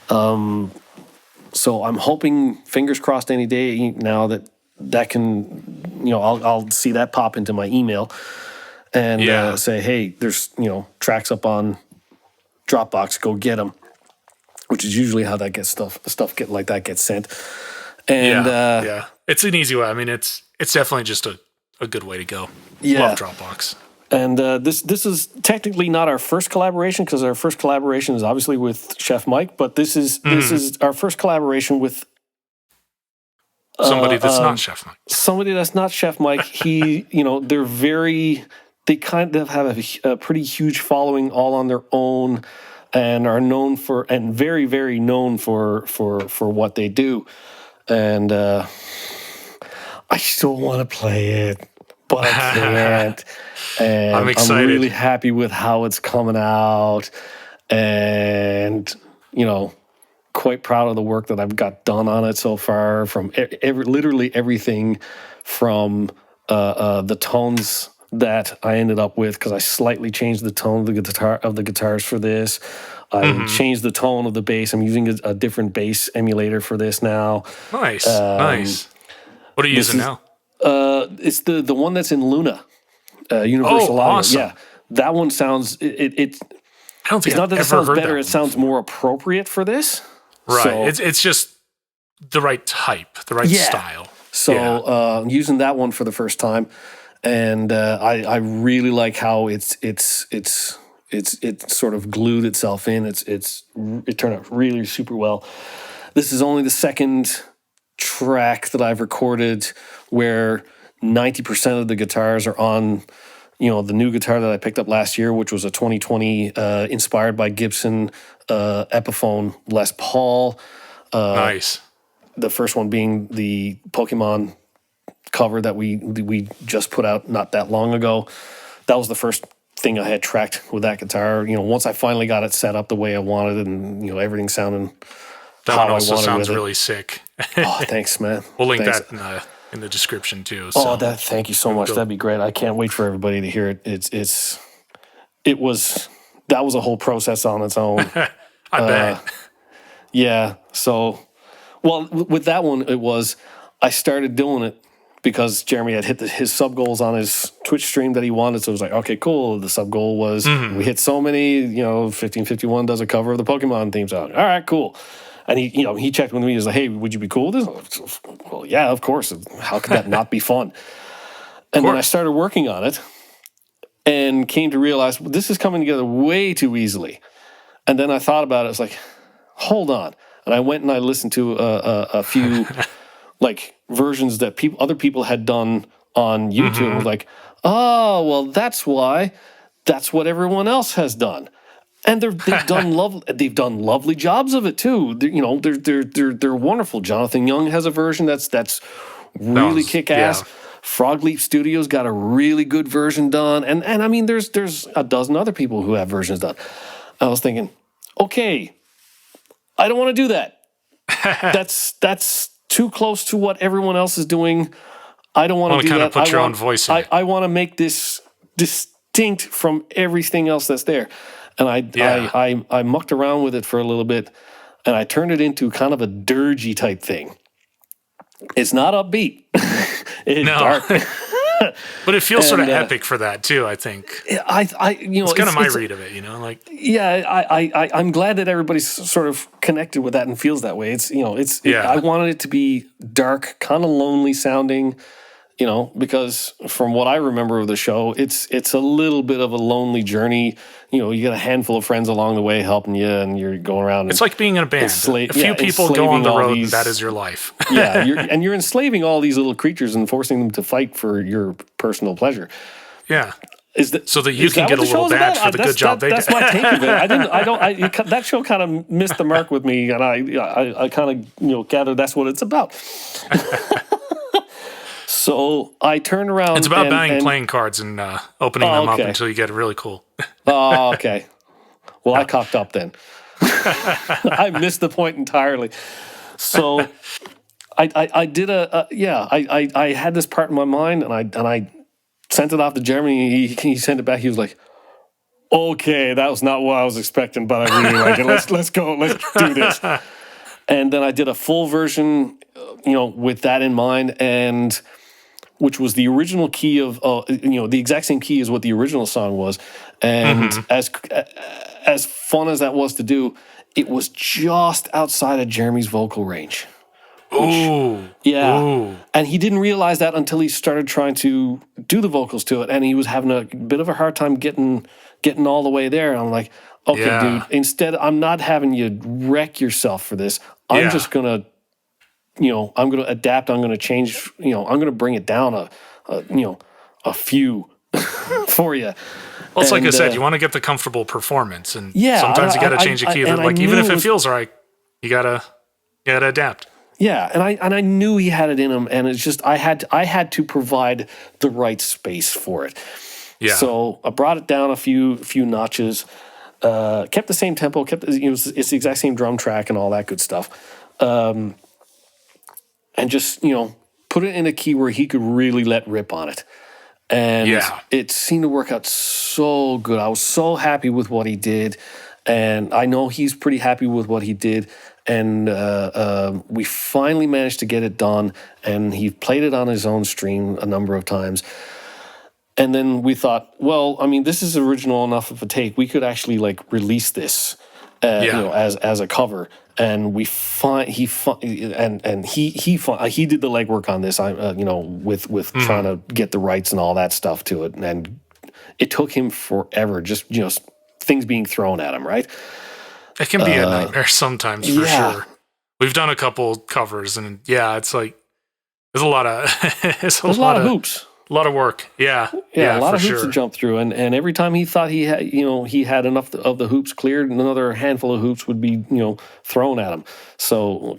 So I'm hoping, fingers crossed, any day now that can, I'll see that pop into my email and say, hey, there's tracks up on Dropbox, go get them, which is usually how that gets stuff like that gets sent. And it's an easy way. I mean, it's definitely just a good way to go. Yeah. Love Dropbox. And this is technically not our first collaboration, because our first collaboration is obviously with Chef Mike, but this is our first collaboration with somebody that's not Chef Mike. Somebody that's not Chef Mike. He, they kind of have a pretty huge following all on their own, and are known for, and very, very known for what they do. And I still want to play it, but I can't. And I'm excited. I'm really happy with how it's coming out, and quite proud of the work that I've got done on it so far. From literally everything from the tones that I ended up with, because I slightly changed the tone of the guitars for this. I changed the tone of the bass. I'm using a different bass emulator for this now. Nice, nice. What are you using now? It's the one that's in Luna, Universal Audio. Awesome. Yeah, that one sounds. I don't think it's I've not that it ever sounds heard better. that It sounds more appropriate for this. Right. So, It's just the right type, the right style. So using that one for the first time, and I really like how it's sort of glued itself in. It turned out really super well. This is only the second track that I've recorded where 90% of the guitars are on, the new guitar that I picked up last year, which was a 2020 inspired by Gibson Epiphone Les Paul. Nice. The first one being the Pokemon cover that we just put out not that long ago. That was the first thing I had tracked with that guitar. Once I finally got it set up the way I wanted, and everything sounding that how one I also wanted sounds with it. really sick. Oh, thanks, man. We'll link Thanks. that in the description too. So. Thank you so much. That'd be great. I can't wait for everybody to hear it. That was a whole process on its own. I bet. Yeah. So, with that one, I started doing it because Jeremy had hit his sub goals on his Twitch stream that he wanted. So it was like, okay, cool. The sub goal was we hit so many. 1551 does a cover of the Pokemon theme song. All right, cool. And he checked with me. He was like, hey, would you be cool with this? Well, yeah, of course. How could that not be fun? And then I started working on it and came to realize this is coming together way too easily. And then I thought about it. I was like, hold on. And I went and I listened to a few like versions that other people had done on YouTube. And was like, oh, well, that's why. That's what everyone else has done. And they've done lovely jobs of it too. They're wonderful. Jonathan Young has a version that's really kick-ass. Yeah. Frogleaf Studios got a really good version done, and I mean there's a dozen other people who have versions done. I was thinking, okay, I don't want to do that. That's too close to what everyone else is doing. I don't want to do kind that. of put your own voice in it. I want to make this distinct from everything else that's there. And I mucked around with it for a little bit, and I turned it into kind of a dirgy type thing. It's not upbeat. It's dark. But it feels sort of epic for that too, I think. It's kind of my read of it, Yeah, I'm glad that everybody's sort of connected with that and feels that way. I wanted it to be dark, kind of lonely sounding, You know, because from what I remember of the show, it's a little bit of a lonely journey. You know, you get a handful of friends along the way helping you, and you're going around. It's like being in a band. A few people go on the road, and that is your life. Yeah, you're enslaving all these little creatures and forcing them to fight for your personal pleasure. Yeah. So that you can that get a little badge for the good job they did. That's my take of it. That show kind of missed the mark with me, and I kind of gathered that's what it's about. So I turned around. It's about buying playing cards and opening them up until you get really cool. Oh, okay. Well, I cocked up then. I missed the point entirely. So I did I had this part in my mind, and I sent it off to Jeremy. He sent it back. He was like, "Okay, that was not what I was expecting, but I really like it. Let's go. Let's do this." And then I did a full version, with that in mind, and which was the original key of, the exact same key as what the original song was. And as fun as that was to do, it was just outside of Jeremy's vocal range. Ooh. Yeah. Ooh. And he didn't realize that until he started trying to do the vocals to it. And he was having a bit of a hard time getting all the way there. And I'm like, okay, dude, instead, I'm not having you wreck yourself for this. I'm just going to, I'm going to adapt. I'm going to change, I'm going to bring it down a few for you. Well, it's like I said, you want to get the comfortable performance. And sometimes you got to change a key. Even if it feels right, you got to adapt. Yeah, and I knew he had it in him, and it's just I had to provide the right space for it. Yeah. So I brought it down a few notches, kept the same tempo, it's the exact same drum track and all that good stuff, and just put it in a key where he could really let rip on it, and it seemed to work out so good. I was so happy with what he did, and I know he's pretty happy with what he did. And we finally managed to get it done, and he played it on his own stream a number of times. And then we thought, well, I mean, this is original enough of a take. We could actually release this, as a cover. And he did the legwork on this. With trying to get the rights and all that stuff to it, and it took him forever. Just things being thrown at him, right? It can be a nightmare sometimes, for sure. We've done a couple covers, and it's like there's a lot of there's a lot of hoops, a lot of work. Yeah, a lot of hoops to jump through, and every time he thought he had enough of the hoops cleared, another handful of hoops would be thrown at him. So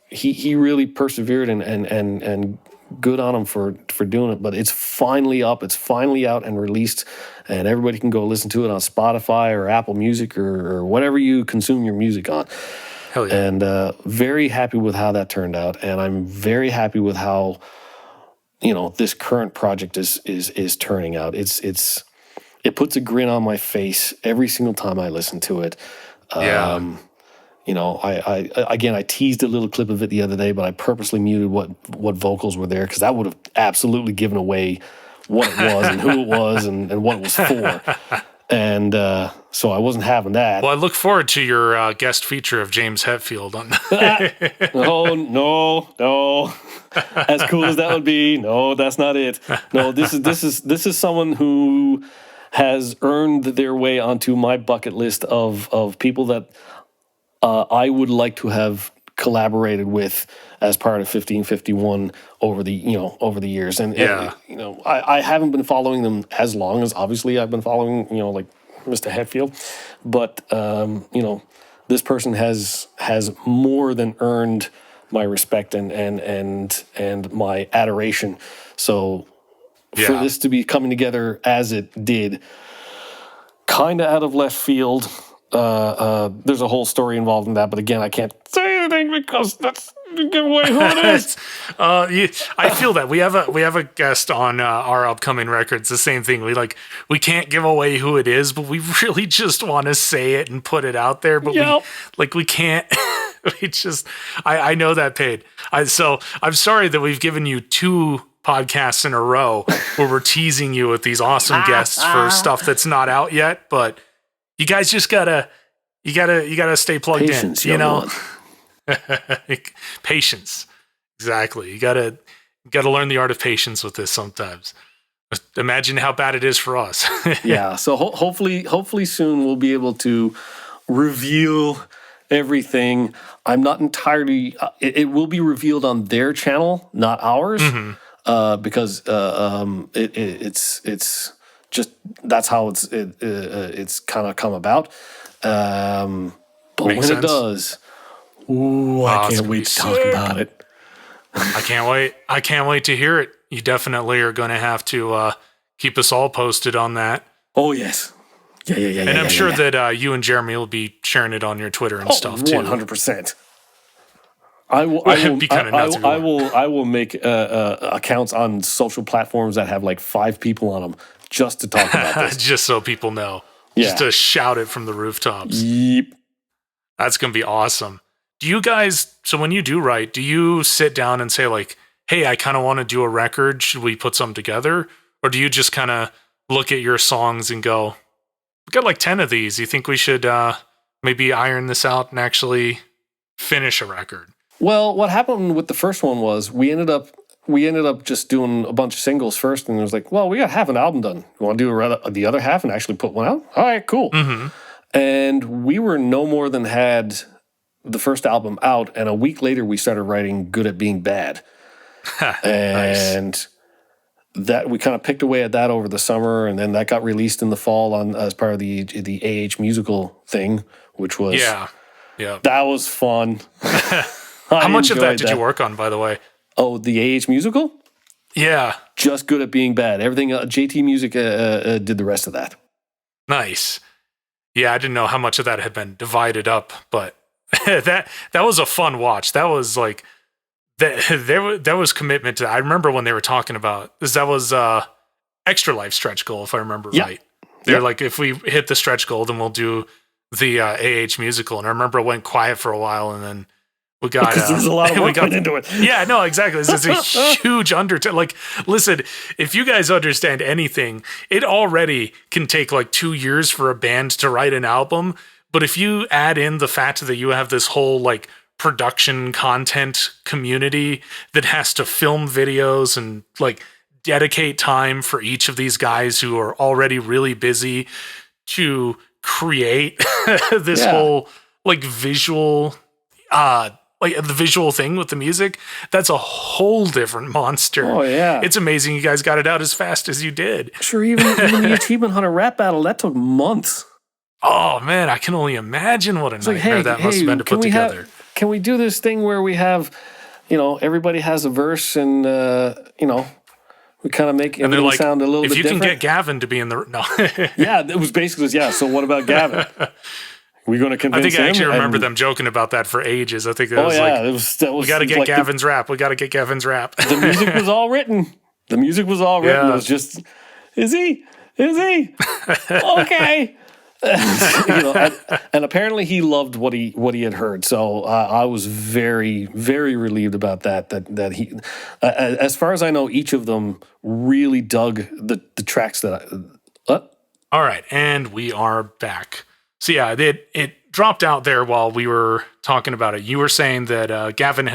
he really persevered, and good on him for doing it. But it's finally up, it's finally out and released, and everybody can go listen to it on Spotify or Apple Music or whatever you consume your music on. Hell yeah. And very happy with how that turned out, and I'm very happy with how this current project is turning out. It puts a grin on my face every single time I listen to it. I teased a little clip of it the other day, but I purposely muted what vocals were there because that would have absolutely given away what it was and who it was and what it was for. And so I wasn't having that. Well, I look forward to your guest feature of James Hetfield on. Oh no! As cool as that would be, no, that's not it. No, this is someone who has earned their way onto my bucket list of people that I would like to have collaborated with as part of 1551 over the years. And I haven't been following them as long as obviously I've been following Mr. Hetfield, but this person has more than earned my respect and my adoration. So for this to be coming together as it did, kind of out of left field. There's a whole story involved in that, but again, I can't say anything because that's give away who it is. I feel that we have a guest on our upcoming records. The same thing. We can't give away who it is, but we really just want to say it and put it out there. But we can't. I know that, Paige. So I'm sorry that we've given you 2 podcasts in a row where we're teasing you with these awesome guests for stuff that's not out yet, but. You guys just gotta stay plugged Patience, in, Patience. Exactly. You gotta got to learn the art of patience with this sometimes. Imagine how bad it is for us. Yeah. So hopefully soon we'll be able to reveal everything. I'm not entirely. It will be revealed on their channel, not ours, because it's just that's how it's kind of come about. But Makes when sense. it does, I can't wait to talk about it. I can't wait. I can't wait to hear it. You definitely are going to have to keep us all posted on that. Oh yes. Yeah. And I'm sure that you and Jeremy will be sharing it on your Twitter and stuff too. 100%. I will make accounts on social platforms that have like 5 people on them just to talk about this. Just so people know. Yeah. Just to shout it from the rooftops. Yep. That's going to be awesome. Do you guys, so when you do write, do you sit down and say like, hey, I kind of want to do a record. Should we put something together? Or do you just kind of look at your songs and go, we got like 10 of these. You think we should maybe iron this out and actually finish a record? Well, what happened with the first one was we ended up just doing a bunch of singles first, and it was like, well, we got half an album done. You want to do the other half and actually put one out? All right, cool. Mm-hmm. And we were no more than had the first album out, and a week later we started writing Good at Being Bad. And nice. That we kind of picked away at that over the summer, and then that got released in the fall as part of the AH musical thing, which was that was fun. How much of that did you work on, by the way? Oh, the AH musical? Yeah, just Good at Being Bad. Everything JT Music did the rest of that. Nice. Yeah, I didn't know how much of that had been divided up, but that was a fun watch. That was like. That was commitment to. I remember when they were talking about this. That was Extra Life stretch goal, if I remember right. They're like, if we hit the stretch goal, then we'll do the AH musical. And I remember it went quiet for a while, and then we got because there's a lot of work went into it. Yeah, no, exactly. This is a huge undertaking. Like, listen, if you guys understand anything, it already can take like 2 years for a band to write an album. But if you add in the fact that you have this whole like production content community that has to film videos and like dedicate time for each of these guys who are already really busy to create this whole like visual like the visual thing with the music, that's a whole different monster. Oh yeah. It's amazing you guys got it out as fast as you did. Sure, even the Achievement Hunter rap battle, that took months. Oh man, I can only imagine what a nightmare that must have been to put together. Can we do this thing where we have, everybody has a verse and, we kind of make everything sound a little bit different? If you can get Gavin to be in the... No. Yeah, it was basically, so what about Gavin? We're going to convince him? I think I actually remember them joking about that for ages. I think that was we got to get Gavin's rap. We got to get Gavin's rap. The music was all written. It was just, is he? Okay. And apparently he loved what he had heard. So I was very, very relieved about that he, as far as I know, each of them really dug the tracks that All right, and we are back. So yeah, it dropped out there while we were talking about it. You were saying that Gavin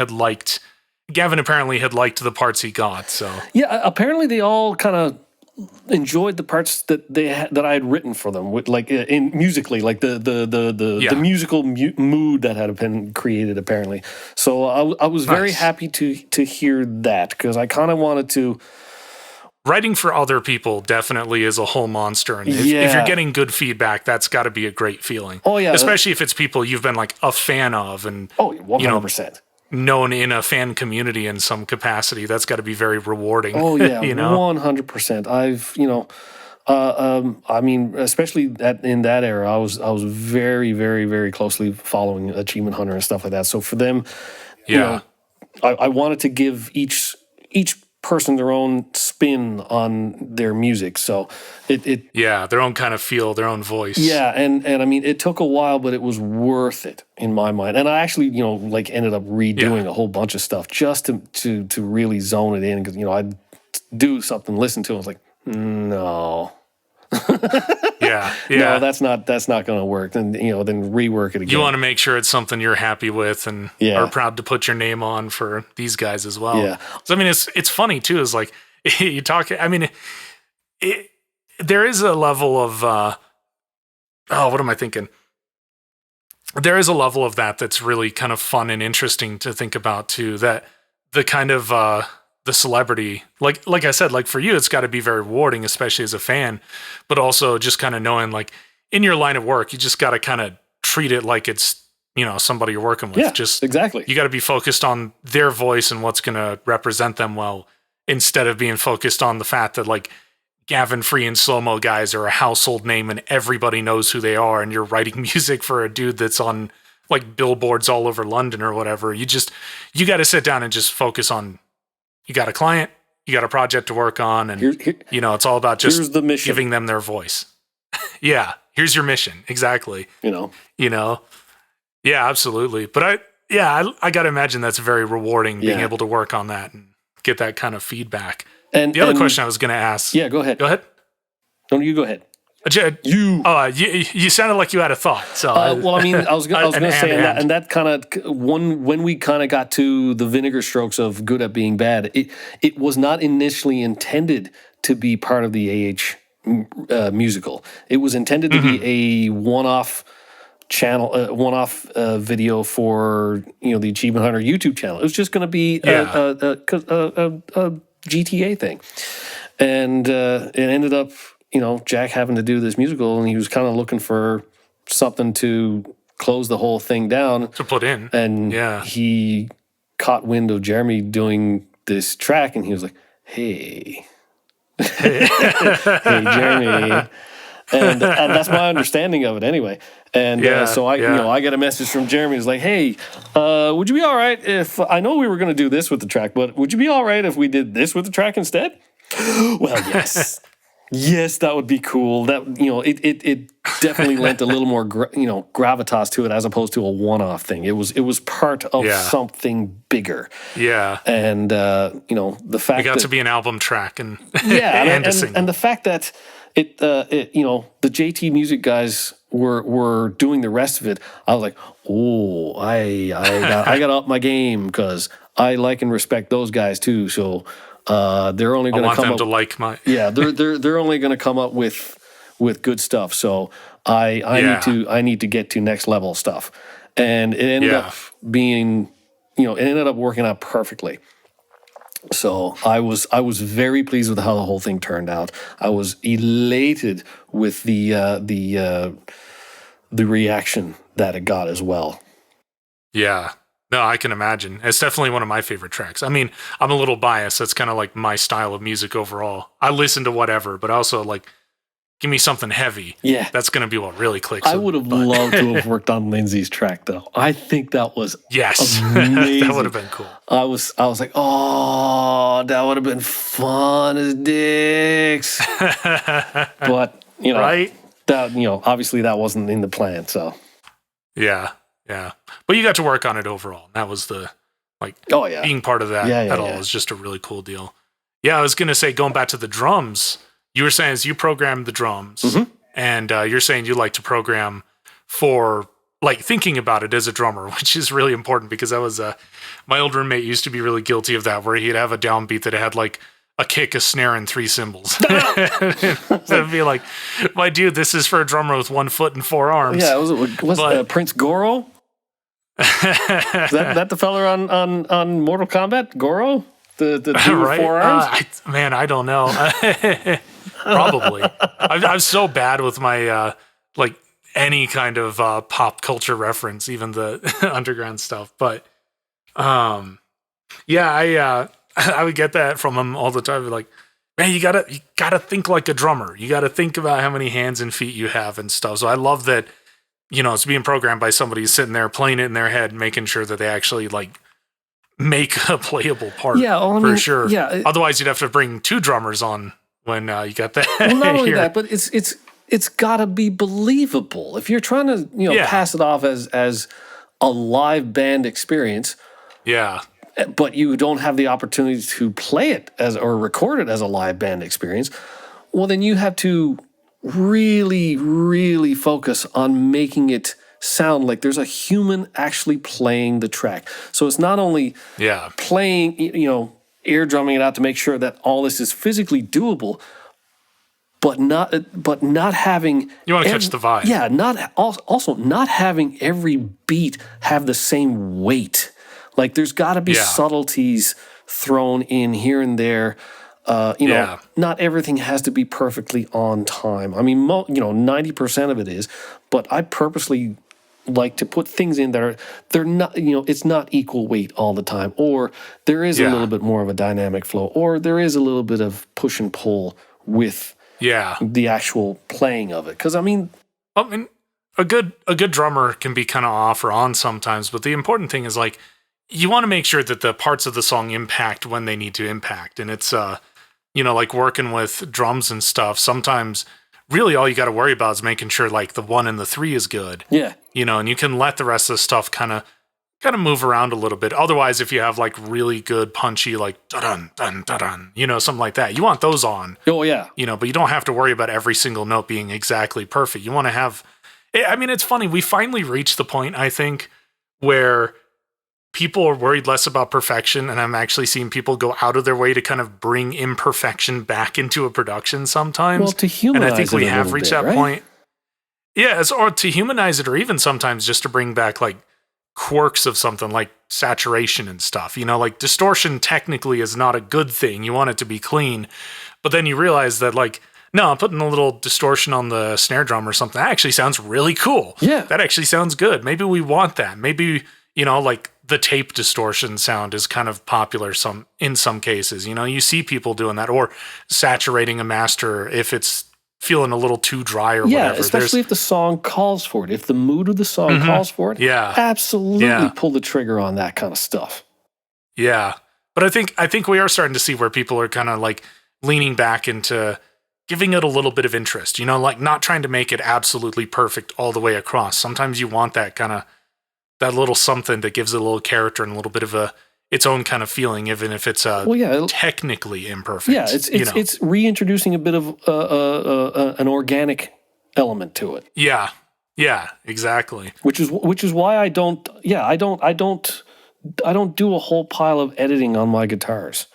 apparently had liked the parts he got. So yeah, apparently they all kind of enjoyed the parts that that I had written for them, with like in musically, like the musical mood that had been created apparently. So I was very happy to hear that, because I kind of wanted to. Writing for other people definitely is a whole monster, and if you're getting good feedback, that's got to be a great feeling. Oh yeah, especially if it's people you've been like a fan of, and 100%. Known in a fan community in some capacity. That's got to be very rewarding. Oh yeah, 100%. I've I mean, especially in that era, I was very, very, very closely following Achievement Hunter and stuff like that. So for them, I wanted to give each person their own spin on their music. So their own kind of feel, their own voice. Yeah, and I mean, it took a while, but it was worth it in my mind. And I actually, ended up redoing a whole bunch of stuff just to really zone it in, because I'd do something, listen to it, I was like, no. Yeah. No, that's not going to work. Then then rework it again. You want to make sure it's something you're happy with and Yeah. are proud to put your name on for these guys as well. Yeah. So I mean, it's funny too. Is like you talk. I mean, there is a level of what am I thinking? There is a level of that's really kind of fun and interesting to think about too. That the kind of the celebrity, like I said, like for you, it's got to be very rewarding, especially as a fan, but also just kind of knowing like in your line of work, you just got to kind of treat it like it's somebody you're working with. Yeah, just exactly. You got to be focused on their voice and what's going to represent them well, instead of being focused on the fact that like Gavin Free and Slow Mo guys are a household name and everybody knows who they are, and you're writing music for a dude that's on like billboards all over London or whatever. You got to sit down and just focus on, you got a client, you got a project to work on, and it's all about just giving them their voice. Yeah, here's your mission. Exactly. Yeah, absolutely. But I got to imagine that's very rewarding being able to work on that and get that kind of feedback. And the other question I was going to ask. Yeah, go ahead. Go ahead. No, you go ahead. You sounded like you had a thought. So well, I mean, I was going to say, and that kind of when we kind of got to the vinegar strokes of good at being bad, it was not initially intended to be part of the musical. It was intended to be a one-off channel, one-off video for the Achievement Hunter YouTube channel. It was just going to be a GTA thing, and it ended up Jack having to do this musical, and he was kind of looking for something to close the whole thing down to put in, and he caught wind of Jeremy doing this track, and he was like, hey Jeremy. And that's my understanding of it anyway. And so I get a message from Jeremy. He's like, hey, would you be all right if, I know we were going to do this with the track, but would you be all right if we did this with the track instead? Well, yes. Yes, that would be cool. That it definitely lent a little more gravitas to it as opposed to a one-off thing. It was part of something bigger. Yeah. And the fact it got to be an album track and and the fact that the JT Music guys were doing the rest of it, I was like, oh, I got to up my game because I like and respect those guys too. So they're only going to come up to like my they're only going to come up with good stuff. So I need to get to next level stuff, and it ended up being it ended up working out perfectly. So I was very pleased with how the whole thing turned out. I was elated with the reaction that it got as well. Yeah. No, I can imagine. It's definitely one of my favorite tracks. I mean, I'm a little biased. That's kind of like my style of music overall. I listen to whatever, but also like, give me something heavy. Yeah. That's going to be what really clicks. I would have loved to have worked on Lindsay's track, though. I think that was amazing. That would have been cool. I was like, oh, that would have been fun as dicks. But, right? That, obviously that wasn't in the plan, so. Yeah. Yeah. But you got to work on it overall. And that was the, being part of that at all is just a really cool deal. Yeah, I was going to say, going back to the drums, you were saying as you programmed the drums, and you're saying you like to program for, thinking about it as a drummer, which is really important because that was, my old roommate used to be really guilty of that, where he'd have a downbeat that had, a kick, a snare, and 3 cymbals. So it'd be like, my dude, this is for a drummer with 1 foot and 4 arms. Yeah, was Prince Goro? Is that the fella on Mortal Kombat? Goro? The dude with 4 arms? I don't know. Probably. I'm so bad with my, any kind of pop culture reference, even the underground stuff. But, I would get that from him all the time. Like, man, you gotta think like a drummer. You gotta think about how many hands and feet you have and stuff. So I love that, it's being programmed by somebody sitting there playing it in their head, making sure that they actually make a playable part. Yeah, for sure. Yeah. Otherwise, you'd have to bring 2 drummers on when you got that. Well, not only that, but it's gotta be believable. If you're trying to pass it off as a live band experience. Yeah. But you don't have the opportunity to play it or record it as a live band experience, well, then you have to really, really focus on making it sound like there's a human actually playing the track. So it's not only playing, air drumming it out to make sure that all this is physically doable, but not having you want to catch the vibe. Yeah, also not having every beat have the same weight. Like there's got to be subtleties thrown in here and there. Not everything has to be perfectly on time. I mean, 90% of it is, but I purposely like to put things in that they're not, it's not equal weight all the time, or there is a little bit more of a dynamic flow, or there is a little bit of push and pull with the actual playing of it. Because I mean, a good drummer can be kind of off or on sometimes, but the important thing is like you want to make sure that the parts of the song impact when they need to impact, and it's like working with drums and stuff. Sometimes really all you got to worry about is making sure like the 1 and the 3 is good. Yeah, and you can let the rest of the stuff kind of move around a little bit. Otherwise, if you have like really good punchy like da-dun, dun, da-dun, something like that, you want those on. Oh yeah. But you don't have to worry about every single note being exactly perfect. You want to have, I mean, it's funny. We finally reached the point, I think, where people are worried less about perfection, and I'm actually seeing people go out of their way to kind of bring imperfection back into a production sometimes. Well, to humanize and I think we have reached that right? point. Yeah, or to humanize it, or even sometimes just to bring back like quirks of something like saturation and stuff. Like distortion technically is not a good thing. You want it to be clean, but then you realize that like, no, I'm putting a little distortion on the snare drum or something. That actually sounds really cool. Yeah. That actually sounds good. Maybe we want that. Maybe, like the tape distortion sound is kind of popular in some cases. You see people doing that, or saturating a master if it's feeling a little too dry or whatever. Yeah, especially if the song calls for it. If the mood of the song calls for it, absolutely pull the trigger on that kind of stuff. Yeah. But I think we are starting to see where people are kind of like leaning back into giving it a little bit of interest, like not trying to make it absolutely perfect all the way across. Sometimes you want that kind of, that little something that gives it a little character and a little bit of its own kind of feeling, even if it's technically imperfect. Yeah, it's reintroducing a bit of an organic element to it. Yeah, exactly. Which is why I don't do a whole pile of editing on my guitars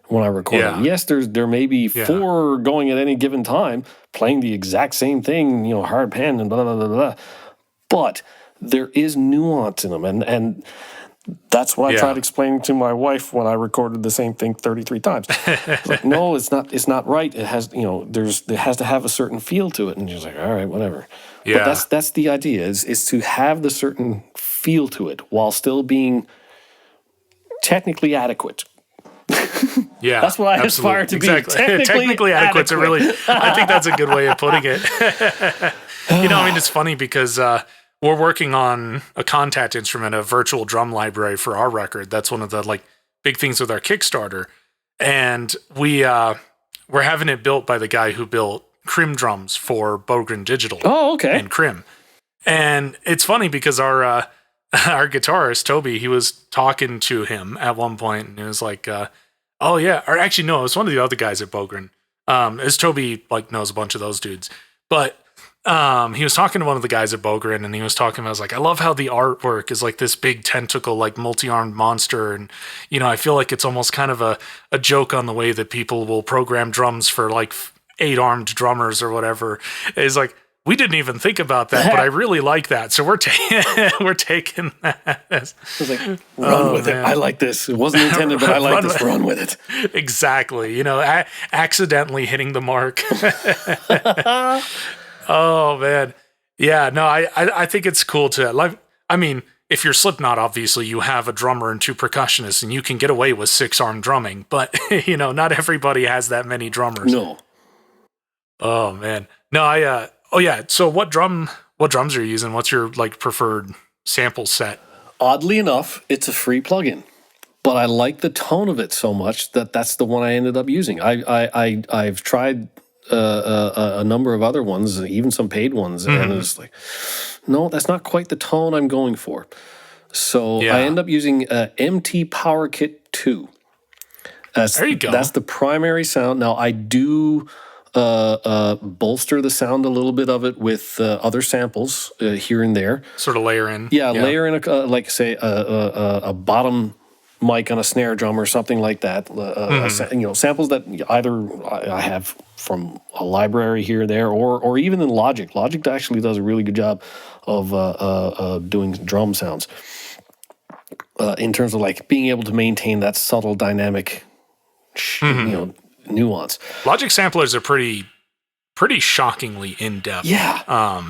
when I record them. Yes, there may be 4 going at any given time playing the exact same thing, hard pan and blah blah blah blah. But there is nuance in them, and that's what I tried explaining to my wife when I recorded the same thing 33 times. Like, no, it's not right. It has, it has to have a certain feel to it. And she's like, all right, whatever. Yeah. But that's the idea is to have the certain feel to it while still being technically adequate. Yeah. That's what I aspire to be. Technically adequate. I think that's a good way of putting it. It's funny because we're working on a contact instrument, a virtual drum library for our record. That's one of the like big things with our Kickstarter. And we're having it built by the guy who built Crim drums for Bogren Digital. Oh, okay. And Crim. And it's funny because our guitarist, Toby, he was talking to him at one point and he was like, oh yeah, or actually no, it was one of the other guys at Bogren. As Toby like knows a bunch of those dudes. But he was talking to one of the guys at Bogren and he was talking about, I was like, I love how the artwork is like this big tentacle, like multi-armed monster. And, I feel like it's almost kind of a joke on the way that people will program drums for like 8-armed drummers or whatever. It's like, we didn't even think about that, but I really like that. So we're taking that. I was like, run with it. I like this. It wasn't intended, but I like this. Run with it. Exactly. Accidentally hitting the mark. Oh man. Yeah, no, I think it's cool to like, I mean, if you're Slipknot, obviously you have a drummer and 2 percussionists and you can get away with 6-arm drumming, but not everybody has that many drummers. No. Oh man. No, oh yeah. So what drums are you using? What's your like preferred sample set? Oddly enough, it's a free plugin, but I like the tone of it so much that's the one I ended up using. I've tried a number of other ones, even some paid ones, and it's like, no, that's not quite the tone I'm going for. So I end up using MT Power Kit 2. There you go. That's the primary sound. Now I do bolster the sound a little bit of it with other samples here and there. Sort of layer in. Yeah, layer in like say a bottom mic on a snare drum or something like that. Samples that either I have from a library here or there, or even in Logic. Logic actually does a really good job of doing drum sounds in terms of like being able to maintain that subtle dynamic, nuance. Logic samplers are pretty shockingly in depth. Yeah.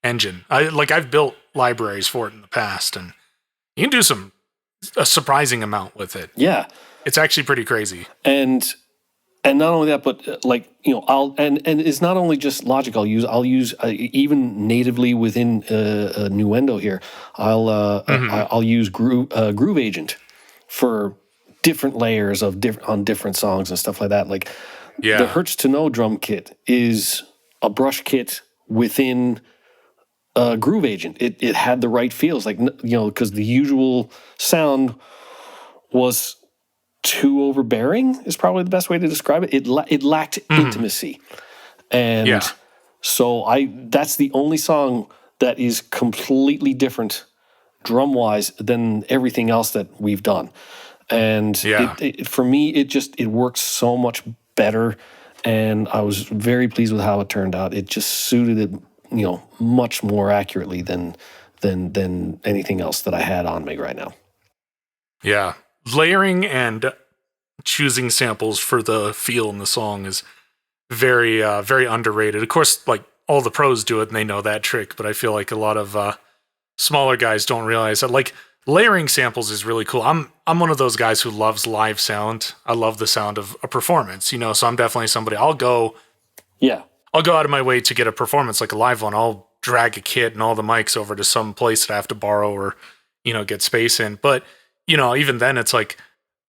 Engine. I've built libraries for it in the past, and you can do a surprising amount with it. Yeah. It's actually pretty crazy. And not only that, but and it's not only just Logic. I'll use even natively within Nuendo here. I'll use Groove Agent for different layers on different songs and stuff like that. Like the Hurts to Know drum kit is a brush kit within Groove Agent. It had the right feels, because the usual sound was too overbearing is probably the best way to describe it. It lacked intimacy, and so that's the only song that is completely different drum wise than everything else that we've done. And for me, it works so much better, and I was very pleased with how it turned out. It just suited it, much more accurately than anything else that I had on me right now. Yeah. Layering and choosing samples for the feel in the song is very, very underrated. Of course, like all the pros do it and they know that trick, but I feel like a lot of smaller guys don't realize that. Like layering samples is really cool. I'm one of those guys who loves live sound. I love the sound of a performance, so I'm definitely somebody I'll go out of my way to get a performance like a live one. I'll drag a kit and all the mics over to some place that I have to borrow or, get space in. But even then, it's like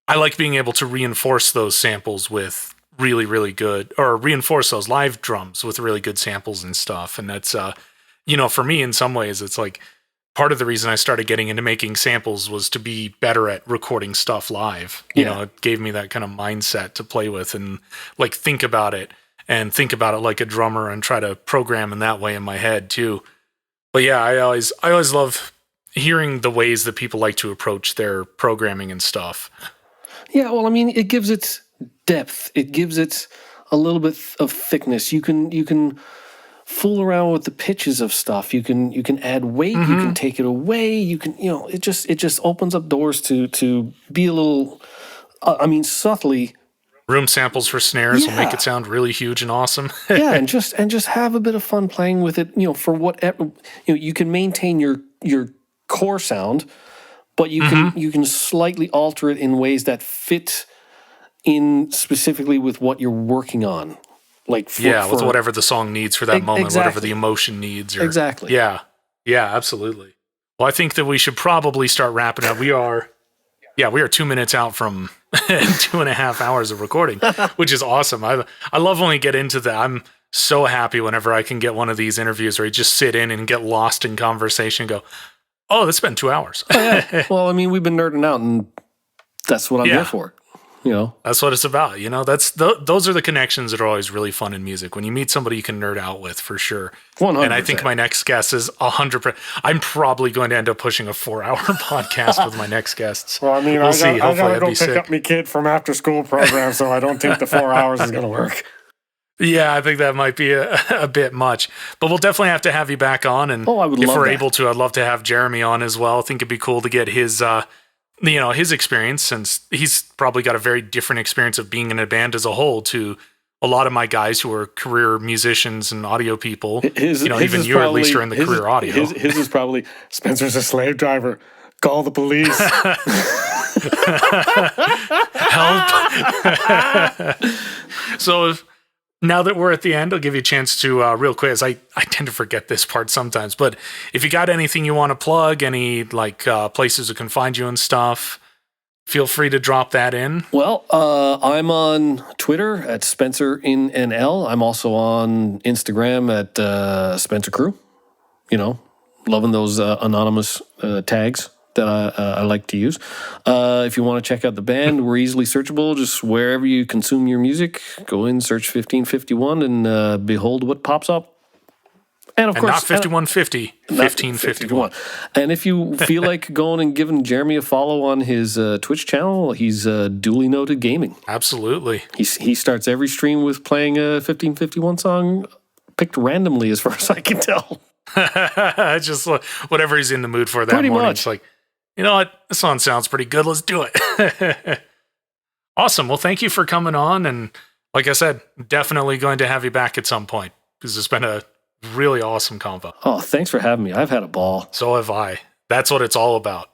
I like being able to reinforce those samples with really, really good, or reinforce those live drums with really good samples and stuff. And that's, for me, in some ways, it's like part of the reason I started getting into making samples was to be better at recording stuff live. It gave me that kind of mindset to play with and like think about it like a drummer and try to program in that way in my head too. But yeah, I always love hearing the ways that people like to approach their programming and stuff. Yeah, well, I mean, it gives it depth. It gives it a little bit of thickness. You can fool around with the pitches of stuff. You can add weight. You can take it away. You can it just opens up doors to be a little. Subtly. Room samples for snares will make it sound really huge and awesome. and just have a bit of fun playing with it. For whatever you can maintain your core sound, but you can slightly alter it in ways that fit in specifically with what you're working on. Like with whatever the song needs for that moment, whatever the emotion needs. Exactly. Yeah, absolutely. Well, I think that we should probably start wrapping up. We are 2 minutes out from 2.5 hours of recording, which is awesome. I love when we get into that. I'm so happy whenever I can get one of these interviews where you just sit in and get lost in conversation and go, oh, that's been 2 hours. Oh, yeah. Well, I mean, we've been nerding out, and that's what I'm here for. That's what it's about. Those are the connections that are always really fun in music. When you meet somebody you can nerd out with, for sure. 100%. And I think my next guest is 100%. I'm probably going to end up pushing a 4-hour podcast with my next guests. Well, I mean, I gotta go pick up my kid from after school program, so I don't think the 4 hours is going to work. Yeah, I think that might be a bit much, but we'll definitely have to have you back on. And I would if love we're that. able to, I'd love to have Jeremy on as well. I think it'd be cool to get his, his experience, since he's probably got a very different experience of being in a band as a whole to a lot of my guys who are career musicians and audio people. Even you, at least, are in the career audio. His is probably, Spencer's a slave driver. Call the police. Help. So now that we're at the end, I'll give you a chance to real quick. I tend to forget this part sometimes, but if you got anything you want to plug, any places that can find you and stuff, feel free to drop that in. Well, I'm on Twitter at SpencerInNL. I'm also on Instagram at Spencer Crewe. Loving those anonymous tags. that I like to use. If you want to check out the band, we're easily searchable. Just wherever you consume your music, go in, search 1551, and behold what pops up. And of course, not 5150, 1551. And if you feel like going and giving Jeremy a follow on his Twitch channel, he's Duly Noted Gaming. Absolutely. He starts every stream with playing a 1551 song picked randomly, as far as I can tell. Just whatever he's in the mood for that Pretty morning. much. It's like, you know what? This song sounds pretty good. Let's do it. Awesome. Well, thank you for coming on. And like I said, definitely going to have you back at some point because it's been a really awesome convo. Oh, thanks for having me. I've had a ball. So have I. That's what it's all about.